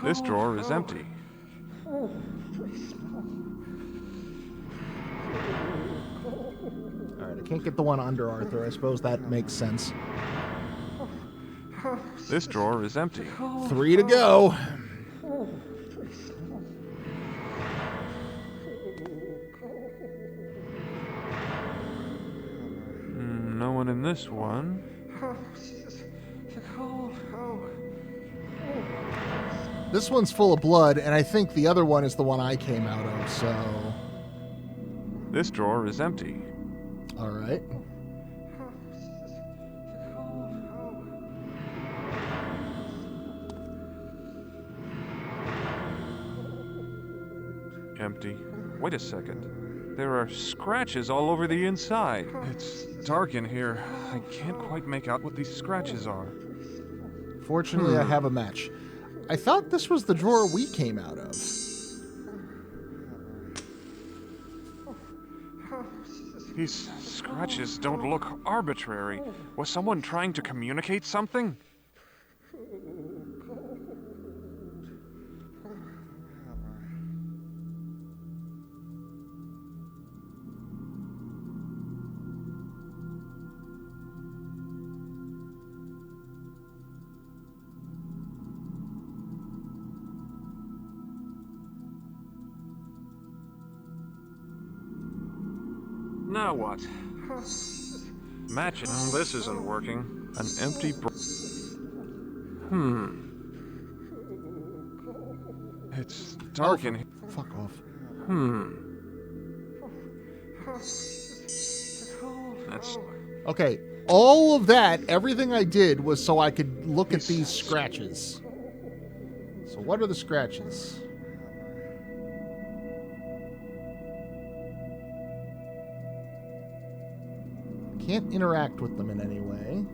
This drawer is empty. Alright, I can't get the one under Arthur. I suppose that makes sense. This drawer is empty. 3 to go. No one in this one. This one's full of blood, and I think the other one is the one I came out of, so... This drawer is empty. Alright. Empty. Wait a second. There are scratches all over the inside. It's dark in here. I can't quite make out what these scratches are. Fortunately, I have a match. I thought this was the drawer we came out of. These scratches don't look arbitrary. Was someone trying to communicate something? Now what? Match it. Oh, this isn't working. An empty It's dark in here. Fuck off. That's... Okay, all of that, everything I did was so I could look at these scratches. So what are the scratches? Can't interact with them in any way.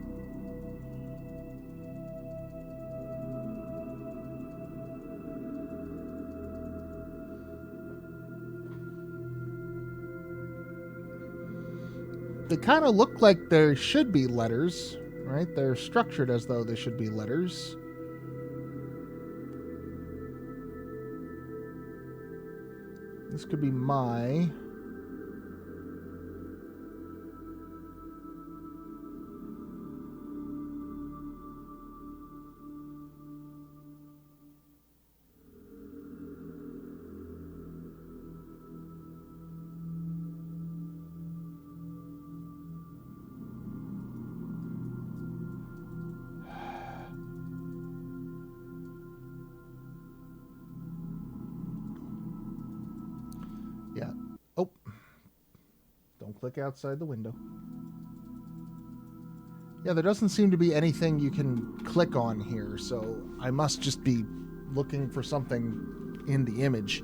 They kind of look like there should be letters, right? They're structured as though they should be letters. This could be my... Yeah. Oh. Don't click outside the window. Yeah, there doesn't seem to be anything you can click on here, so I must just be looking for something in the image.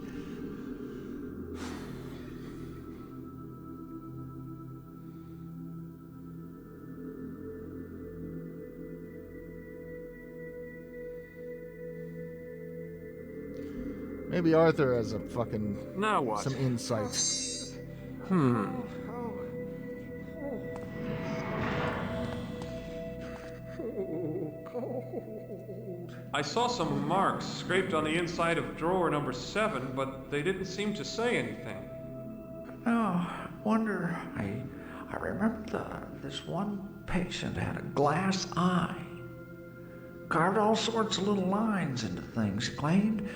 Maybe Arthur has a fucking... Now what? Some insight. I saw some marks scraped on the inside of drawer number 7, but they didn't seem to say anything. Oh, wonder. I remember this one patient had a glass eye. Carved all sorts of little lines into things. Claimed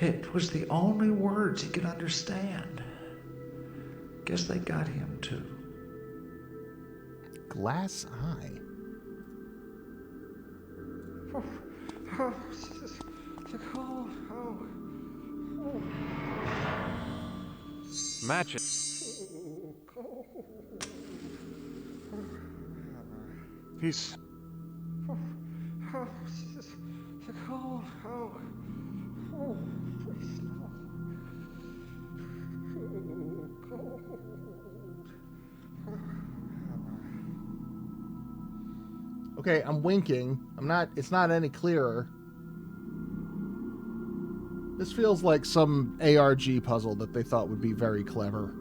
it was the only words he could understand. Guess they got him too. Glass eye. Match it. He's... Okay, I'm winking. It's not any clearer. This feels like some ARG puzzle that they thought would be very clever.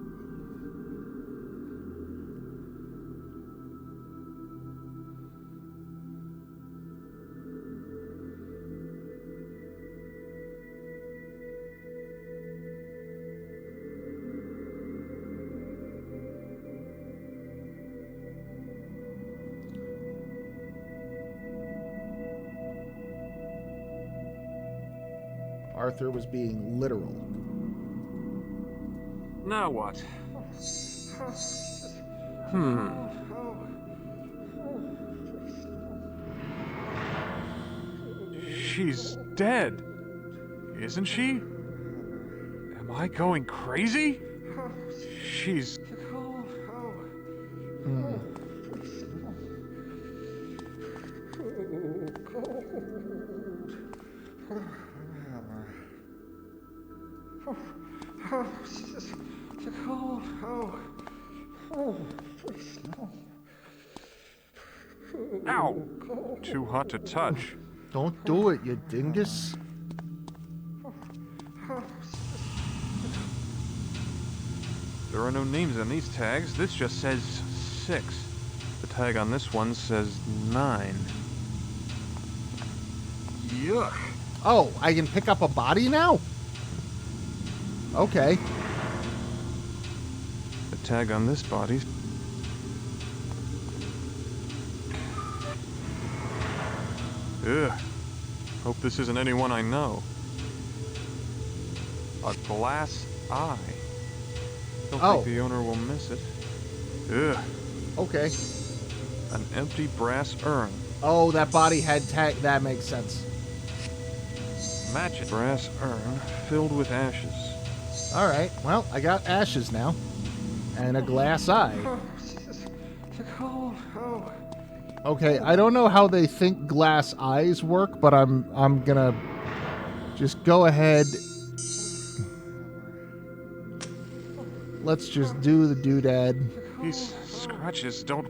Arthur was being literal. Now what? She's dead, isn't she? Am I going crazy? She's... Ow! Too hot to touch. Don't do it, you dingus. There are no names on these tags. This just says 6. The tag on this one says 9. Yuck. Oh, I can pick up a body now? Okay. The tag on this body... Ugh. Hope this isn't anyone I know. A glass eye. Don't think the owner will miss it. Ugh. Okay. An empty brass urn. Oh, that body had tag. That makes sense. Match it. Brass urn filled with ashes. All right. Well, I got ashes now, and a glass eye. Okay, I don't know how they think glass eyes work, but I'm gonna just go ahead. Let's just do the doodad. These scratches don't...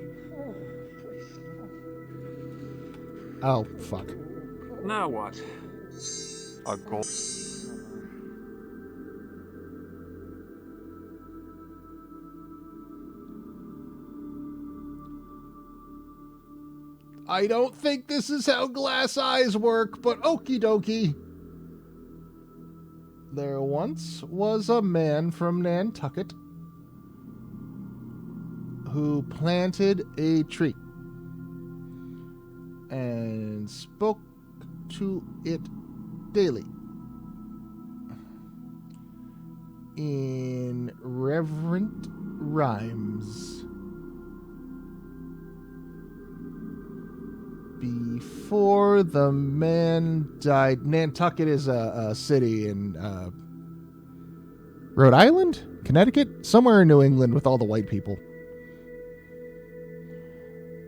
Oh, fuck. Now what? A gold... I don't think this is how glass eyes work, but okie dokie. There once was a man from Nantucket who planted a tree and spoke to it daily in reverent rhymes. Before the man died, Nantucket is a city in Rhode Island? Connecticut? Somewhere in New England with all the white people.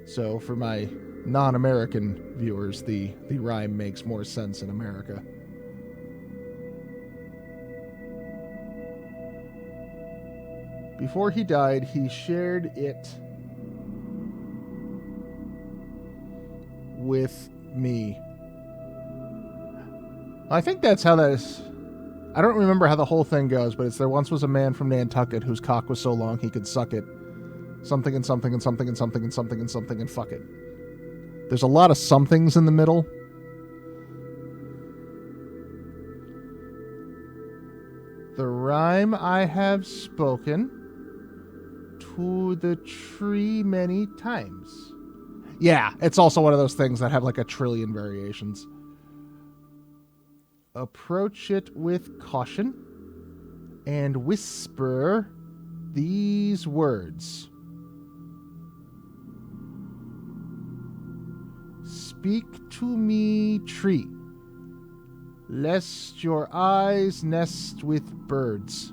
So for my non-American viewers, the rhyme makes more sense in America. Before he died, he shared it with me. I think that's how that is. I don't remember how the whole thing goes, but it's there once was a man from Nantucket whose cock was so long he could suck it. Something and something and something and something and something and something and fuck it. There's a lot of somethings in the middle. The rhyme I have spoken to the tree many times. Yeah, it's also one of those things that have like a trillion variations. Approach it with caution and whisper these words. Speak to me, tree, lest your eyes nest with birds.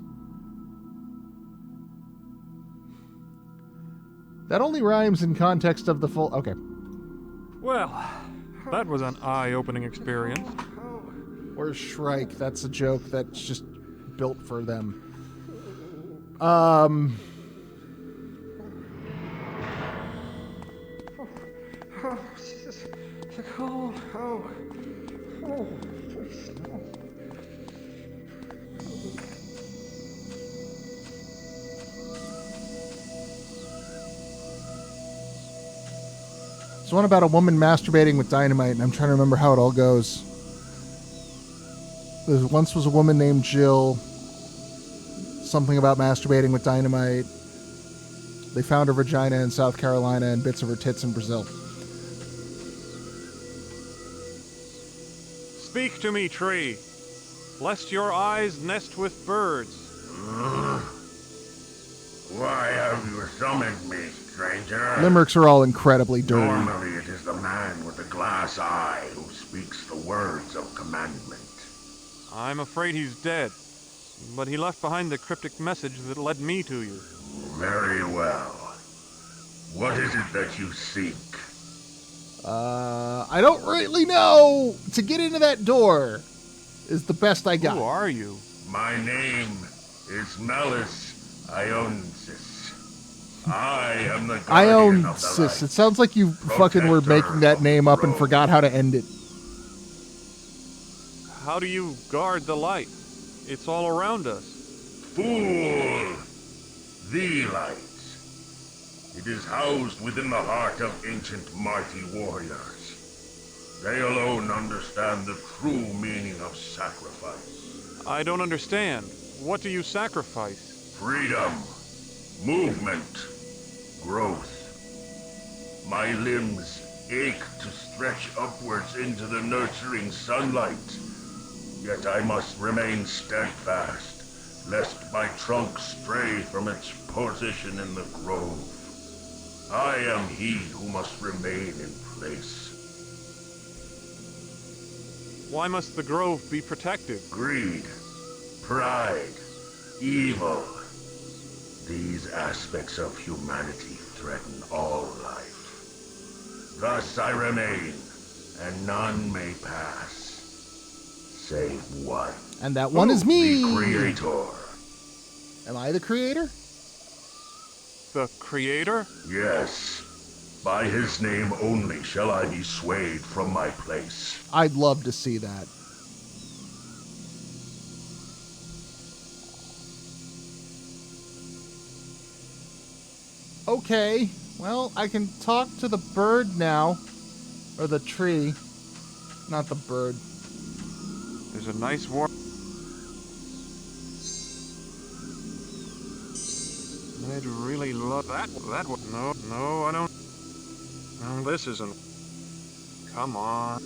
That only rhymes in context of the full... Okay. Well, that was an eye-opening experience. Or Shrike. That's a joke that's just built for them. It's one about a woman masturbating with dynamite, and I'm trying to remember how it all goes. There once was a woman named Jill. Something about masturbating with dynamite. They found her vagina in South Carolina and bits of her tits in Brazil. Speak to me, tree. lest your eyes nest with birds. Why have you summoned me, stranger? Limericks are all incredibly dirty. Normally it is the man with the glass eye who speaks the words of commandment. I'm afraid he's dead, but he left behind the cryptic message that led me to you. Very well. What is it that you seek? I don't really know. To get into that door is the best I got. Who are you? My name is Malus Ionsis. I am the guardian of the light. It sounds like you fucking were making that name up and forgot how to end it. How do you guard the light? It's all around us. Fool! The light. It is housed within the heart of ancient mighty warriors. They alone understand the true meaning of sacrifice. I don't understand. What do you sacrifice? Freedom, movement, growth. My limbs ache to stretch upwards into the nurturing sunlight. Yet I must remain steadfast, lest my trunk stray from its position in the grove. I am he who must remain in place. Why must the grove be protected? Greed, pride, evil. These aspects of humanity threaten all life. Thus I remain, and none may pass. Save one. And that one is me. The Creator. Am I the creator? The Creator? Yes. By his name only shall I be swayed from my place. I'd love to see that. Okay, well, I can talk to the bird now. Or the tree. Not the bird. There's a nice warm... I'd really love that one. No, I don't... No, this isn't... Come on.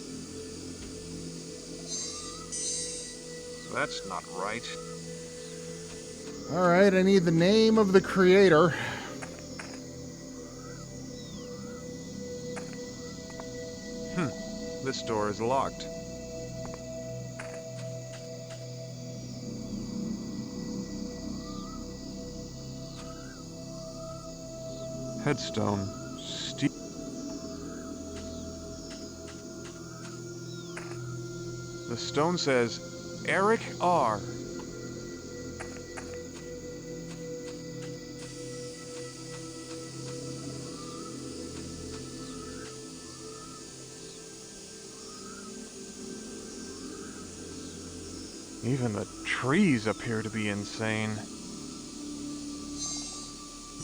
That's not right. Alright, I need the name of the creator. This door is locked. Headstone. The stone says, Eric R. Even the trees appear to be insane.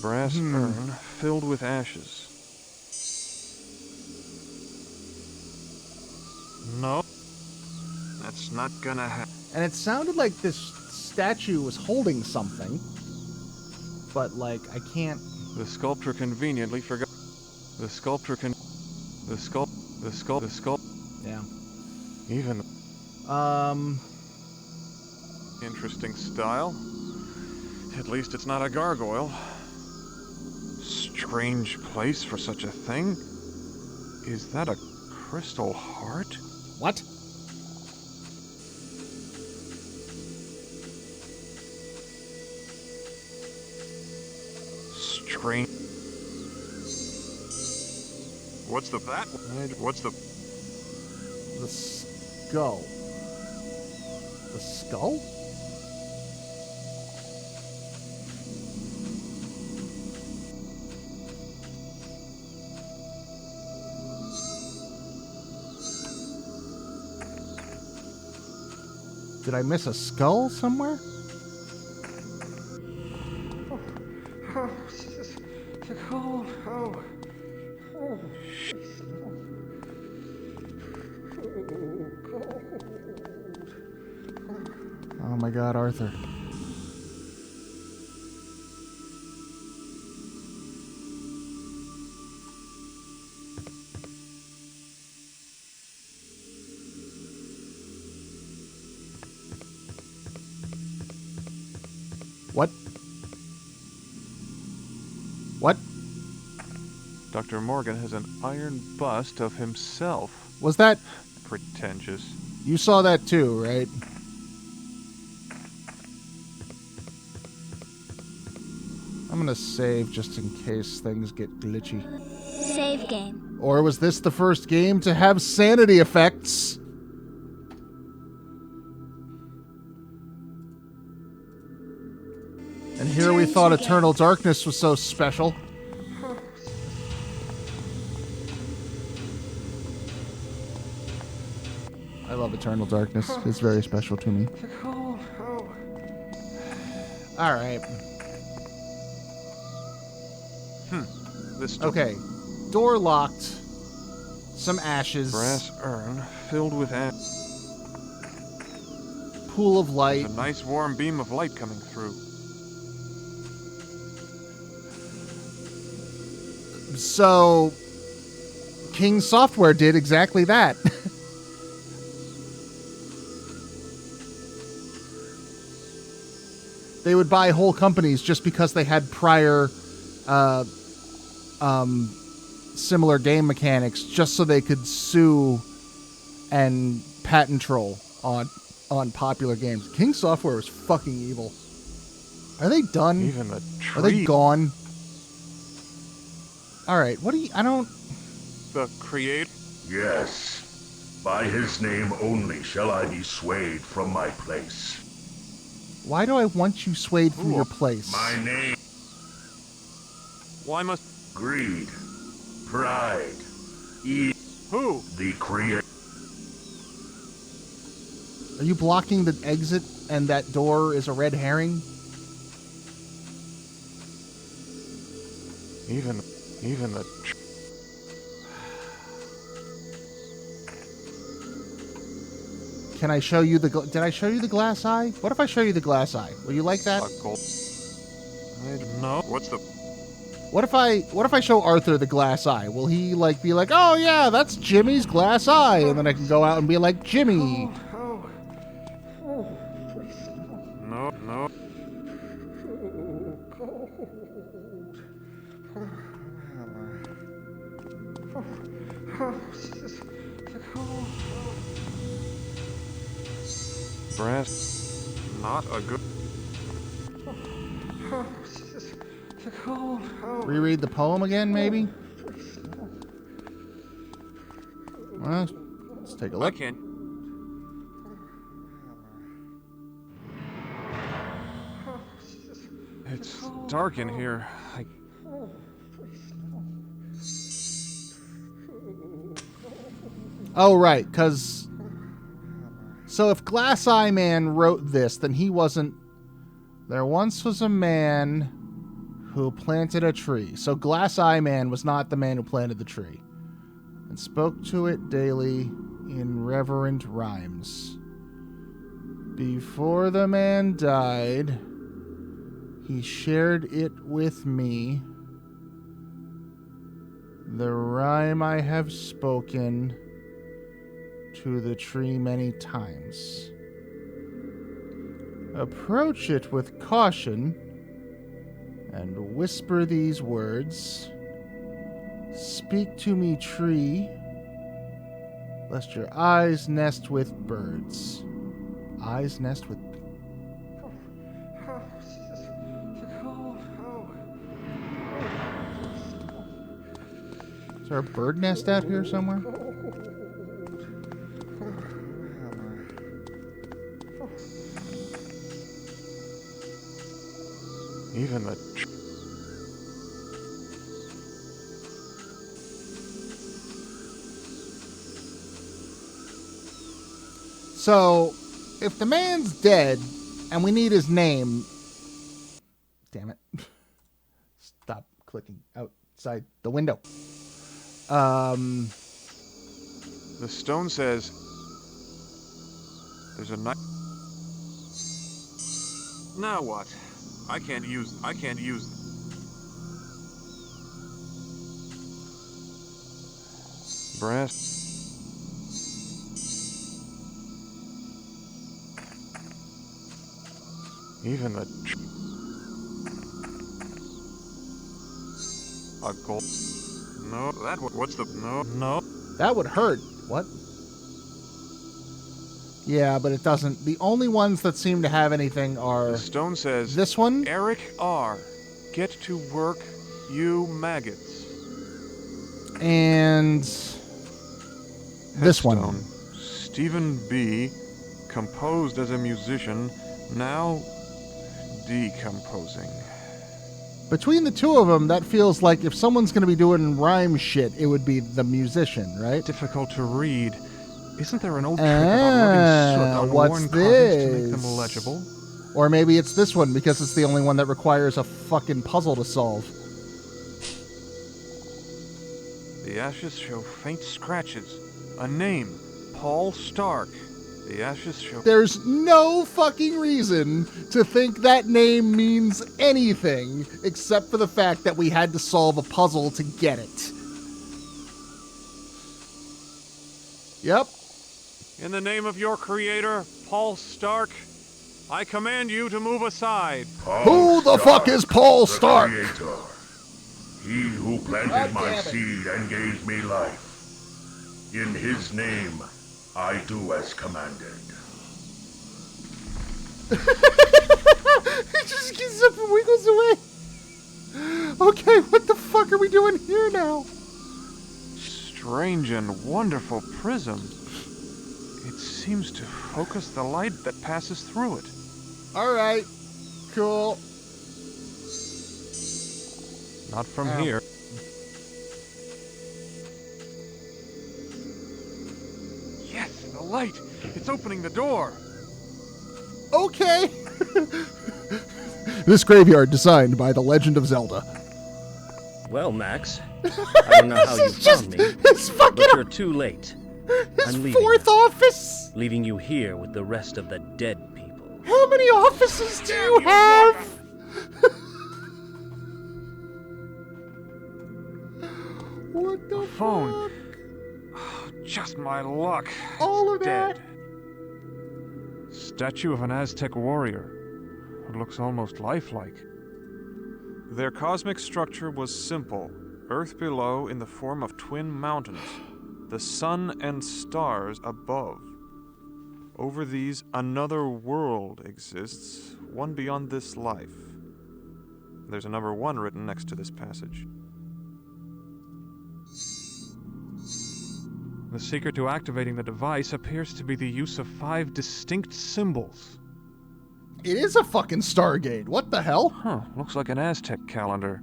Brass urn filled with ashes. No, that's not gonna happen. And it sounded like this statue was holding something. But, like, I can't... The sculptor conveniently forgot. Yeah. Even... Interesting style. At least it's not a gargoyle. Strange place for such a thing. Is that a crystal heart? What? Strange. What's the that? What's the... The skull. The skull? Did I miss a skull somewhere? Oh, this is cold. Oh. Oh my God, Arthur. What? What? Dr. Morgan has an iron bust of himself. Was that... Pretentious. You saw that too, right? I'm gonna save just in case things get glitchy. Save game. Or was this the first game to have sanity effects? And here we thought Eternal Darkness was so special. I love Eternal Darkness. It's very special to me. Alright. Okay. Door locked. Some ashes. Brass urn filled with ash. Pool of light. A nice warm beam of light coming through. So, King Software did exactly that. They would buy whole companies just because they had prior similar game mechanics, just so they could sue and patent troll on popular games. King Software was fucking evil. Are they done? Even the tree. Are they gone? Alright, what do you... I don't... The creator? Yes. By his name only shall I be swayed from my place. Why do I want you swayed from your place? My name. Why must... Greed. Pride. Who? The creator. Are you blocking the exit and that door is a red herring? Even the... Can I show you the... Did I show you the glass eye? What if I show you the glass eye? Will you like that? I don't know. What's the... What if I show Arthur the glass eye? Will he be like, oh yeah, that's Jimmy's glass eye, and then I can go out and be like, Jimmy. No. Brass, not a good... Reread the poem again, maybe? Well, let's take a look. I can't. It's dark in here. Oh, right, because... So if Glass Eye Man wrote this, then he wasn't... There once was a man who planted a tree. So Glass Eye Man was not the man who planted the tree. And spoke to it daily in reverent rhymes. Before the man died, he shared it with me. The rhyme I have spoken to the tree many times. Approach it with caution and whisper these words. Speak to me, tree, lest your eyes nest with birds. Eyes nest with... Is there a bird nest out here somewhere? Even the... So, if the man's dead and we need his name... Damn it. Stop clicking outside the window. The stone says there's a knife. Now what? I can't use brass. Even the A gold... No, that would... What's the... No. That would hurt. What? Yeah, but it doesn't. The only ones that seem to have anything are... The stone says... This one? Eric R. Get to work, you maggots. And... This one. Headstone. Stephen B. Composed as a musician, now decomposing. Between the two of them, that feels like if someone's going to be doing rhyme shit, it would be the musician, right? Difficult to read. Isn't there an old trick about rubbing soot on worn copies to make them legible? Or maybe it's this one because it's the only one that requires a fucking puzzle to solve. The ashes show faint scratches. A name, Paul Stark. The ashes show... There's no fucking reason to think that name means anything except for the fact that we had to solve a puzzle to get it. Yep. In the name of your creator, Paul Stark, I command you to move aside. Who the fuck is Paul Stark? Creator. He who planted my seed and gave me life. In his name, I do as commanded. He just gets up and wiggles away. Okay, what the fuck are we doing here now? Strange and wonderful prism. It seems to focus the light that passes through it. Alright, cool. Not from here. Yes, the light! It's opening the door! Okay! This graveyard designed by The Legend of Zelda. Well, Max, I don't know how you found me, but you're too late. I'm leaving. Fourth office? Leaving you here with the rest of the dead people. How many offices do you have? What the phone? Oh, just my luck. All of dead. that? Statue of an Aztec warrior. It looks almost lifelike. Their cosmic structure was simple. Earth below in the form of twin mountains. The sun and stars above. Over these, another world exists, one beyond this life. There's a number 1 written next to this passage. The secret to activating the device appears to be the use of 5 distinct symbols. It is a fucking Stargate. What the hell? Huh, looks like an Aztec calendar.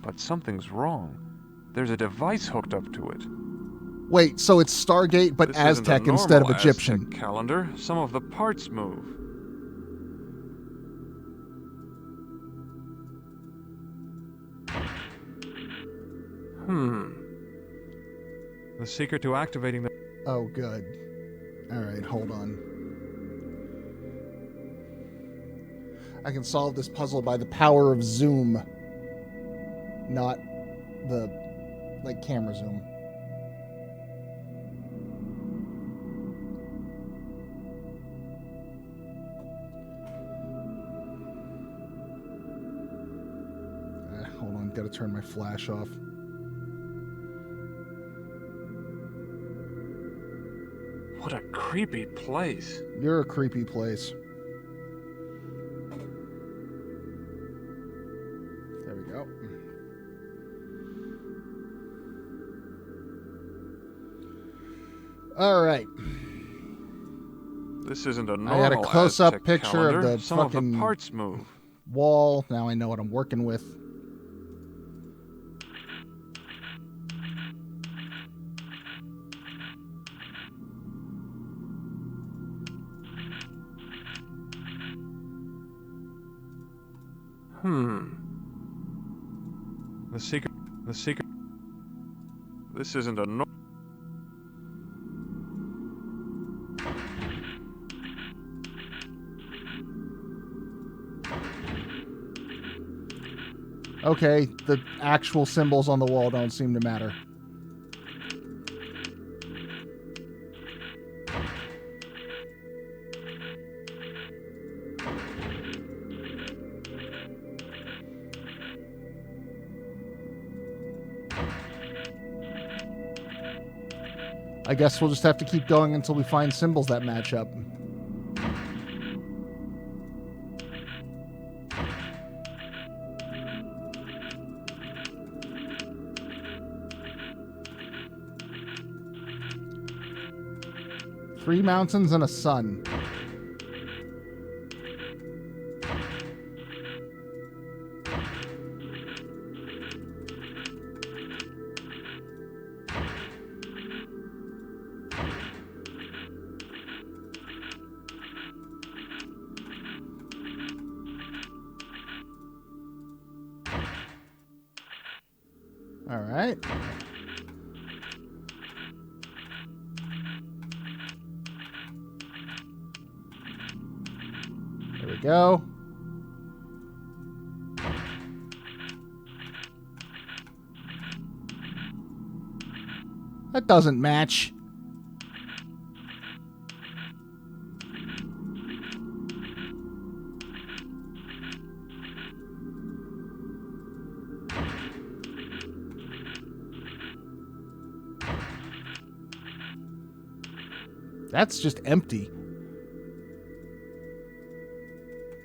But something's wrong. There's a device hooked up to it. Wait, so it's Stargate but This Aztec isn't a instead of normal Egyptian. Aztec calendar. Some of the parts move. The secret to activating the... Oh, good. Alright, hold on. I can solve this puzzle by the power of zoom. Not the, like, camera zoom. Hold on, gotta turn my flash off. What a creepy place. You're a creepy place. There we go. All right. This isn't a normal I got a close-up Aztec picture calendar. of the Some fucking of the parts move. wall. Now I know what I'm working with. The secret... This isn't a no... Okay, the actual symbols on the wall don't seem to matter. I guess we'll just have to keep going until we find symbols that match up. Three mountains and a sun. All right. There we go. That doesn't match. That's just empty.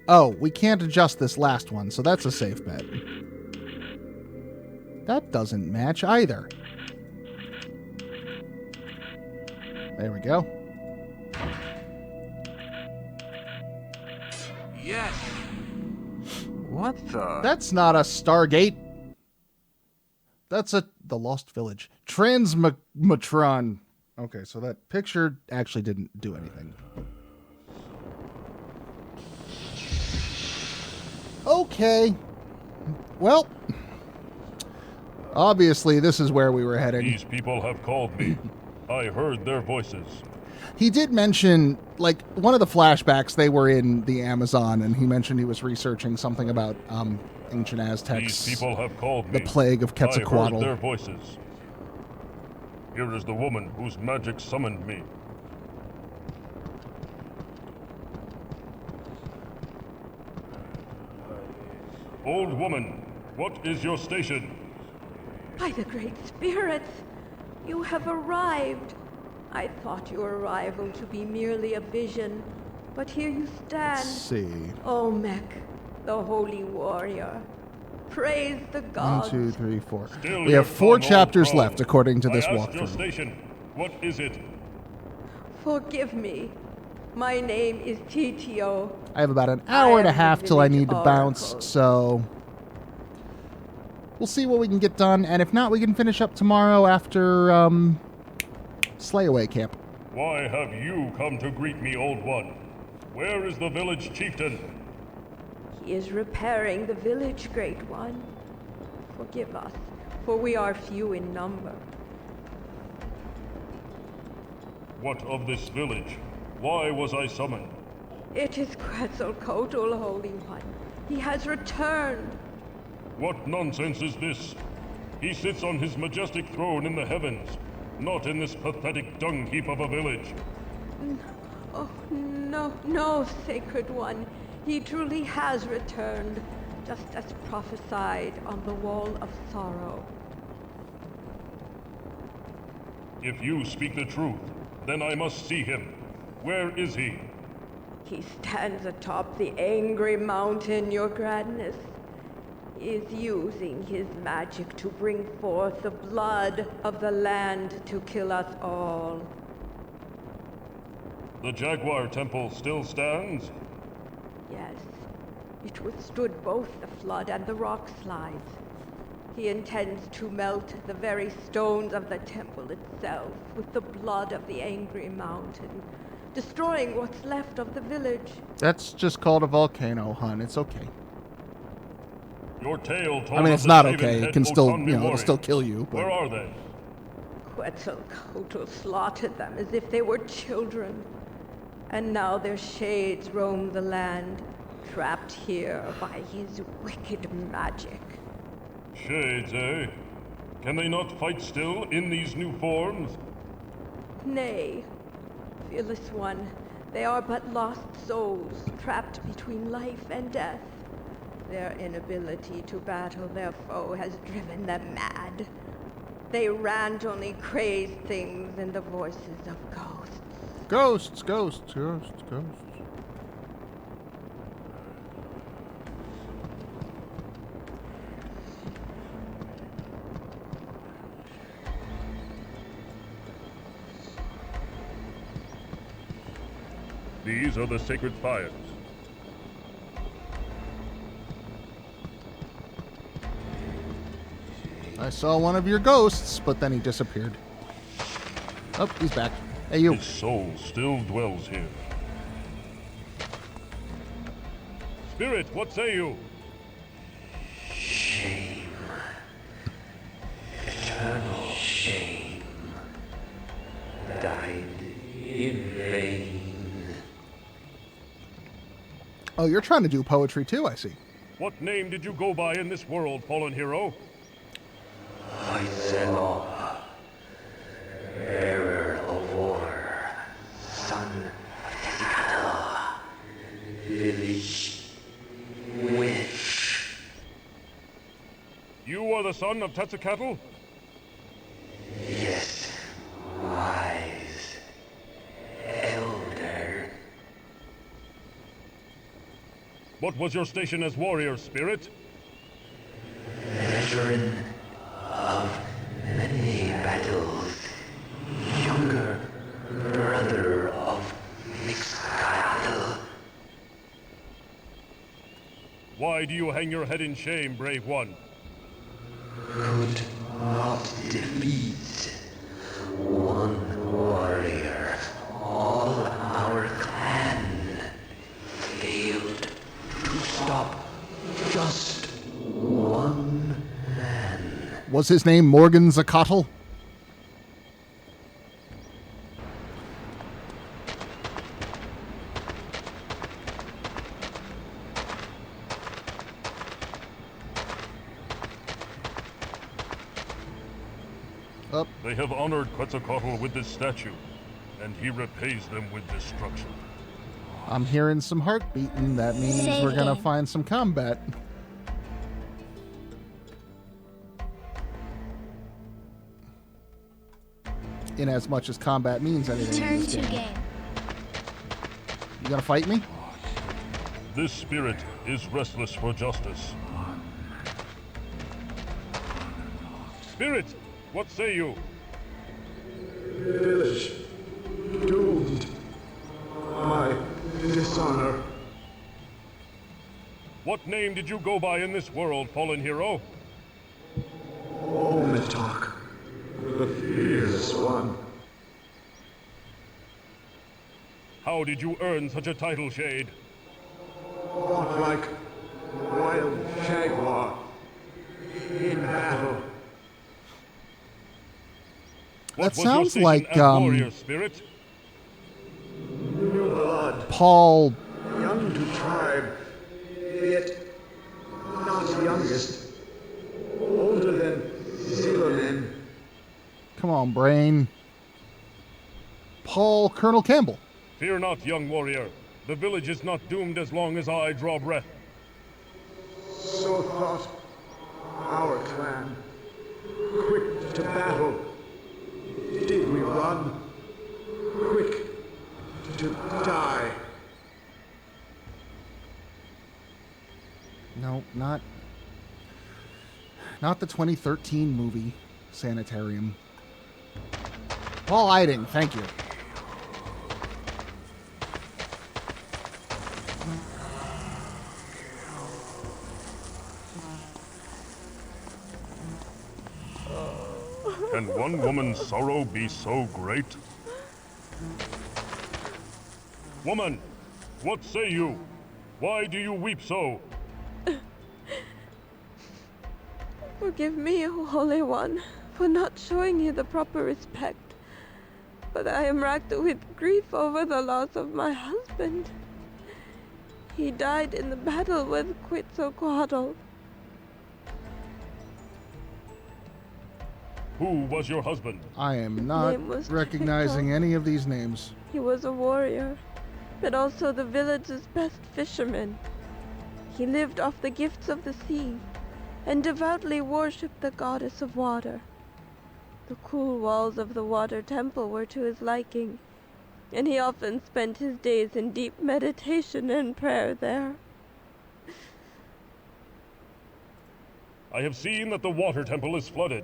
Oh, we can't adjust this last one, so that's a safe bet. That doesn't match either. There we go. Yes. What the? That's not a Stargate. That's the Lost Village. Transmatron. Okay, so that picture actually didn't do anything. Okay. Well, obviously this is where we were heading. These people have called me. I heard their voices. He did mention, like, one of the flashbacks, they were in the Amazon, and he mentioned he was researching something about ancient Aztecs. These people have called me. The plague of Quetzalcoatl. I heard their voices. Here is the woman whose magic summoned me. Old woman, what is your station? By the Great Spirits, you have arrived. I thought your arrival to be merely a vision, but here you stand. Let's see. Olmec, the holy warrior. Praise the gods. 1, 2, 3, 4. Still We have 4 chapters left, according to this I asked your walkthrough. station. What is it? Forgive me. My name is Titio. I have about an hour and a half till I need to Oracle. bounce, so we'll see what we can get done, and if not, we can finish up tomorrow after Slayaway Camp. Why have you come to greet me, old one? Where is the village chieftain? He is repairing the village, Great One. Forgive us, for we are few in number. What of this village? Why was I summoned? It is Quetzalcoatl, Holy One. He has returned. What nonsense is this? He sits on his majestic throne in the heavens, not in this pathetic dung heap of a village. Oh, no, Sacred One. He truly has returned, just as prophesied on the Wall of Sorrow. If you speak the truth, then I must see him. Where is he? He stands atop the angry mountain, Your Grandness. He is using his magic to bring forth the blood of the land to kill us all. The Jaguar Temple still stands? Yes, it withstood both the flood and the rock slides. He intends to melt the very stones of the temple itself with the blood of the angry mountain, destroying what's left of the village. That's just called a volcano, hun. It's okay. Your tale told I mean, of it's the not shaven okay. It head can still, Otanmi you know, it'll warriors. still kill you. But Where are they? Quetzalcoatl slaughtered them as if they were children. And now their shades roam the land, trapped here by his wicked magic. Shades, eh? Can they not fight still in these new forms? Nay, fearless one, they are but lost souls, trapped between life and death. Their inability to battle their foe has driven them mad. They rant only crazed things and the voices of ghosts. Ghosts, ghosts, ghosts, ghosts. These are the sacred fires. I saw one of your ghosts, but then he disappeared. Oh, he's back. Hey, you. His soul still dwells here. Spirit, what say you? Shame. Eternal shame. Died in vain. Oh, you're trying to do poetry too, I see. What name did you go by in this world, fallen hero? Myself, bearer of war, son of Tecatl, village witch. You are the son of Tecatl? Yes, wise elder. What was your station as warrior, Spirit? Veteran of many battles, younger brother of Mixcatl. Why do you hang your head in shame, brave one? Could not defeat one warrior. All our clan failed to stop just one man. Was his name Morgan Zacatl? Up. They have honored Quetzalcoatl with this statue, and he repays them with destruction. I'm hearing some heart beating. That means Save we're gonna game. find some combat. In as much as combat means anything. in Turn this to game. game. You gonna fight me? This spirit is restless for justice. Spirit, what say you? Village doomed by dishonor. What name did you go by in this world, fallen hero? Ometok, the fierce one. How did you earn such a title, Shade? Fought like wild jaguar in battle. That What was your sounds station like as warrior, Spirit? New blood, Paul. young to tribe, yet not youngest. Older than Zillerman. Come on, brain. Paul Colonel Campbell. Fear not, young warrior. The village is not doomed as long as I draw breath. So thought our clan. Quick to battle. Did we run? Quick to die. No, not the 2013 movie, Sanitarium. Paul Eiding, thank you. Can one woman's sorrow be so great? Woman, what say you? Why do you weep so? Forgive me, O Holy One, for not showing you the proper respect. But I am racked with grief over the loss of my husband. He died in the battle with Quetzalcoatl. Who was your husband? I am not Name was recognizing Tecatl. any of these names. He was a warrior, but also the village's best fisherman. He lived off the gifts of the sea and devoutly worshipped the goddess of water. The cool walls of the water temple were to his liking, and he often spent his days in deep meditation and prayer there. I have seen that the water temple is flooded.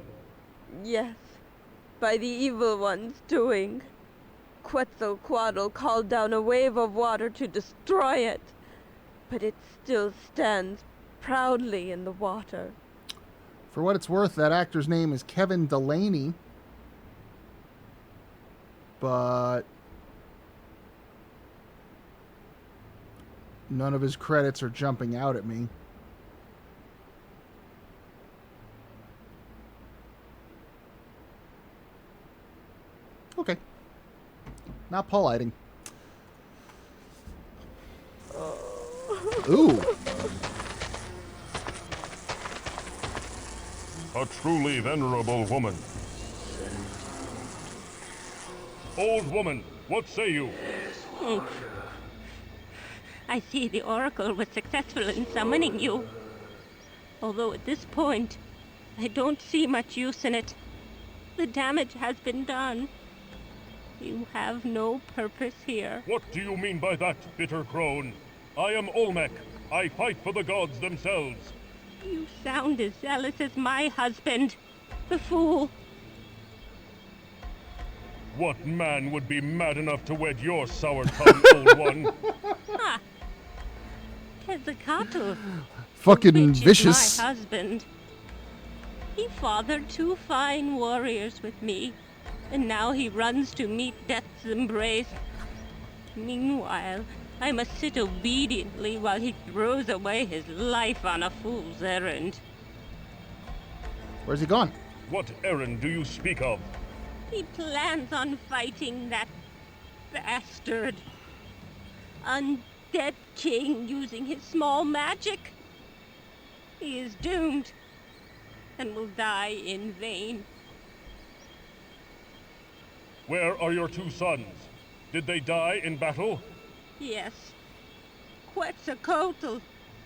Yes, by the evil one's doing. Quetzalcoatl called down a wave of water to destroy it, but it still stands proudly in the water. For what it's worth, that actor's name is Kevin Delaney, but none of his credits are jumping out at me. Okay. Not Paul Lighting. Ooh. A truly venerable woman. Old woman, what say you? Oh. I see the Oracle was successful in summoning you. Although at this point, I don't see much use in it. The damage has been done. You have no purpose here. What do you mean by that, bitter crone? I am Olmec. I fight for the gods themselves. You sound as zealous as my husband, the fool. What man would be mad enough to wed your sour-tongued old one? Ha! Quetzalcoatl. Fucking vicious. My husband. He fathered 2 fine warriors with me, and now he runs to meet death's embrace. Meanwhile, I must sit obediently while he throws away his life on a fool's errand. Where's he gone? What errand do you speak of? He plans on fighting that bastard. Undead king using his small magic. He is doomed and will die in vain. Where are your 2 sons? Did they die in battle? Yes. Quetzalcoatl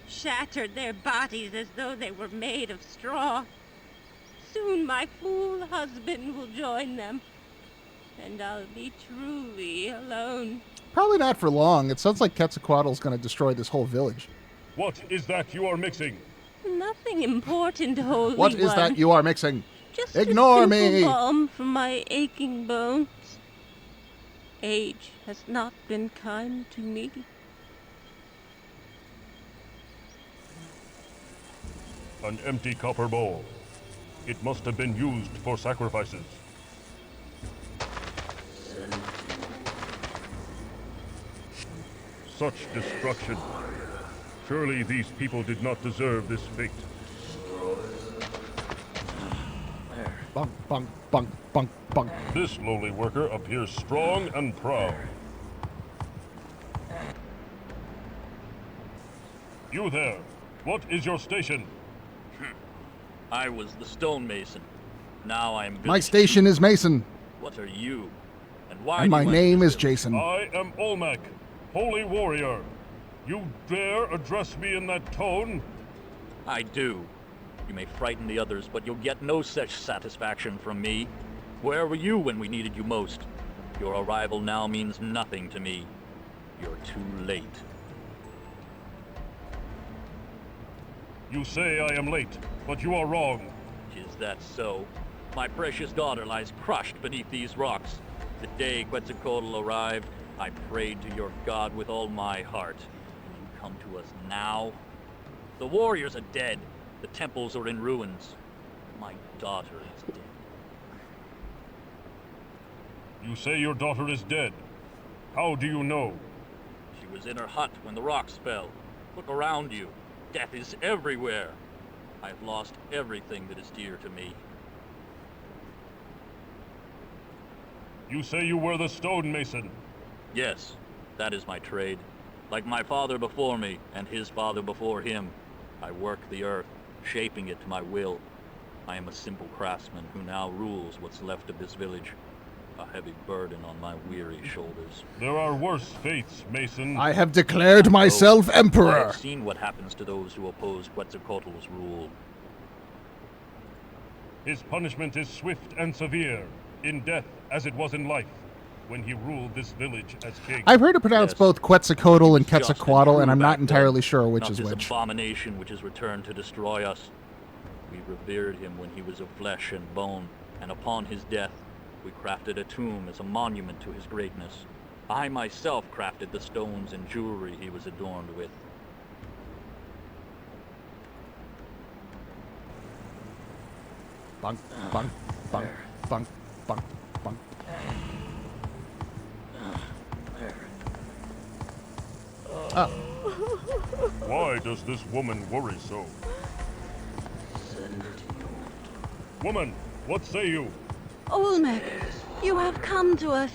shattered their bodies as though they were made of straw. Soon my fool husband will join them, and I'll be truly alone. Probably not for long. It sounds like Quetzalcoatl's going to destroy this whole village. What is that you are mixing? Nothing important, Holy What is One. that you are mixing? Just Ignore a simple me! balm for my aching bones. Age has not been kind to me. An empty copper bowl. It must have been used for sacrifices. Such destruction. Surely these people did not deserve this fate. Bunk, bunk, bunk, bunk, bunk. This lowly worker appears strong and proud. You there, what is your station? I was the stonemason. Now I am village. My station is Mason. What are you? And why And do my you name enter is this Jason. I am Olmec, holy warrior. You dare address me in that tone? I do. You may frighten the others, but you'll get no such satisfaction from me. Where were you when we needed you most? Your arrival now means nothing to me. You're too late. You say I am late, but you are wrong. Is that so? My precious daughter lies crushed beneath these rocks. The day Quetzalcoatl arrived, I prayed to your god with all my heart. And you come to us now? The warriors are dead. The temples are in ruins. My daughter is dead. You say your daughter is dead. How do you know? She was in her hut when the rocks fell. Look around you. Death is everywhere. I've lost everything that is dear to me. You say you were the stonemason. Yes, that is my trade. Like my father before me, and his father before him, I work the earth, shaping it to my will. I am a simple craftsman who now rules what's left of this village. A heavy burden on my weary shoulders. There are worse fates, Mason. I have declared myself I emperor. have seen what happens to those who oppose Quetzalcoatl's rule. His punishment is swift and severe, in death as it was in life, when he ruled this village as king. I've heard it pronounced both Quetzalcoatl and Just Quetzalcoatl, and I'm true not back entirely then, sure which not is this which. abomination which has returned to destroy us. We revered him when he was of flesh and bone, and upon his death, we crafted a tomb as a monument to his greatness. I myself crafted the stones and jewelry he was adorned with. Bunk, bunk, bunk, bunk, bunk, bunk. Oh. Why does this woman worry so? Woman, what say you? Olmec, you have come to us.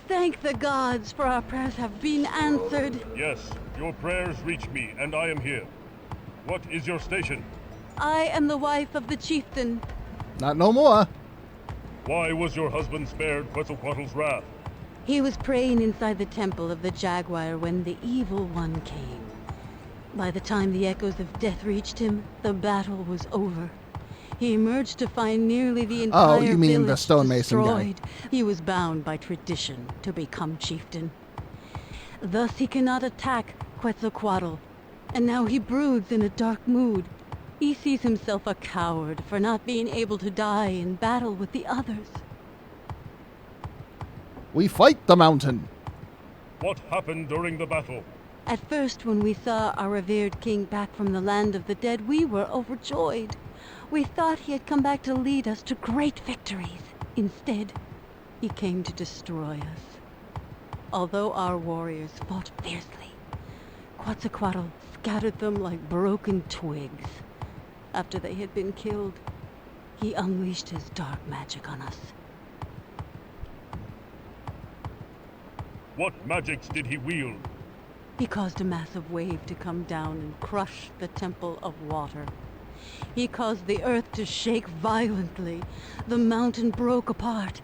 Thank the gods, for our prayers have been answered. Yes, your prayers reach me, and I am here. What is your station? I am the wife of the chieftain. Not no more. Why was your husband spared Quetzalcoatl's wrath? He was praying inside the temple of the Jaguar when the evil one came. By the time the echoes of death reached him, the battle was over. He emerged to find nearly the entire you mean the village stonemason guy. destroyed. He was bound by tradition to become chieftain. Thus he cannot attack Quetzalcoatl, and now he broods in a dark mood. He sees himself a coward for not being able to die in battle with the others. We fight the mountain. What happened during the battle? At first, when we saw our revered king back from the land of the dead, we were overjoyed. We thought he had come back to lead us to great victories. Instead, he came to destroy us. Although our warriors fought fiercely, Quetzalcoatl scattered them like broken twigs. After they had been killed, he unleashed his dark magic on us. What magics did he wield? He caused a massive wave to come down and crush the Temple of Water. He caused the earth to shake violently. The mountain broke apart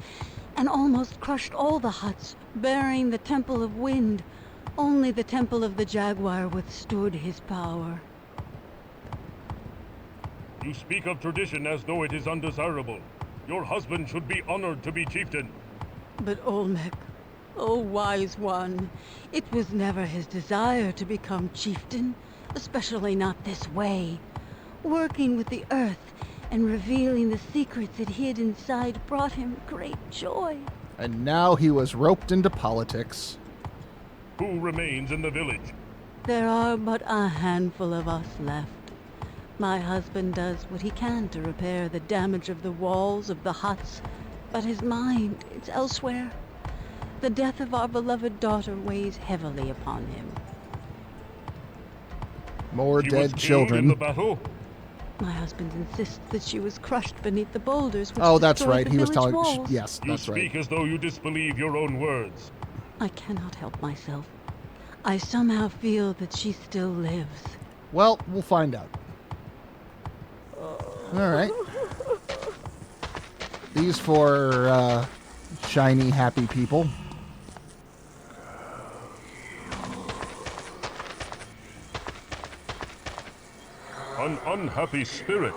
and almost crushed all the huts, burying the Temple of Wind. Only the Temple of the Jaguar withstood his power. You speak of tradition as though it is undesirable. Your husband should be honored to be chieftain. But Olmec, oh wise one, it was never his desire to become chieftain, especially not this way. Working with the earth and revealing the secrets it hid inside brought him great joy. And now he was roped into politics. Who remains in the village? There are but a handful of us left. My husband does what he can to repair the damage of the walls of the huts, but his mind is elsewhere. The death of our beloved daughter weighs heavily upon him. More She dead was children. killed in the battle? My husband insists that she was crushed beneath the boulders which Oh, that's destroyed right. the He was village telling. walls. Yes, You that's right. speak as though you disbelieve your own words. I cannot help myself. I somehow feel that she still lives. Well, we'll find out. All right. These for shiny, happy people. An unhappy spirit.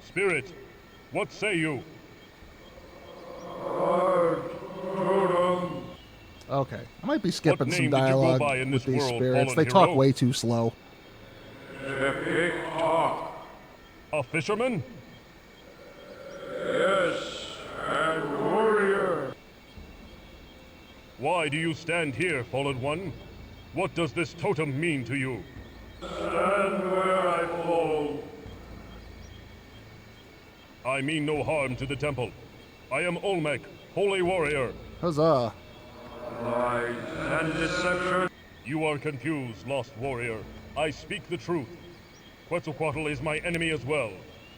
Spirit, what say you? Okay, I might be skipping What some name did you go dialogue by in with this these world, spirits. fallen They talk hero? way too slow. A fisherman? Yes, and warrior. Why do you stand here, fallen one? What does this totem mean to you? Stand where I fall. I mean no harm to the temple. I am Olmec, holy warrior. Huzzah. Lies and deception. You are confused, lost warrior. I speak the truth. Quetzalcoatl is my enemy as well.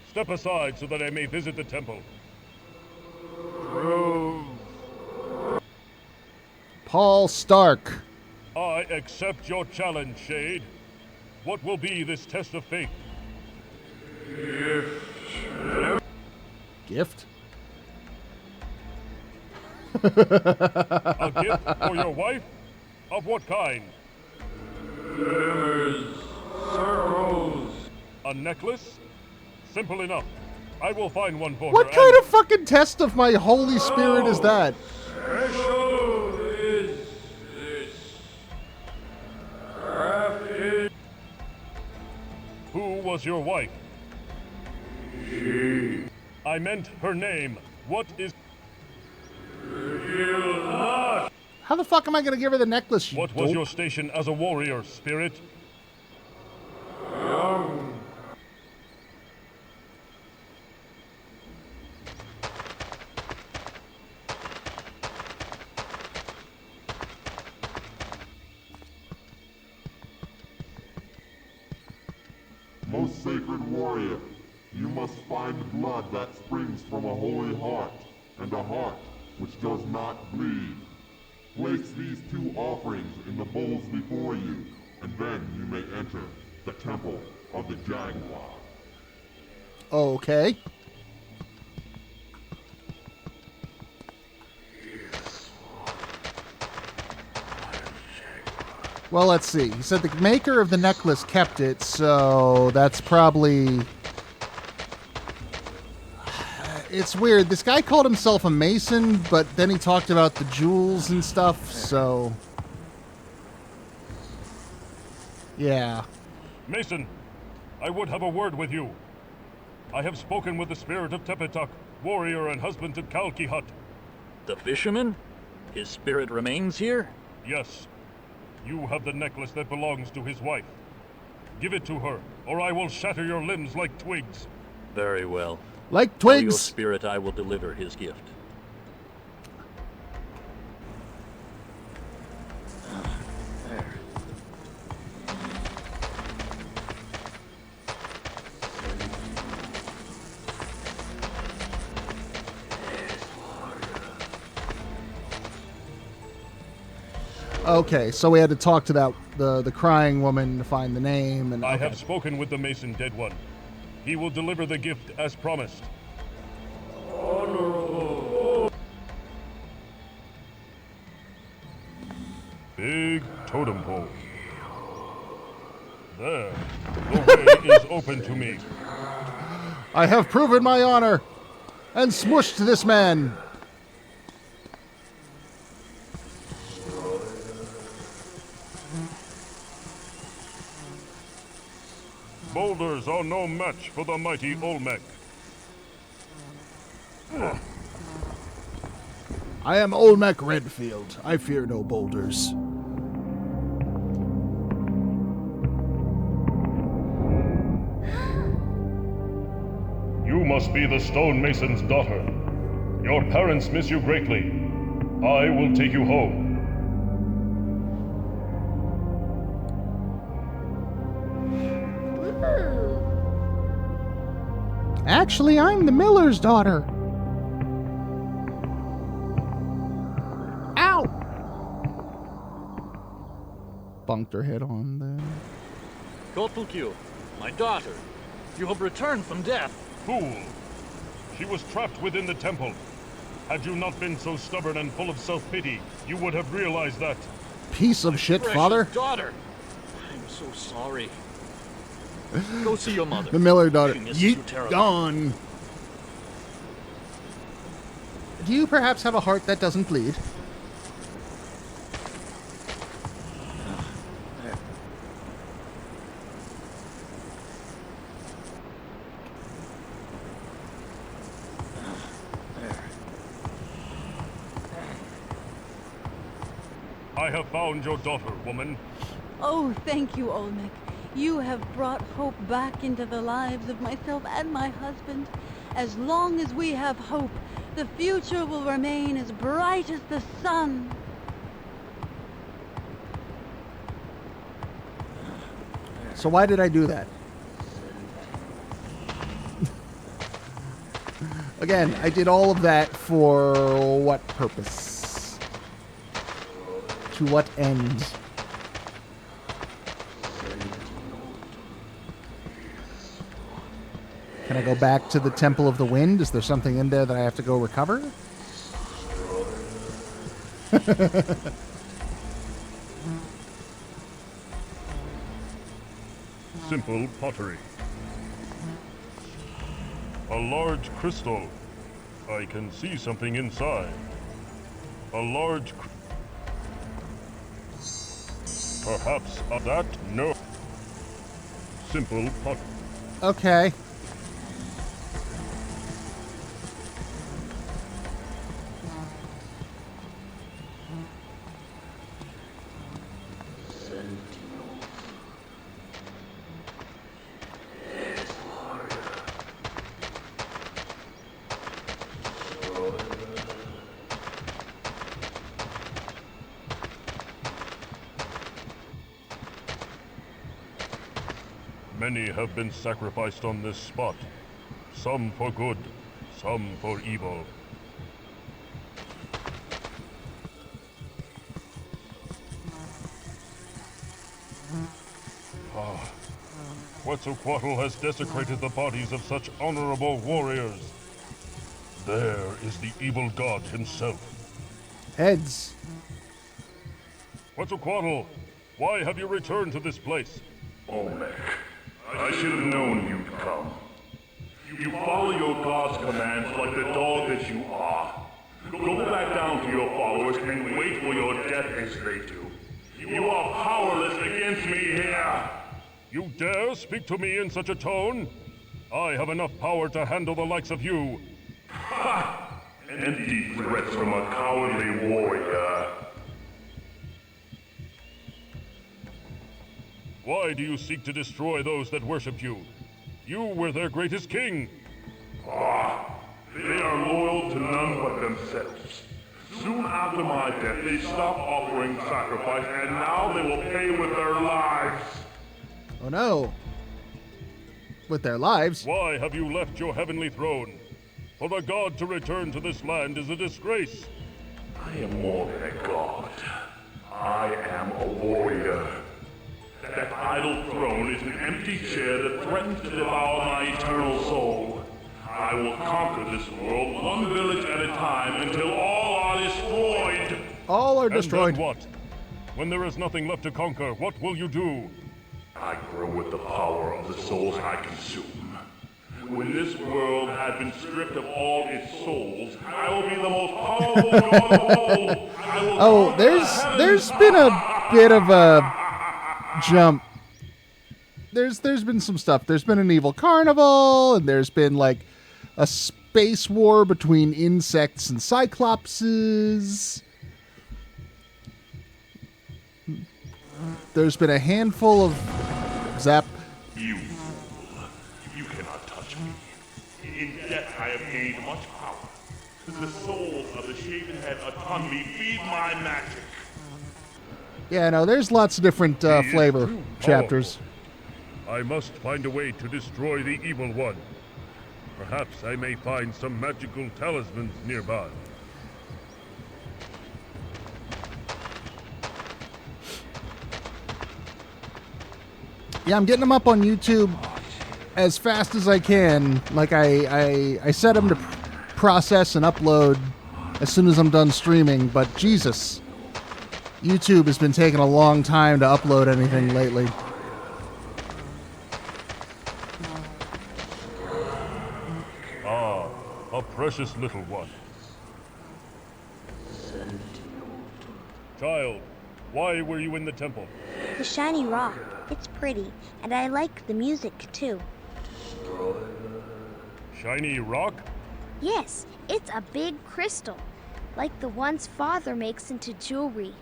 Step aside so that I may visit the temple. Paul Stark. I accept your challenge, Shade. What will be this test of faith? Gift? A gift for your wife? Of what kind? Glimmers. Circles. A necklace? Simple enough. I will find one for What her. kind of fucking test of my Holy Spirit is that? Special is this. Crafted. Who was your wife? She. I meant her name. What is... Reveal not. How the fuck am I gonna give her the necklace, you What was dope? your station as a warrior, Spirit? Young. Most sacred warrior, you must find blood that springs from a holy heart, and a heart which does not bleed. Place these 2 offerings in the bowls before you, and then you may enter the Temple of the Jaguar. Okay. Well, let's see. He said the maker of the necklace kept it, so that's probably... It's weird. This guy called himself a mason, but then he talked about the jewels and stuff, so... Yeah. Mason, I would have a word with you. I have spoken with the spirit of Tepetuk, warrior and husband to Kalkihut. The fisherman? His spirit remains here? Yes. You have the necklace that belongs to his wife. Give it to her, or I will shatter your limbs like twigs. Very well. Like Tell your twigs. spirit I will deliver his gift. There. Okay, so we had to talk to that the crying woman to find the name, and I have spoken with the Mason Dead One. He will deliver the gift as promised. Honorable. Big totem pole. There. The way is open to me. I have proven my honor and smushed this man. Boulders are no match for the mighty Olmec. I am Olmec Redfield. I fear no boulders. You must be the stonemason's daughter. Your parents miss you greatly. I will take you home. Actually, I'm the miller's daughter. Ow! Bunked her head on there. Kotulkyu, my daughter, you have returned from death. Fool! She was trapped within the temple. Had you not been so stubborn and full of self-pity, you would have realized that. Piece of shit, Precious father. daughter! I'm so sorry. Go see your mother. The miller daughter. She misses you Yeet, terribly. gone. Do you perhaps have a heart that doesn't bleed? I have found your daughter, woman. Oh, thank you, Olmec. You have brought hope back into the lives of myself and my husband. As long as we have hope, the future will remain as bright as the sun. So why did I do that? Again, I did all of that for what purpose? To what end? Can I go back to the Temple of the Wind? Is there something in there that I have to go recover? Simple pottery. A large crystal. I can see something inside. A large... Perhaps that? No. Simple pottery. Okay. Many have been sacrificed on this spot. Some for good, some for evil. Quetzalcoatl has desecrated the bodies of such honorable warriors. There is the evil god himself. Heads. Quetzalcoatl, why have you returned to this place? Olmec, I should have known you'd come. You follow your god's commands like the dog that you are. Go back down to your followers and wait for your death as they do. You are powerless against me here! You dare speak to me in such a tone? I have enough power to handle the likes of you. Ha! Empty threats from a cowardly warrior. Why do you seek to destroy those that worship you? You were their greatest king. They are loyal to none but themselves. Soon after my death, they stopped offering sacrifice, and now they will pay with their lives. Oh no. With their lives? Why have you left your heavenly throne? For a god to return to this land is a disgrace. I am more than a god. I am a warrior. That idle throne is an empty chair that threatens to devour my eternal soul. I will conquer this world one village at a time until all are destroyed. All are destroyed. And then what? When there is nothing left to conquer, what will you do? I grow with the power of the souls I consume. When this world had been stripped of all its souls, I will be the most powerful god of all. Oh, there's been a bit of a jump. There's been some stuff. There's been an evil carnival, and there's been like a space war between insects and cyclopses. There's been a handful of zap. You fool. You cannot touch me. In death I have gained much power. The souls of the shaven head upon me feed my magic. Yeah, no, there's lots of different flavor chapters. I must find a way to destroy the evil one. Perhaps I may find some magical talismans nearby. Yeah, I'm getting them up on YouTube as fast as I can. Like, I set them to process and upload as soon as I'm done streaming, but Jesus, YouTube has been taking a long time to upload anything lately. Ah, a precious little one. Child, why were you in the temple? The shiny rock. It's pretty, and I like the music too. Shiny rock? Yes, it's a big crystal, like the ones Father makes into jewelry.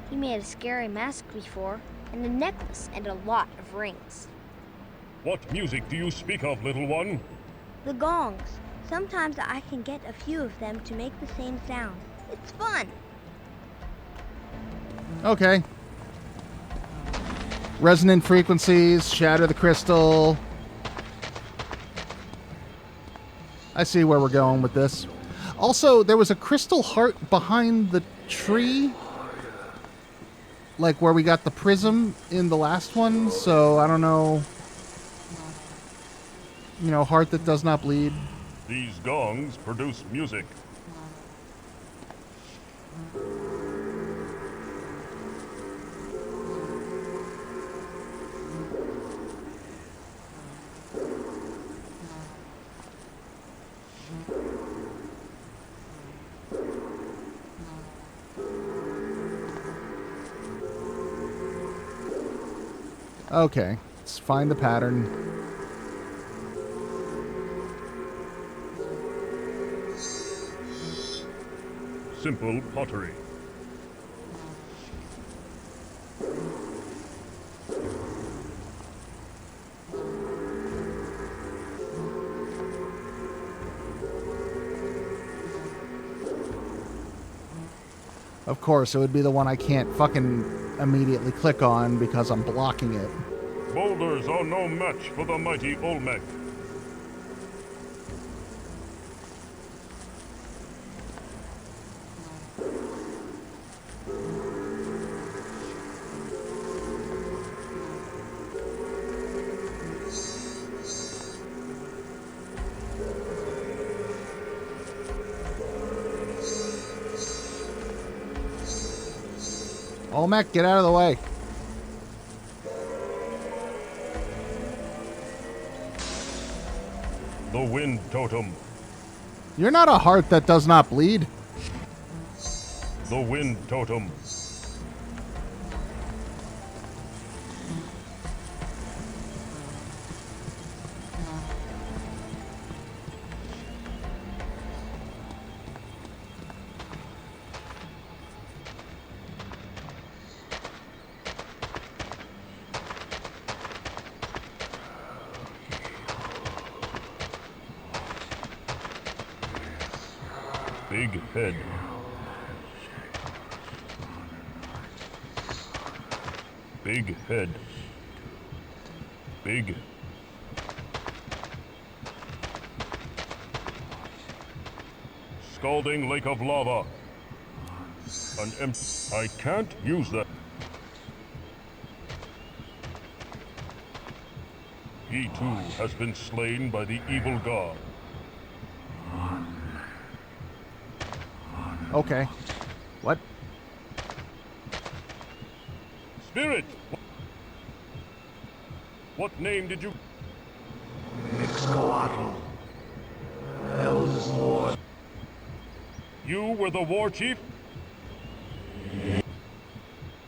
He made a scary mask before, and a necklace and a lot of rings. What music do you speak of, little one? The gongs. Sometimes I can get a few of them to make the same sound. It's fun. Okay. Resonant frequencies, shatter the crystal. I see where we're going with this. Also, there was a crystal heart behind the tree. Like where we got the prism in the last one, so I don't know. You know, heart that does not bleed. These gongs produce music. Okay, let's find the pattern. Simple pottery. Of course, it would be the one I can't fucking immediately click on because I'm blocking it. Boulders are no match for the mighty Olmec. Olmec, get out of the way. The wind totem. You're not a heart that does not bleed. The wind totem. Big head. Big head. Big. Scalding lake of lava. I can't use that. He too has been slain by the evil god. Okay. What? Spirit! What name did you... Mixcoatl. Eldest Lord. You were the war chief?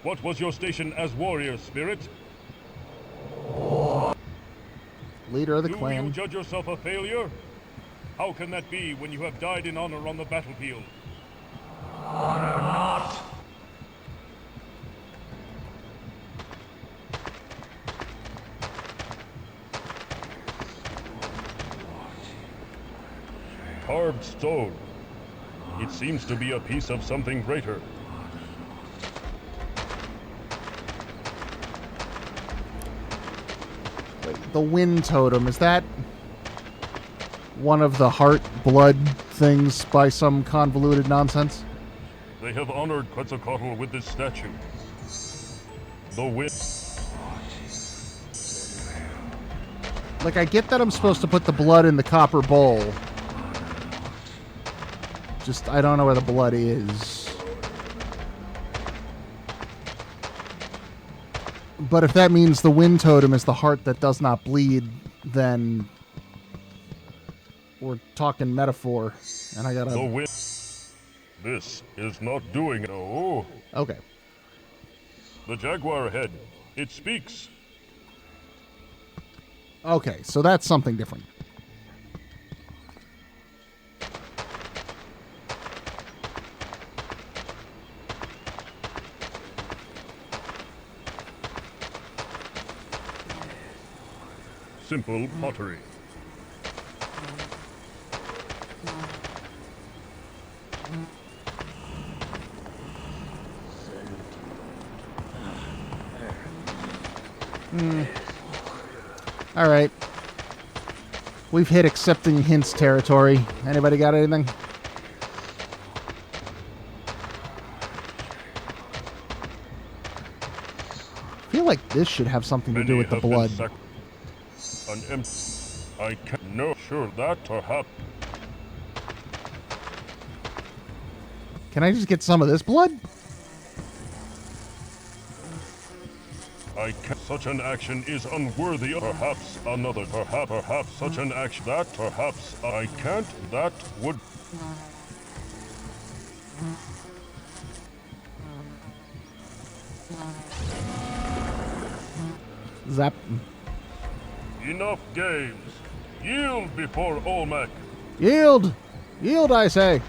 What was your station as warrior, Spirit? Leader of the Do clan. you judge yourself a failure? How can that be when you have died in honor on the battlefield? Honor not. Carved stone. It seems to be a piece of something greater. Wait, the wind totem, is that one of the heart blood things by some convoluted nonsense? They have honored Quetzalcoatl with this statue. The wind. Like, I get that I'm supposed to put the blood in the copper bowl. Just, I don't know where the blood is. But if that means the wind totem is the heart that does not bleed, then we're talking metaphor. And I gotta... The wind. This is not doing it. No. Okay. The jaguar head. It speaks. Okay, so that's something different. Simple pottery. All right. We've hit accepting hints territory. Anybody got anything? I feel like this should have something to do with the blood. I can't know. Sure, that perhaps. Can I just get some of this blood? Such an action is unworthy of perhaps another. Perhaps such an action that perhaps I can't. That would. Zap. Enough games. Yield before Olmec. Yield! Yield, I say!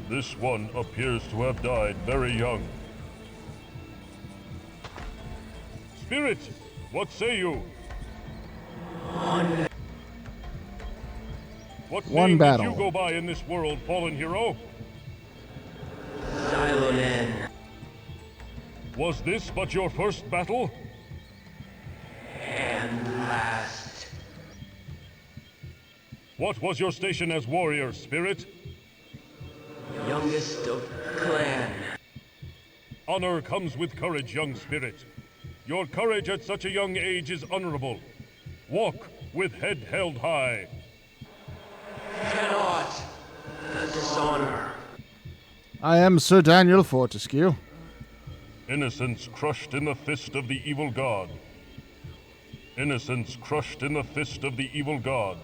This one appears to have died very young. Spirit, what say you? What One name battle. did you go by in this world, fallen hero? Silonen. Was this but your first battle? And last. What was your station as warrior, Spirit? Youngest of clan. Honor comes with courage, young Spirit. Your courage at such a young age is honorable. Walk with head held high. Cannot. Dishonor. I am Sir Daniel Fortescue. Innocence crushed in the fist of the evil god. Innocence crushed in the fist of the evil god.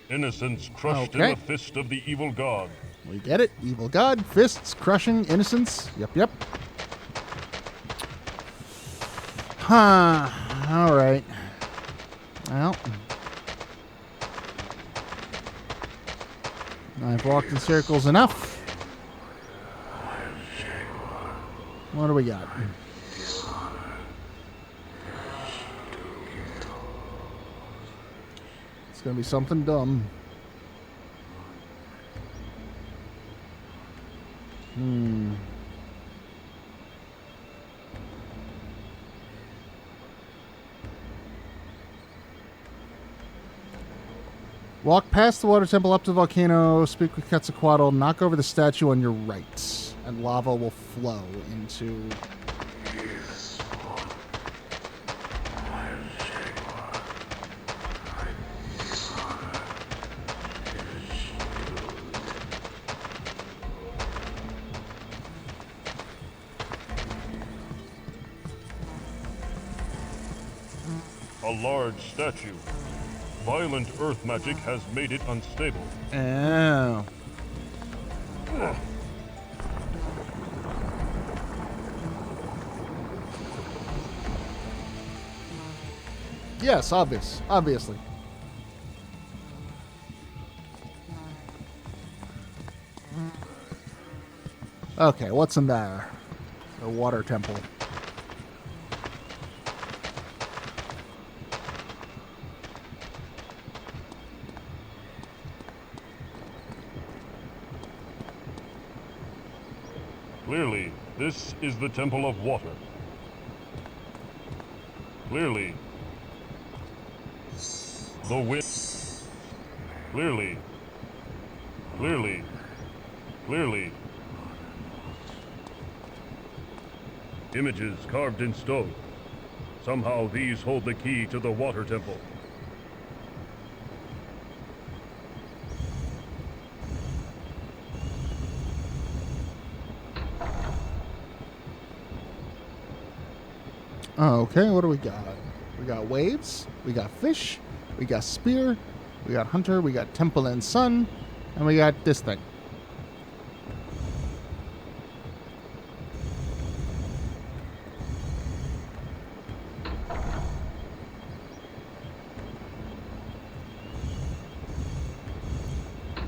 Innocence crushed in Okay. the fist of the evil god. We get it. Evil God, fists, crushing, innocence. Yep. Huh. Alright. Well. I've walked in circles enough. What do we got? It's gonna be something dumb. Walk past the water temple up to the volcano, speak with Quetzalcoatl, knock over the statue on your right, and lava will flow into... A large statue. Violent earth magic has made it unstable. Oh. Yes, obviously. Okay, what's in there? The water temple. Clearly, this is the Temple of Water. Clearly, the wind. Clearly. Images carved in stone. Somehow these hold the key to the water temple. Oh, okay, what do we got? We got waves, we got fish, we got spear, we got hunter, we got temple and sun, and we got this thing.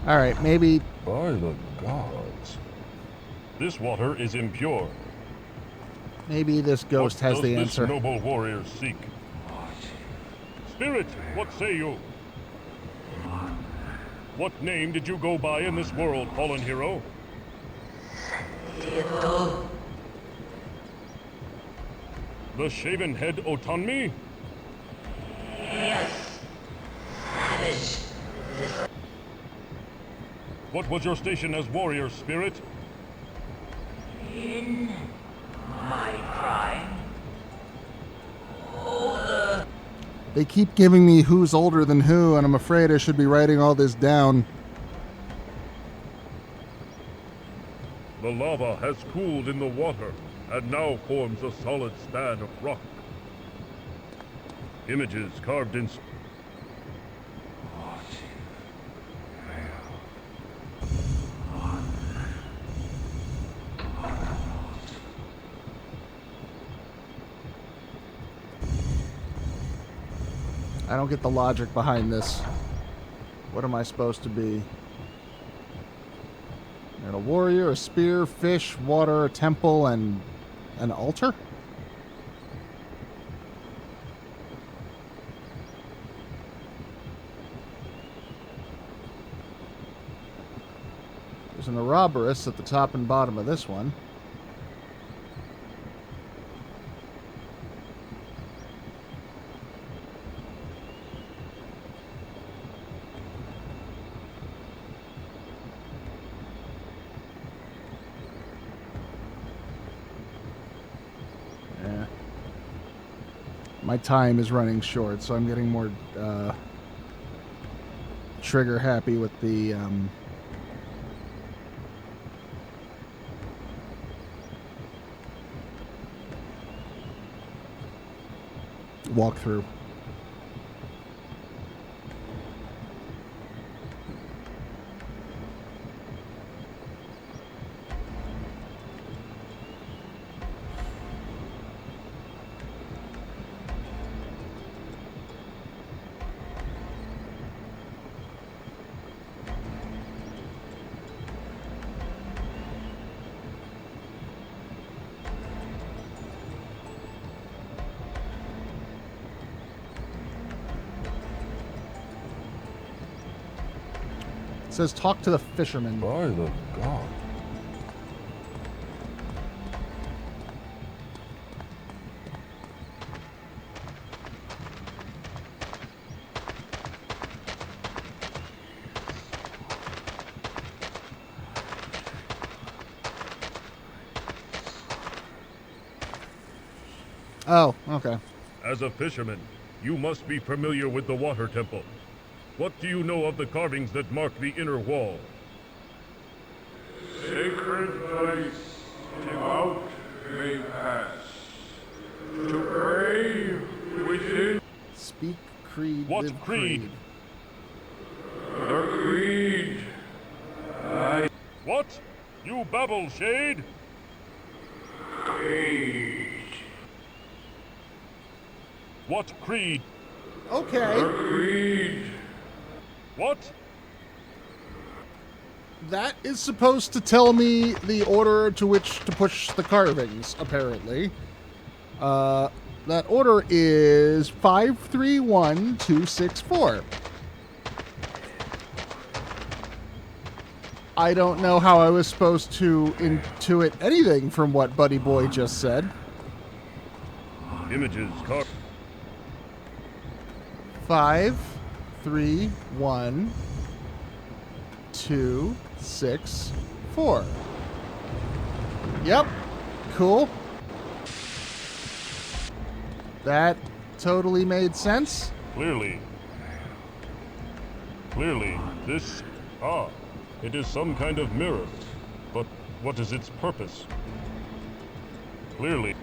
Alright, maybe... By the gods. This water is impure. Maybe this ghost has the answer. What does this noble warrior seek? Spirit, what say you? What name did you go by in this world, fallen hero? The shaven head Otanmi? Yes. What was your station as warrior, Spirit? In my prime. They keep giving me who's older than who, and I'm afraid I should be writing all this down. The lava has cooled in the water, and now forms a solid span of rock. Images carved in... I don't get the logic behind this. What am I supposed to be? And a warrior, a spear, fish, water, a temple, and an altar? There's an Ouroboros at the top and bottom of this one. My time is running short, so I'm getting more trigger happy with the walkthrough. It says talk to the fisherman. By the god. Oh, okay. As a fisherman, you must be familiar with the water temple. What do you know of the carvings that mark the inner wall? Sacred place, devout may pass. To pray within. Speak creed. What live creed? The creed. What? You babble, Shade? Creed. What creed? Okay. The creed. What? That is supposed to tell me the order to which to push the carvings, apparently. That order is 531264. I don't know how I was supposed to intuit anything from what Buddy Boy just said. Images, 5, 3, 1, 2, 6, 4. Yep. Cool. That totally made sense. Clearly, this... it is some kind of mirror. But what is its purpose? Clearly.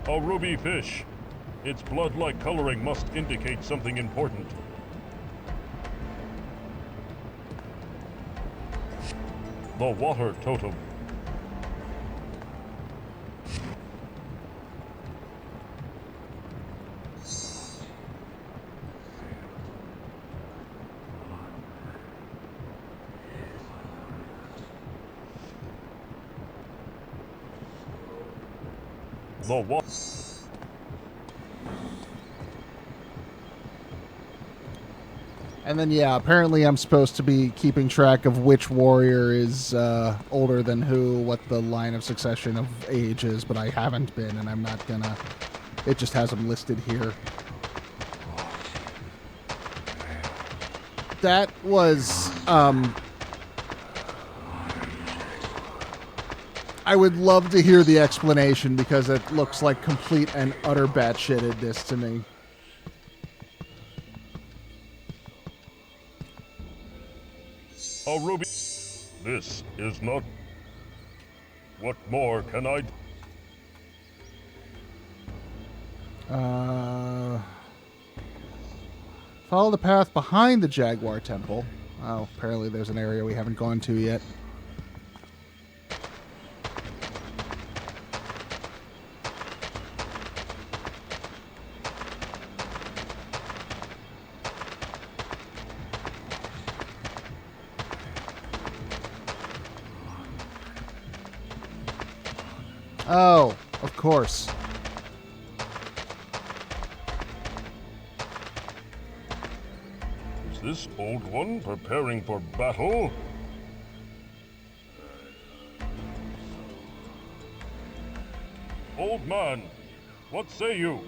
A ruby fish. Its blood-like coloring must indicate something important. The water totem. The what? And then, yeah, apparently I'm supposed to be keeping track of which warrior is older than who, what the line of succession of age is, but I haven't been, and I'm not gonna. It just has them listed here. That was, I would love to hear the explanation, because it looks like complete and utter batshitness to me. A ruby. This is not... What more can I... Follow the path behind the Jaguar Temple. Oh, apparently there's an area we haven't gone to yet. Oh, of course. Is this old one preparing for battle? Old man, what say you?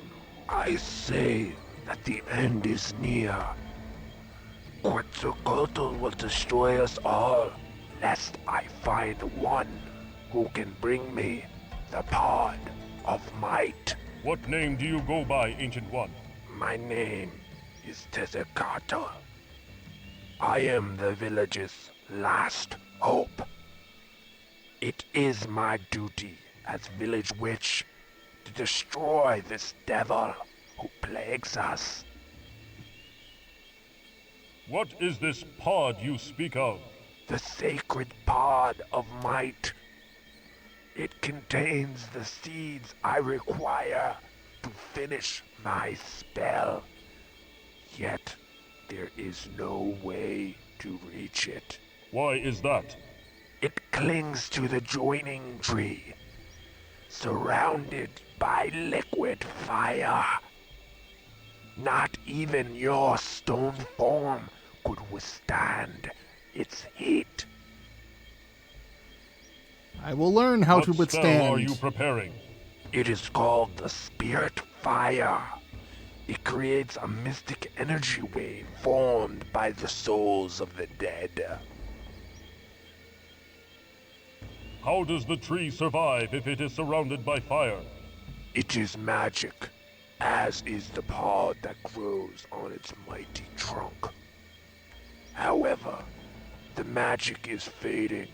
I say that the end is near. Quetzalcoatl will destroy us all, lest I find one who can bring me the pod of might. What name do you go by, Ancient One? My name is Tezcatl. I am the village's last hope. It is my duty as village witch to destroy this devil who plagues us. What is this pod you speak of? The sacred pod of might. It contains the seeds I require to finish my spell. Yet, there is no way to reach it. Why is that? It clings to the joining tree, surrounded by liquid fire. Not even your stone form could withstand its heat. I will learn how to What spell withstand. are you preparing? It is called the Spirit Fire. It creates a mystic energy wave formed by the souls of the dead. How does the tree survive if it is surrounded by fire? It is magic, as is the pod that grows on its mighty trunk. However, the magic is fading,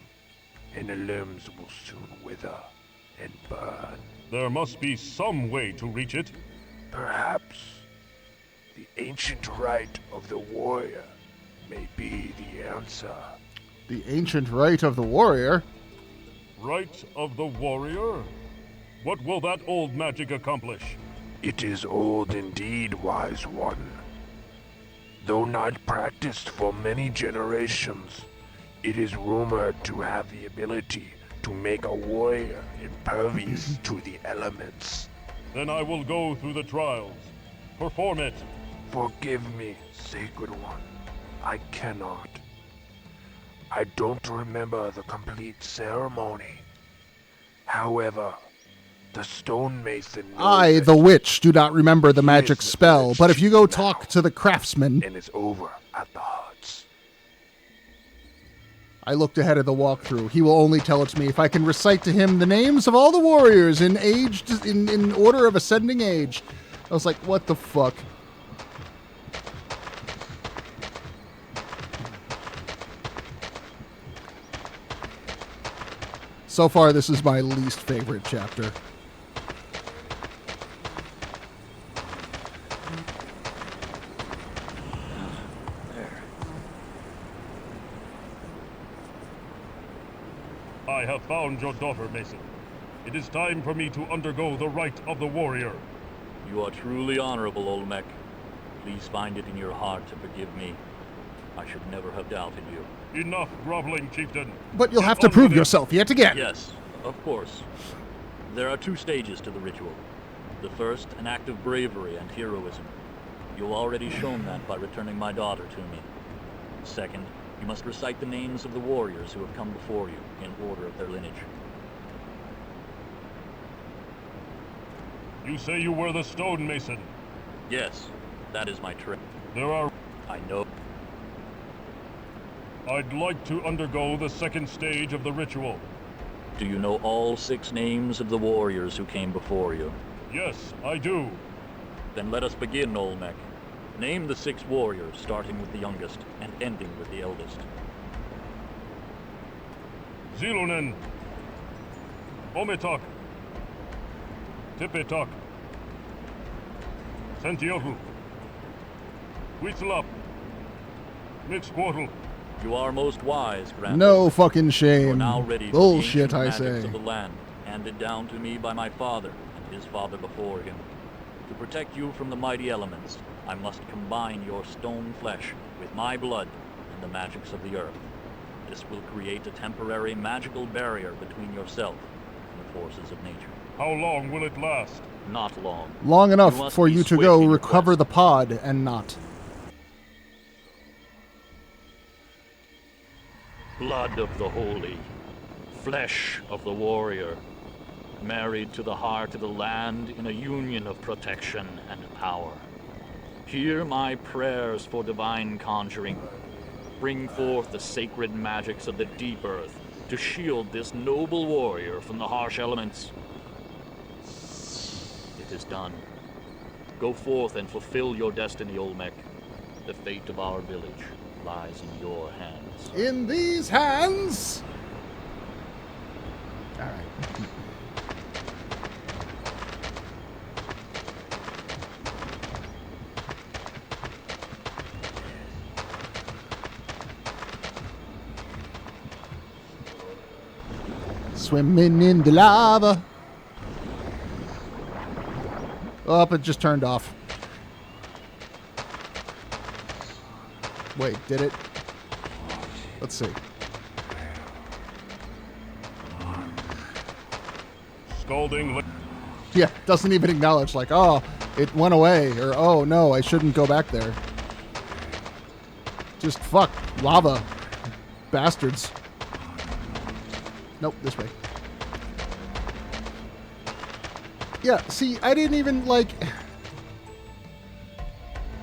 and the limbs will soon wither and burn. There must be some way to reach it. Perhaps the ancient rite of the warrior may be the answer. The ancient rite of the warrior? Rite of the warrior? What will that old magic accomplish? It is old indeed, wise one. Though not practiced for many generations, it is rumored to have the ability to make a warrior impervious to the elements. Then I will go through the trials. Perform it. Forgive me, Sacred One. I cannot. I don't remember the complete ceremony. However, the stonemason knows I, that the witch, do not remember the he magic is the spell, village but if you go chief talk now, to the craftsman... and it's over at the huts. I looked ahead of the walkthrough. He will only tell it to me if I can recite to him the names of all the warriors in order of ascending age. I was like, what the fuck? So far, this is my least favorite chapter. I have found your daughter, Mason. It is time for me to undergo the rite of the warrior. You are truly honorable, Olmec. Please find it in your heart to forgive me. I should never have doubted you. Enough groveling, chieftain. But you'll Get have to on prove with it. yourself yet again. Yes, of course. There are 2 stages to the ritual. The first, an act of bravery and heroism. You've already shown that by returning my daughter to me. Second, you must recite the names of the warriors who have come before you, in order of their lineage. You say you were the stonemason. Yes, that is my trick. There are... I know. I'd like to undergo the second stage of the ritual. Do you know all 6 names of the warriors who came before you? Yes, I do. Then let us begin, Olmec. Name the 6 warriors, starting with the youngest and ending with the eldest. Zilunen. Ometok. Tipetok. Santiotl. Huitzlap. Mixquartl. You are most wise, Grandpa. No fucking You are shame. now ready for Bullshit, the I ancient magics say. of the land, handed down to me by my father and his father before him. To protect you from the mighty elements, I must combine your stone flesh with my blood and the magics of the earth. This will create a temporary magical barrier between yourself and the forces of nature. How long will it last? Not long. Long You enough must for be you to swift go in your recover quest. the pod and not. Blood of the holy, flesh of the warrior, married to the heart of the land in a union of protection and power. Hear my prayers for divine conjuring. Bring forth the sacred magics of the deep earth to shield this noble warrior from the harsh elements. It is done. Go forth and fulfill your destiny, Olmec. The fate of our village lies in your hands. In these hands! Alright. Swimming in the lava. Oh, it just turned off. Wait, did it? Let's see. Scalding. Yeah, doesn't even acknowledge, like, oh, it went away, or oh no, I shouldn't go back there. Just fuck lava. Bastards. Nope, this way. Yeah, see, I didn't even, like...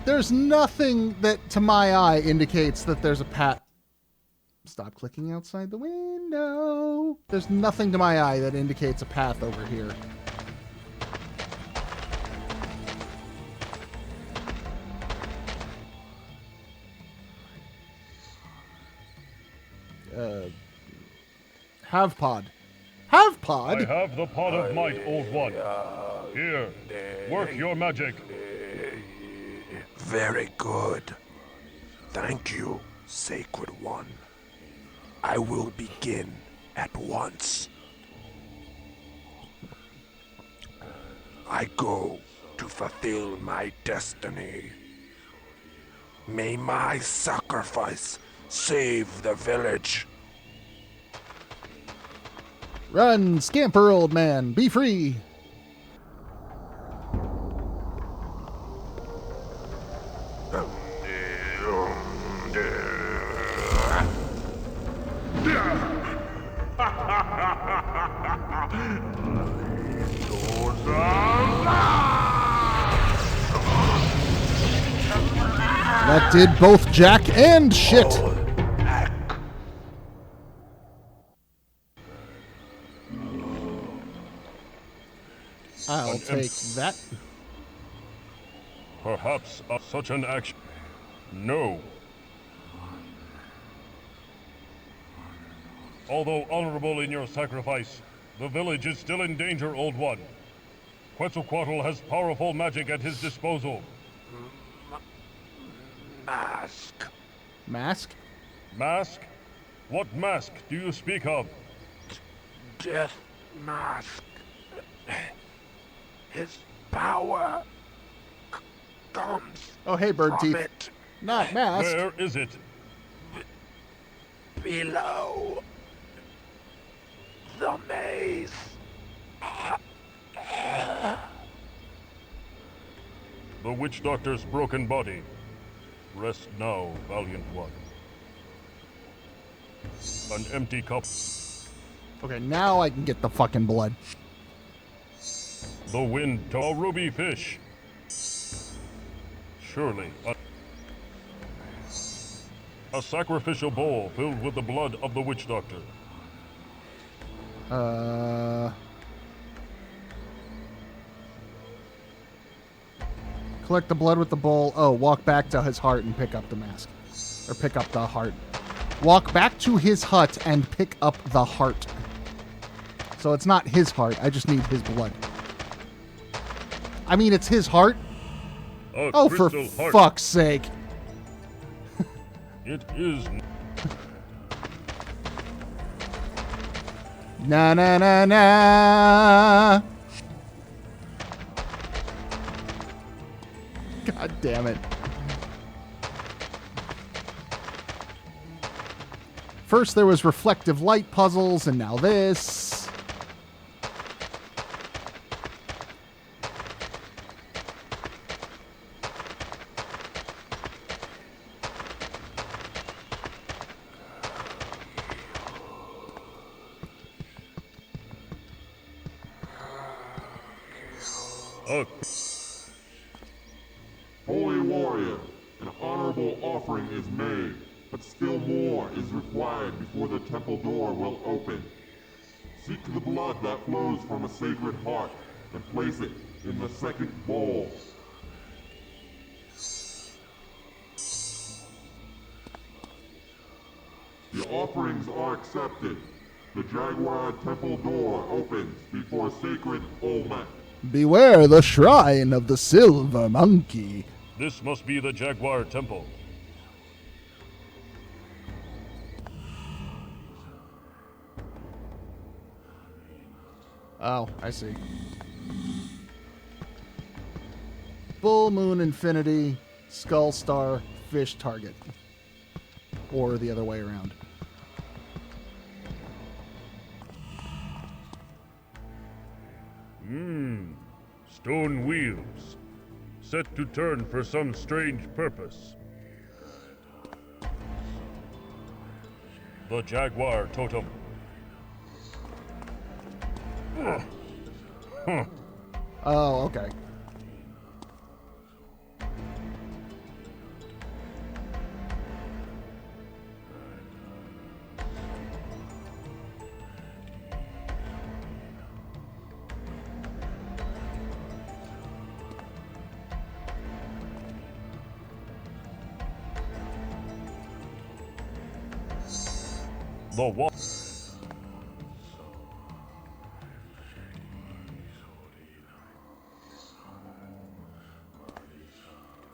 There's nothing that, to my eye, indicates that there's a path... Stop clicking outside the window. There's nothing to my eye that indicates a path over here. Have pod. Have pod? I have the pod of might, old one. Here, work your magic. Very good. Thank you, Sacred One. I will begin at once. I go to fulfill my destiny. May my sacrifice save the village. Run, scamper, old man. Be free. That did both Jack and shit. I'll take that. Perhaps such an action. No. Although honorable in your sacrifice, the village is still in danger, old one. Quetzalcoatl has powerful magic at his disposal. Mask. Mask? Mask? What mask do you speak of? Death Mask. His power comes Oh, hey, bird from teeth. it Not mask. Where is it? below the maze. The witch doctor's broken body. Rest now, valiant one. An empty cup. Okay, now I can get the fucking blood. The wind to a ruby fish. Surely a sacrificial bowl filled with the blood of the witch doctor. Collect the blood with the bowl. Oh, walk back to his heart and pick up the mask. Or pick up the heart. Walk back to his hut and pick up the heart. So it's not his heart. I just need his blood. I mean, it's his heart. Oh, for fuck's sake. It is. Na na na na. God damn it. First there was reflective light puzzles, and now this. Holy warrior, an honorable offering is made, but still more is required before the temple door will open. Seek the blood that flows from a sacred heart and place it in the second bowl. The offerings are accepted. The Jaguar temple door opens before sacred Olmec. Beware the shrine of the silver monkey. This must be the Jaguar Temple. Oh, I see. Full moon infinity, skull star, fish target. Or the other way around. Stone wheels. Set to turn for some strange purpose. The Jaguar Totem. Oh, okay. The wall.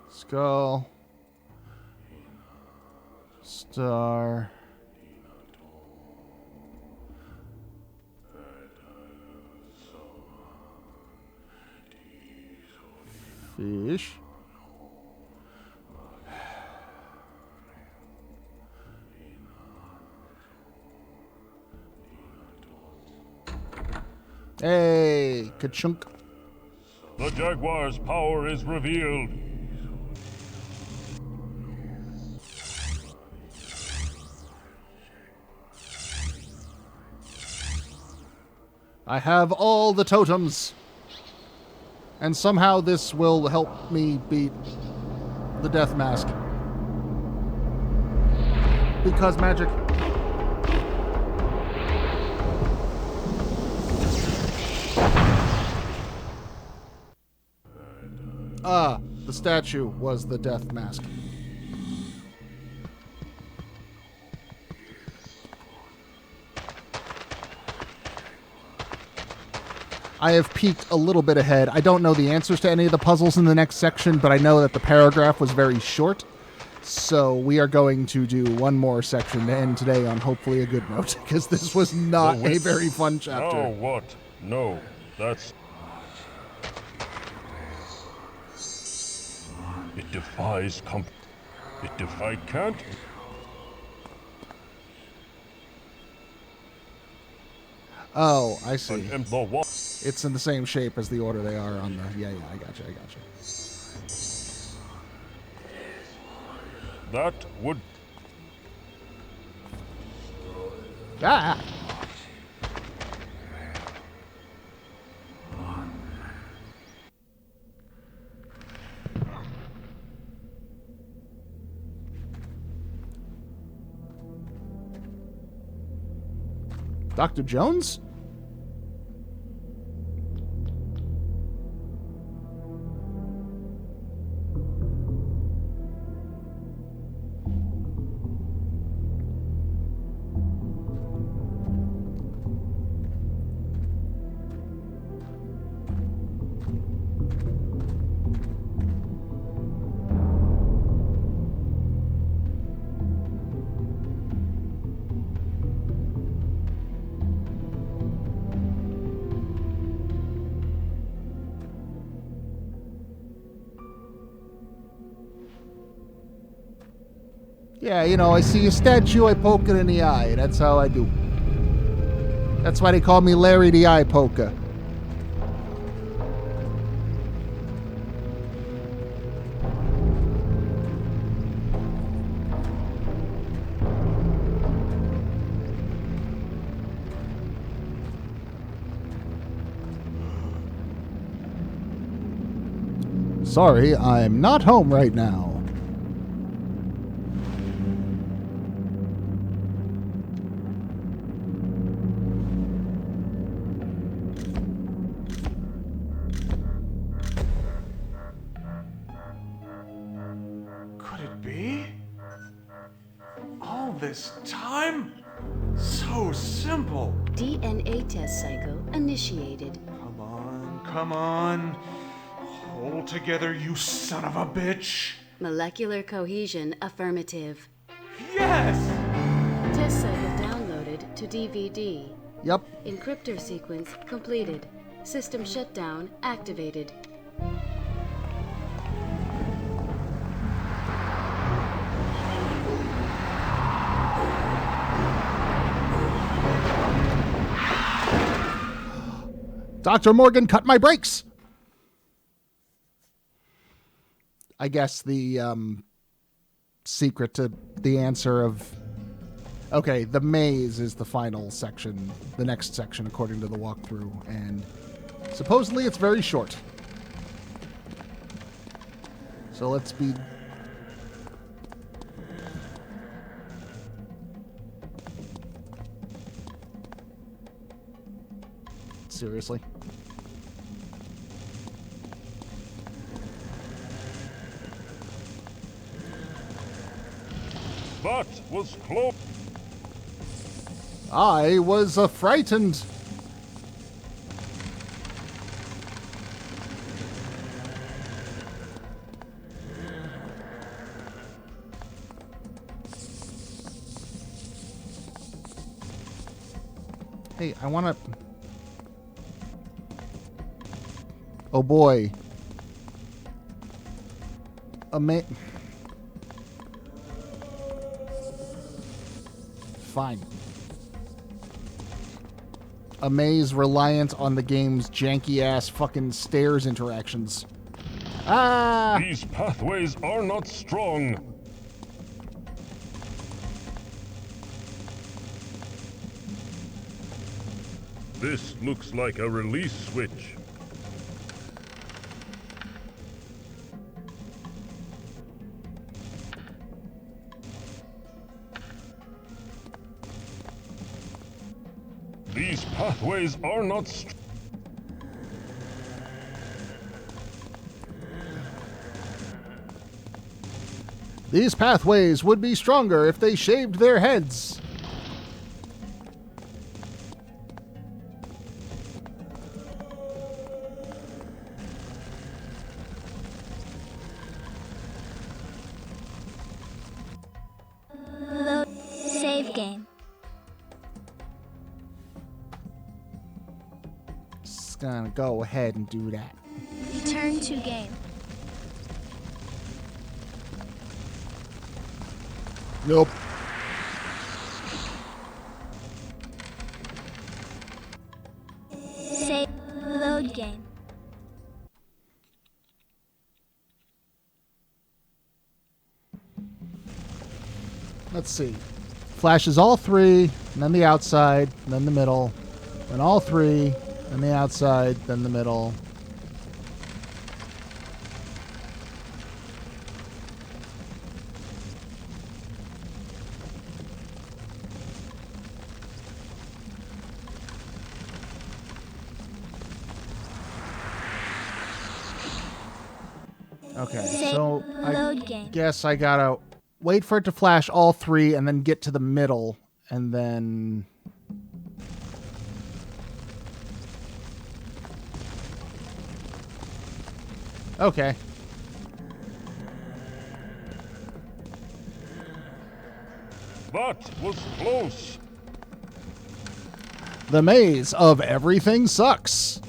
Skull. Star. Fish. Hey, ka-chunk. The Jaguar's power is revealed. I have all the totems. And somehow this will help me beat the death mask. Because magic. Ah, the statue was the death mask. I have peeked a little bit ahead. I don't know the answers to any of the puzzles in the next section, but I know that the paragraph was very short. So we are going to do one more section to end today on hopefully a good note, because this was not a very fun chapter. Oh, what? No, that's... It defies It can't... Oh, I see. It's in the same shape as the order they are on the... Yeah, I gotcha. That would... Ah! Dr. Jones? Yeah, you know, I see a statue, I poke it in the eye. That's how I do. That's why they call me Larry the Eye Poker. Sorry, I'm not home right now. Could it be? All this time? So simple. DNA test cycle initiated. Come on, come on. Hold together, you son of a bitch. Molecular cohesion affirmative. Yes! Test cycle downloaded to DVD. Yep. Encryptor sequence completed. System shutdown activated. Dr. Morgan, cut my brakes! I guess the secret to the answer of... Okay, the maze is the final section, the next section, according to the walkthrough, and supposedly it's very short. So let's be... Seriously? That was close. I was frightened. Hey, I want to... Oh boy. Fine. A maze reliant on the game's janky-ass fucking stairs interactions. Ah! These pathways are not strong. This looks like a release switch. These pathways are not These pathways would be stronger if they shaved their heads. Load save game. Just gonna go ahead and do that. Return to game. Nope. Save load game. Let's see. Flashes all three, and then the outside, and then the middle, then all three, then the outside, then the middle. Okay, so I guess I gotta wait for it to flash all three and then get to the middle and then... Okay. That was close. The maze of everything sucks.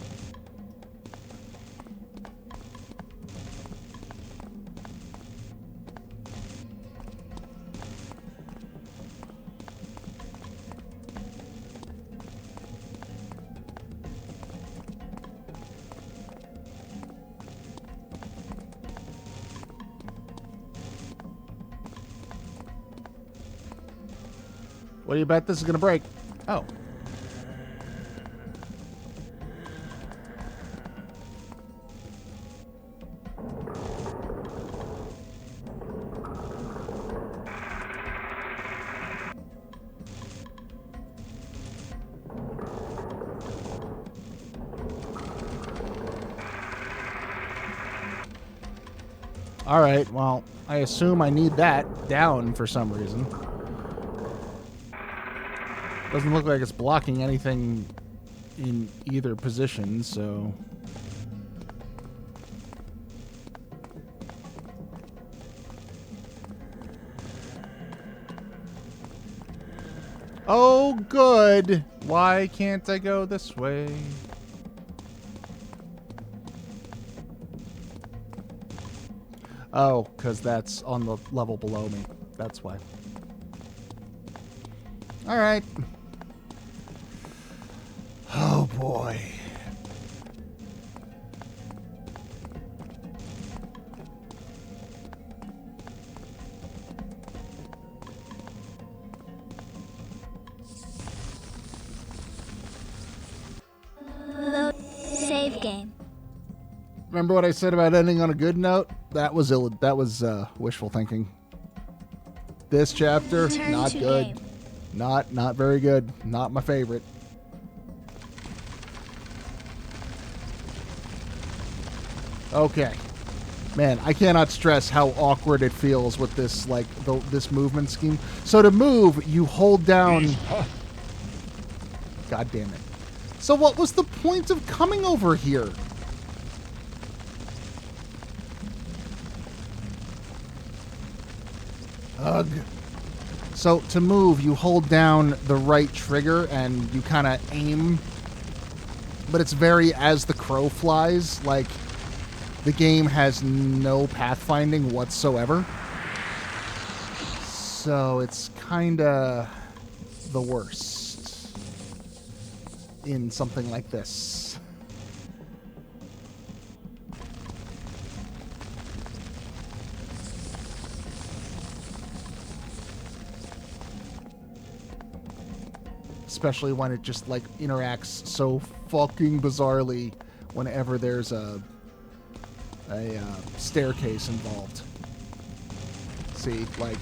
What do you bet this is going to break? Oh. Alright, well, I assume I need that down for some reason. Doesn't look like it's blocking anything in either position, so... Oh, good! Why can't I go this way? Oh, because that's on the level below me. That's why. Alright. Oh, boy. Save game. Remember what I said about ending on a good note? That was wishful thinking. This chapter, Turn not to good. game. Not very good. Not my favorite. Okay. Man, I cannot stress how awkward it feels with this, like, this movement scheme. So to move, you hold down... God damn it. So what was the point of coming over here? Ugh. So to move, you hold down the right trigger and you kind of aim. But it's very as the crow flies. Like, the game has no pathfinding whatsoever. So it's kind of the worst in something like this. Especially when it just, like, interacts so fucking bizarrely whenever there's a staircase involved. See, like...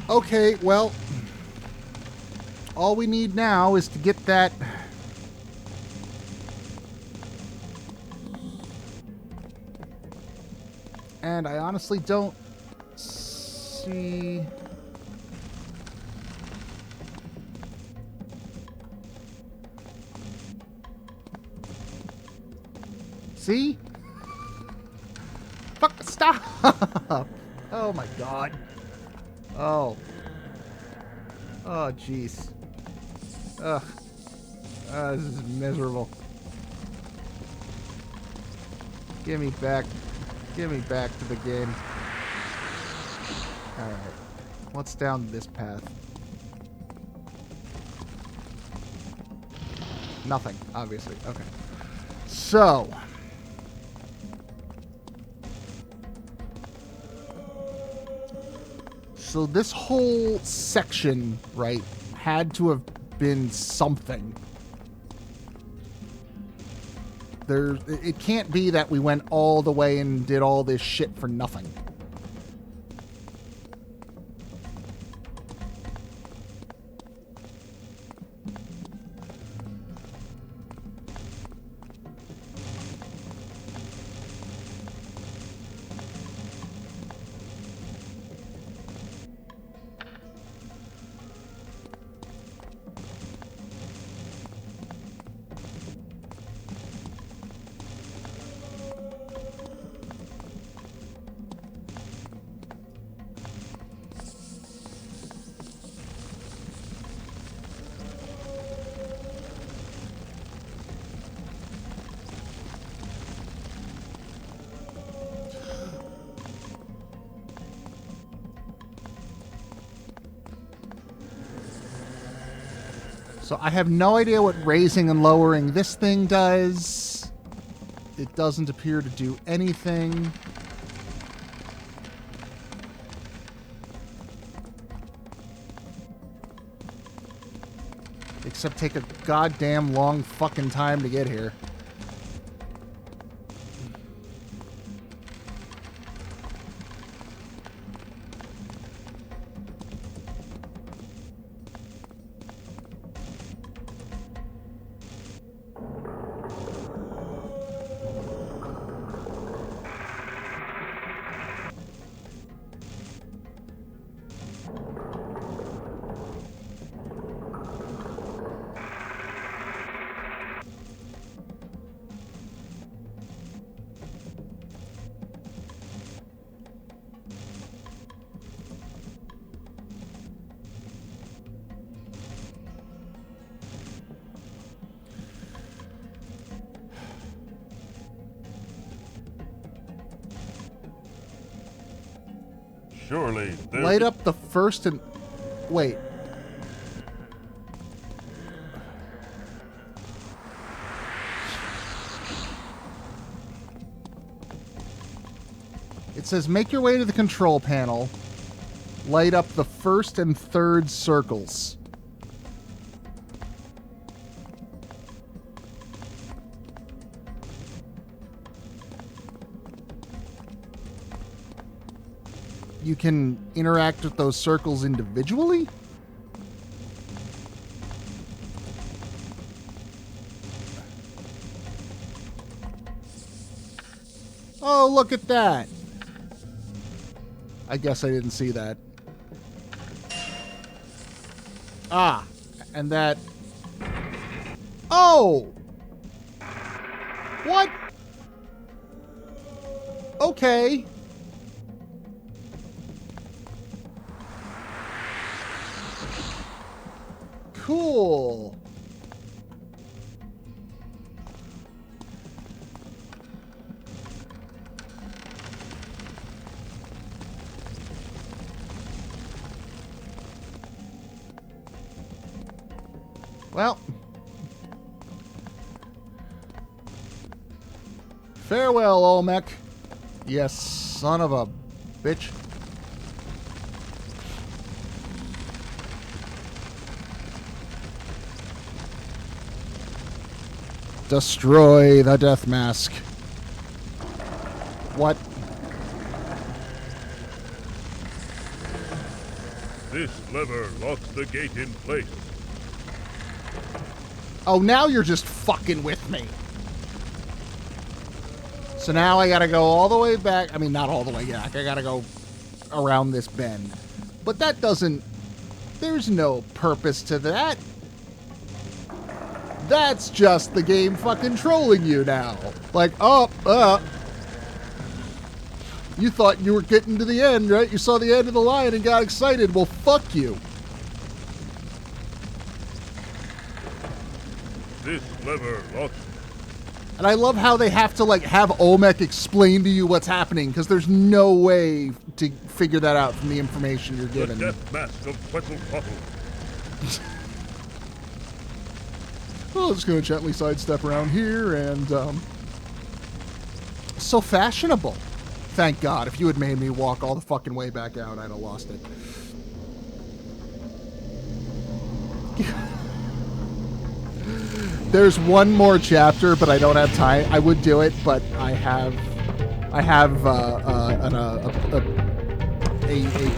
Okay, well, all we need now is to get that... And I honestly don't see... See? Fuck, stop! Oh my god. Oh. Oh, jeez. Ugh. This is miserable. Give me back to the game. Alright. What's down this path? Nothing, obviously. Okay. So... So this whole section, right, had to have been something. It can't be that we went all the way and did all this shit for nothing. So I have no idea what raising and lowering this thing does. It doesn't appear to do anything. Except take a goddamn long fucking time to get here. Surely there... Light up the first and... Wait. It says make your way to the control panel. Light up the first and third circles. You can interact with those circles individually? Oh, look at that. I guess I didn't see that. Ah, and that... Oh! What? Okay. Cool. Well. Farewell, Olmec. Yes, son of a bitch. Destroy the death mask. What? This lever locks the gate in place. Oh, now you're just fucking with me. So now I gotta go all the way back. I mean, not all the way back. I gotta go around this bend. But that doesn't... There's no purpose to that. That's just the game fucking trolling you now. Like, you thought you were getting to the end, right? You saw the end of the line and got excited. Well, fuck you. This lever locks. And I love how they have to, like, have Olmec explain to you what's happening, because there's no way to figure that out from the information you're given. The death mask of Quetzalcoatl. Well, I'm just going to gently sidestep around here, and, so fashionable. Thank God. If you had made me walk all the fucking way back out, I'd have lost it. There's one more chapter, but I don't have time. I would do it, but I have a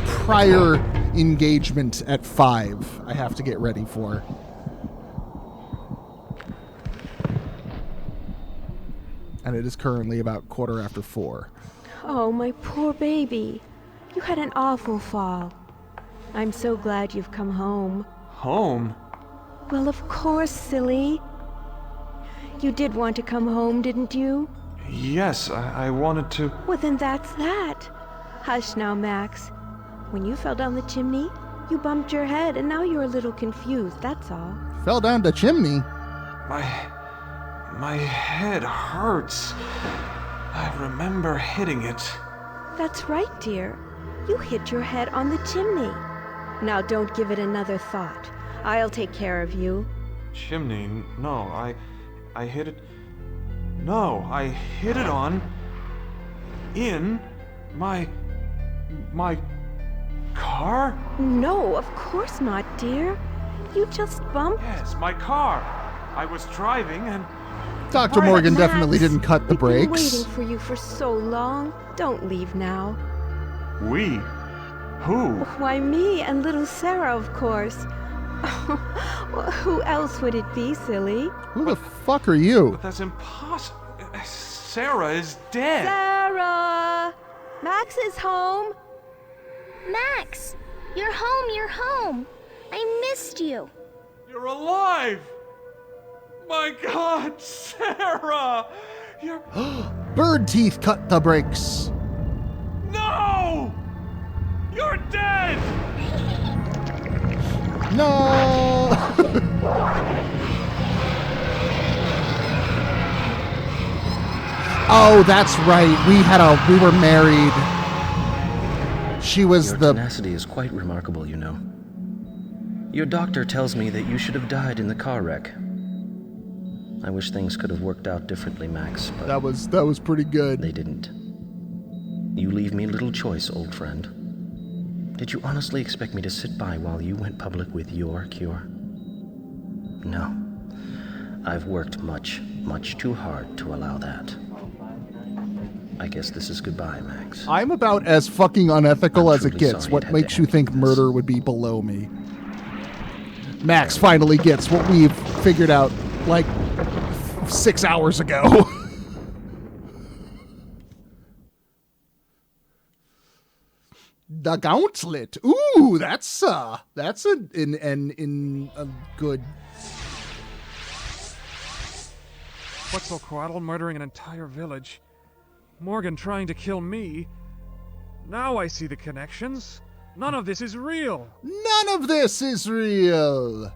prior engagement at 5 I have to get ready for. And it is currently about 4:15. Oh, my poor baby. You had an awful fall. I'm so glad you've come home. Home? Well, of course, silly. You did want to come home, didn't you? Yes, I wanted to... Well, then that's that. Hush now, Max. When you fell down the chimney, you bumped your head, and now you're a little confused, that's all. Fell down the chimney? My head hurts. I remember hitting it. That's right, dear. You hit your head on the chimney. Now don't give it another thought. I'll take care of you. Chimney? No, I hit it... No, I hit it on... in... my car? No, of course not, dear. You just bumped? Yes, my car. I was driving and... Dr. Morgan definitely didn't cut the We've been brakes. waiting for you for so long. Don't leave now. We? Who? Why, me and little Sarah, of course. Well, who else would it be, silly? Who the fuck are you? But that's impossible. Sarah is dead. Sarah! Max is home. Max, you're home, you're home. I missed you. You're alive! My God, Sarah! You're... Bird teeth cut the brakes. No! You're dead! No! Oh, that's right. We were married. She was Your tenacity is quite remarkable, you know. Your doctor tells me that you should have died in the car wreck. I wish things could have worked out differently, Max, but... That was pretty good. They didn't. You leave me little choice, old friend. Did you honestly expect me to sit by while you went public with your cure? No. I've worked much, much too hard to allow that. I guess this is goodbye, Max. I'm about as fucking unethical as it gets. sorry What it had makes to you think murder would be below me? Max finally gets what we've figured out like 6 hours ago. The gauntlet. Ooh, that's a good. Quetzalcoatl murdering an entire village. Morgan trying to kill me. Now I see the connections. None of this is real. None of this is real.